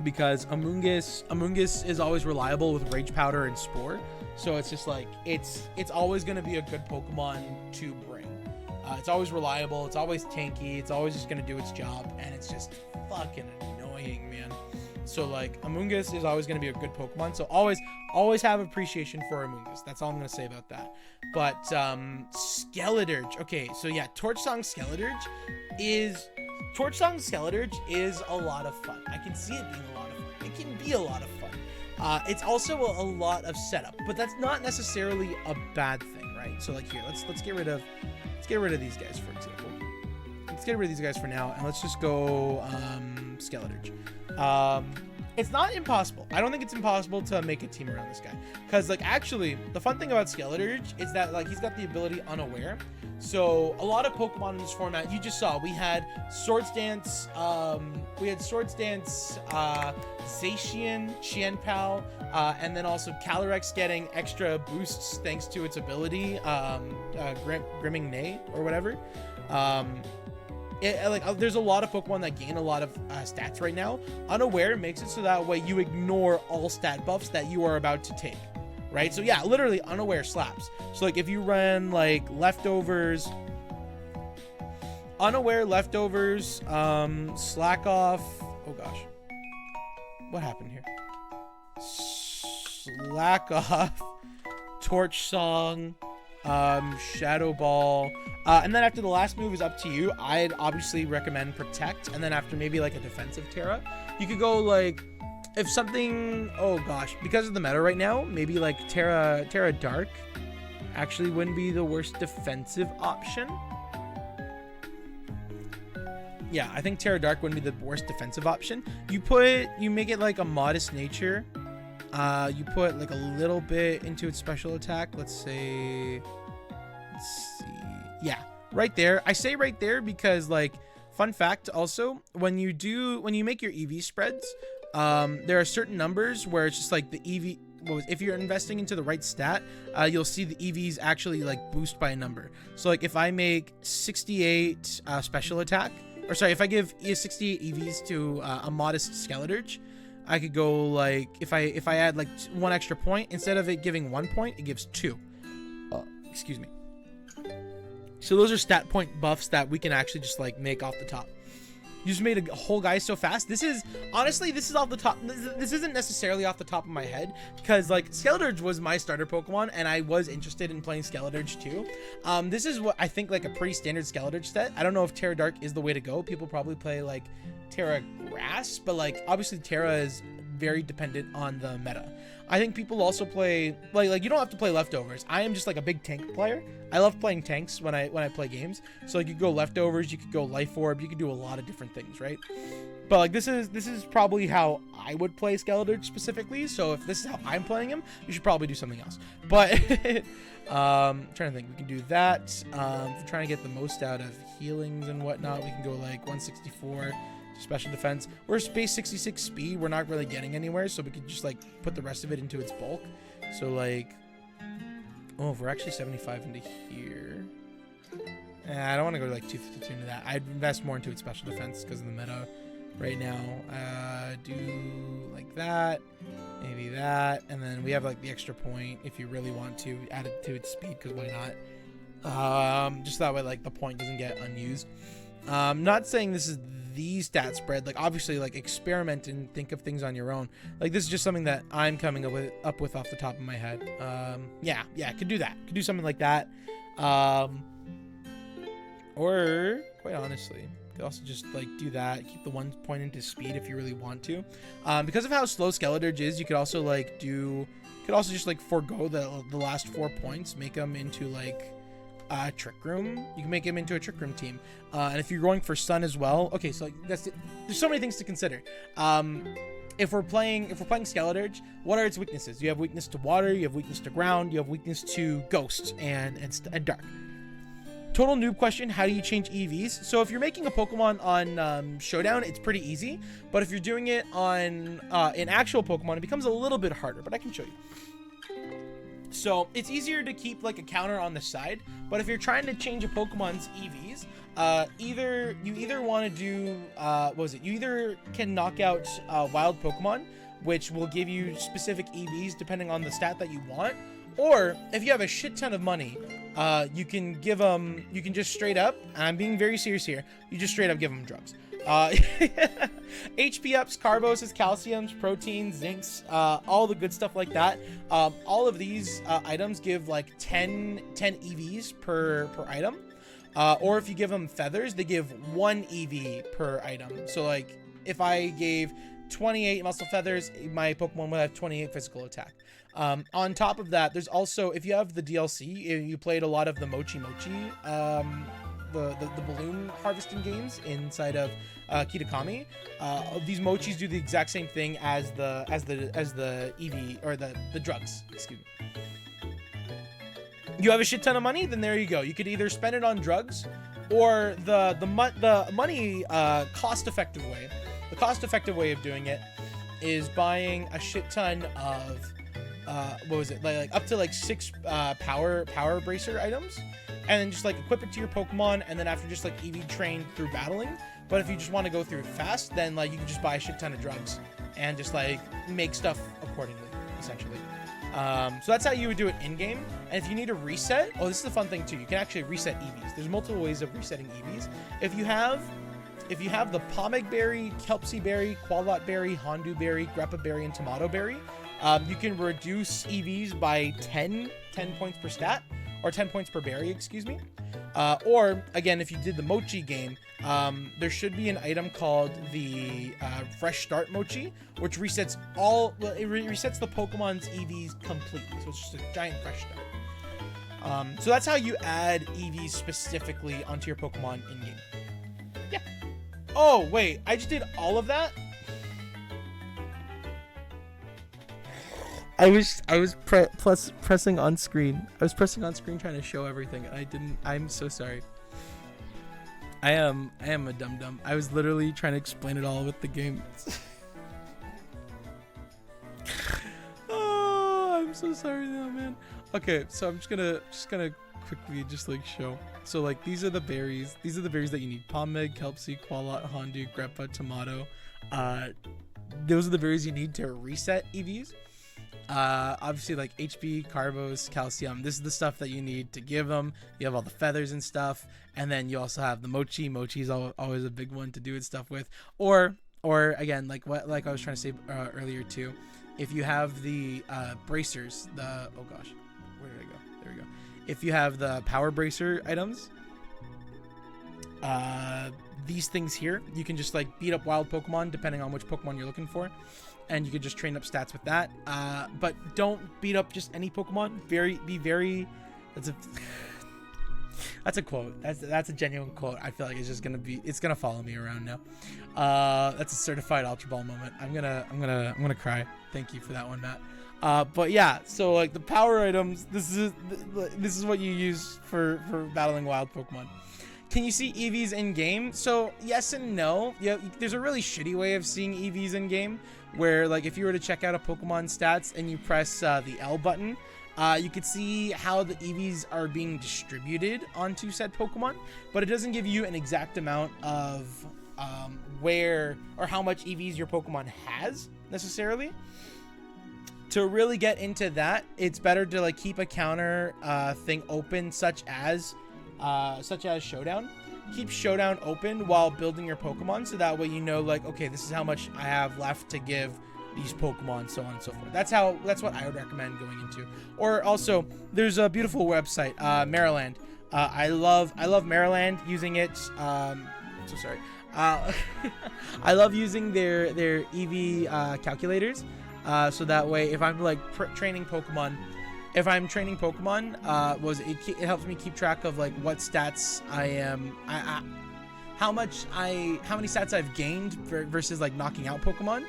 Speaker 1: Because Amoonguss is always reliable with Rage Powder and Spore, so it's just like it's always gonna be a good Pokemon to bring. It's always reliable, it's always tanky, it's always just gonna do its job, and it's just fucking annoying, man. So like Amoonguss is always gonna be a good Pokemon, so always have appreciation for Amoonguss. That's all I'm gonna say about that. But Skeledirge, okay, so yeah, Torch Song Skeledirge is a lot of fun. I can see it being a lot of fun. It can be a lot of fun. It's also a lot of setup, but that's not necessarily a bad thing, right? So like here, let's get rid of these guys, for example. Let's get rid of these guys for now, and let's just go Skeledirge. It's not impossible. I don't think it's impossible to make a team around this guy. Because, like, actually, the fun thing about Skeledirge is that, like, he's got the ability Unaware. So, a lot of Pokemon in this format, you just saw, we had Swords Dance, Zacian, Qianpao, and then also Calyrex getting extra boosts thanks to its ability, Grimming Neigh, or whatever. There's a lot of Pokemon that gain a lot of stats right now. Unaware makes it so that way you ignore all stat buffs that you are about to take, right? So yeah, literally Unaware slaps. So like if you run like Leftovers, unaware, leftovers, slack off. Oh gosh, what happened here? Slack off, torch song, shadow ball, and then after the last move is up to you. I'd obviously recommend protect, and then after maybe like a defensive Terra, you could go like, if something, oh gosh, because of the meta right now, maybe like Terra Dark actually wouldn't be the worst defensive option. Yeah, I think Terra Dark wouldn't be the worst defensive option. You make it like a modest nature. You put like a little bit into its special attack. Let's see. Yeah, right there. I say right there because, like, fun fact also, when you make your EV spreads, there are certain numbers where it's just like the EV, if you're investing into the right stat, you'll see the EVs actually like boost by a number. So like if I make 68 special attack, or sorry, if I give 68 EVs to a modest Skeledirge, I could go like, if I add like 1 extra point, instead of it giving 1 point, it gives 2. Excuse me. So those are stat point buffs that we can actually just like make off the top. You just made a whole guy so fast. This is, honestly, this is off the top. This isn't necessarily off the top of my head, because like Skeledirge was my starter Pokemon and I was interested in playing Skeledirge too. This is what I think like a pretty standard Skeledirge set. I don't know if Terra Dark is the way to go. People probably play like Terra Grass, but like obviously Terra is very dependent on the meta. I think people also play like you don't have to play leftovers. I am just like a big tank player. I love playing tanks when I play games. So like you could go leftovers, you could go life orb, you could do a lot of different things, right? But like this is probably how I would play Skeledirge specifically. So if this is how I'm playing him, you should probably do something else. But trying to think, we can do that. If we're trying to get the most out of healings and whatnot, we can go like 164 special defense. We're base 66 speed. We're not really getting anywhere, so we could just like put the rest of it into its bulk. So like, oh, if we're actually 75 into here, I don't want to go to like 252 into that. I'd invest more into its special defense because of the meta right now. Do like that, maybe that, and then we have like the extra point if you really want to add it to its speed, because why not? Just that way like the point doesn't get unused. Not saying this is the stat spread. Like obviously like experiment and think of things on your own. Like this is just something that I'm coming up with off the top of my head. Yeah, could do that. Could do something like that. Or quite honestly, could also just like do that. Keep the 1 point into speed if you really want to. Because of how slow Skeledirge is, you could also like just like forego the last 4 points, make them into like Trick Room. You can make him into a Trick Room team, and if you're going for Sun as well, okay, so like that's it. There's so many things to consider. If we're playing Skeledirge, what are its weaknesses? You have weakness to water, you have weakness to ground, you have weakness to ghost and dark. Total noob question: how do you change EVs? So if you're making a Pokemon on Showdown, it's pretty easy, but if you're doing it on in actual Pokemon, it becomes a little bit harder, but I can show you. So it's easier to keep like a counter on the side, but if you're trying to change a Pokemon's EVs, you either want to do you either can knock out wild Pokemon, which will give you specific EVs depending on the stat that you want, or if you have a shit ton of money, you can just straight up, and I'm being very serious here, you just straight up give them drugs. HP ups, carboses, calciums, proteins, zincs, all the good stuff like that. All of these items give like 10 EVs per item. Or if you give them feathers, they give 1 EV per item. So like if I gave 28 muscle feathers, my Pokemon would have 28 physical attack. On top of that, there's also, if you have the DLC, you played a lot of the Mochi, the balloon harvesting games inside of Kitakami. These mochis do the exact same thing as the EV or the drugs. Excuse me. You have a shit ton of money, then there you go. You could either spend it on drugs, or the money cost-effective way. The cost-effective way of doing it is buying a shit ton of what was it, like up to like 6 power bracer items, and then just like equip it to your Pokemon, and then after just like EV train through battling. But if you just want to go through it fast, then like you can just buy a shit ton of drugs and just like make stuff accordingly, essentially. So that's how you would do it in game. And if you need a reset, oh, this is a fun thing too. You can actually reset EVs. There's multiple ways of resetting EVs. If you have the Pomeg Berry, Kelpsie Berry, Qualot Berry, Hondu Berry, Greppa Berry, and Tomato Berry, you can reduce EVs by 10 points per stat, or 10 points per berry, excuse me. Or again, if you did the Mochi game, there should be an item called the Fresh Start Mochi, which resets resets the Pokemon's EVs completely. So it's just a giant fresh start. So that's how you add EVs specifically onto your Pokemon in game. Yeah. Oh wait, I just did all of that. I was pressing on screen. I was pressing on screen trying to show everything, and I didn't. I'm so sorry. I am a dum-dum. I was literally trying to explain it all with the game. Oh, I'm so sorry now, man. Okay, so I'm just gonna quickly just like show. So like these are the berries. These are the berries that you need: Pomeg, Kelpsie, Qualot, Hondu, Greppa, Tomato. Those are the berries you need to reset EVs. Obviously like HP, Carbos, Calcium. This is the stuff that you need to give them. You have all the feathers and stuff, and then you also have the Mochi. Mochi is always a big one to do stuff with. Or again, like I was trying to say earlier too, if you have the bracers, oh gosh, where did I go? There we go. If you have the power bracer items, these things here, you can just like beat up wild Pokemon depending on which Pokemon you're looking for. And you could just train up stats with that. But don't beat up just any Pokemon. That's a quote. That's a genuine quote. I feel like it's gonna follow me around now. That's a certified Ultra Ball moment. I'm gonna cry. Thank you for that one, Matt. But yeah, so like the power items, this is what you use for battling wild Pokemon. Can you see EVs in game? So yes and no. Yeah, there's a really shitty way of seeing EVs in game, where like if you were to check out a Pokemon stats and you press the L button, you could see how the EVs are being distributed onto said Pokemon, but it doesn't give you an exact amount of where or how much EVs your Pokemon has necessarily. To really get into that, it's better to like keep a counter thing open, such as Showdown. Keep Showdown open while building your Pokemon, so that way you know like, okay, this is how much I have left to give these Pokemon, so on and so forth. That's what I would recommend going into. Or also, there's a beautiful website, Maryland. I love Maryland, using it. So sorry. I love using their EV calculators, so that way if I'm like training Pokemon. If I'm training Pokemon, it helps me keep track of like what stats I am, how many stats I've gained versus like knocking out Pokemon,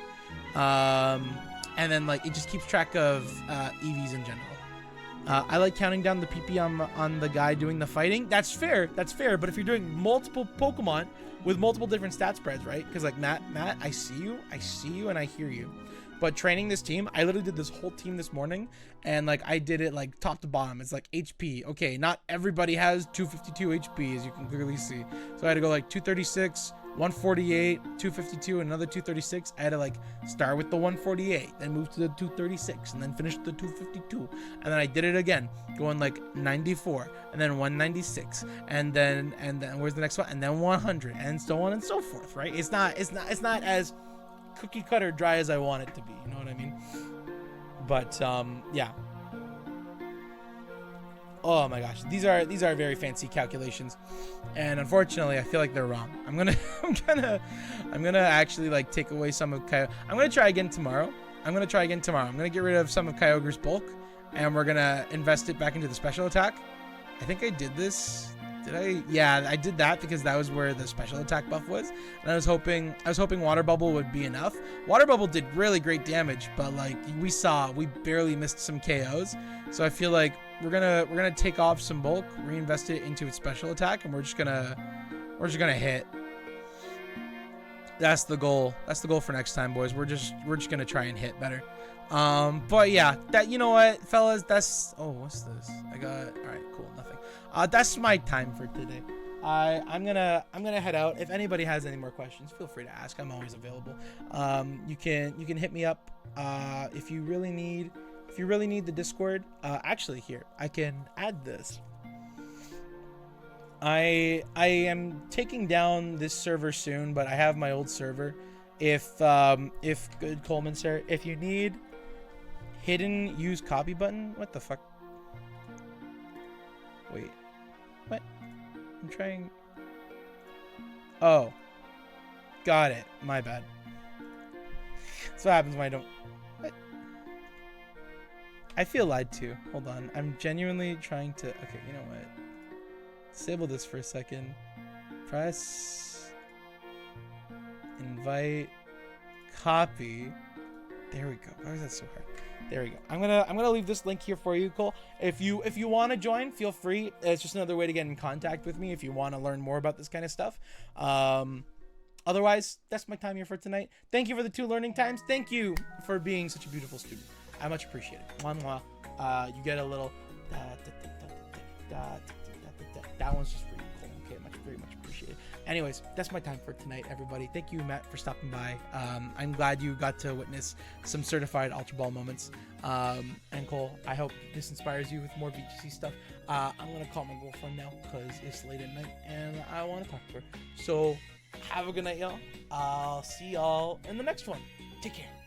Speaker 1: and then like it just keeps track of EVs in general. I like counting down the PP on the guy doing the fighting. That's fair. But if you're doing multiple Pokemon with multiple different stat spreads, right? Because like Matt, I see you, and I hear you. But training this team, I literally did this whole team this morning, and like I did it like top to bottom. It's like HP. Okay, not everybody has 252 HP, as you can clearly see. So I had to go like 236, 148, 252, and another 236. I had to like start with the 148, then move to the 236, and then finish the 252. And then I did it again, going like 94, and then 196, and then where's the next one? And then 100, and so on and so forth. Right? It's not as cookie cutter dry as I want it to be, you know what I mean? But yeah. Oh my gosh, these are very fancy calculations, and unfortunately I feel like they're wrong. I'm gonna actually like take away some of I'm gonna try again tomorrow. I'm gonna get rid of some of Kyogre's bulk, and we're gonna invest it back into the special attack. I think I did this. Did I? Yeah, I did that because that was where the special attack buff was, and I was hoping Water Bubble would be enough. Water Bubble did really great damage, but like we barely missed some KOs. So I feel like we're gonna take off some bulk, reinvest it into its special attack, and we're just gonna hit. That's the goal. That's the goal for next time, boys. We're just gonna try and hit better. But yeah, you know what, fellas, what's this? All right, cool, nothing. That's my time for today. I'm gonna head out. If anybody has any more questions, feel free to ask. I'm always available. You can hit me up if you really need if you really need the Discord, actually here, I can add this. I am taking down this server soon, but I have my old server. If good Coleman sir, if you need hidden use copy button, what the fuck? Wait, what? I'm trying. Oh, got it. My bad. That's what happens when I don't. What? I feel lied to. Hold on. I'm genuinely trying to. Okay, you know what? Disable this for a second. Press invite copy. There we go. Why was that so hard? There we go. I'm gonna leave this link here for you, Cole. If you want to join, feel free. It's just another way to get in contact with me if you want to learn more about this kind of stuff. Otherwise, that's my time here for tonight. Thank you for the 2 learning times. Thank you for being such a beautiful student. I much appreciate it. Mwah, mwah. You get a little. That one's just for you, Cole. Okay, very much appreciated. Anyways, that's my time for tonight, everybody. Thank you, Matt, for stopping by. I'm glad you got to witness some certified Ultra Ball moments. And Cole, I hope this inspires you with more VGC stuff. I'm gonna call my girlfriend now because it's late at night and I want to talk to her. So have a good night, y'all. I'll see y'all in the next one. Take care.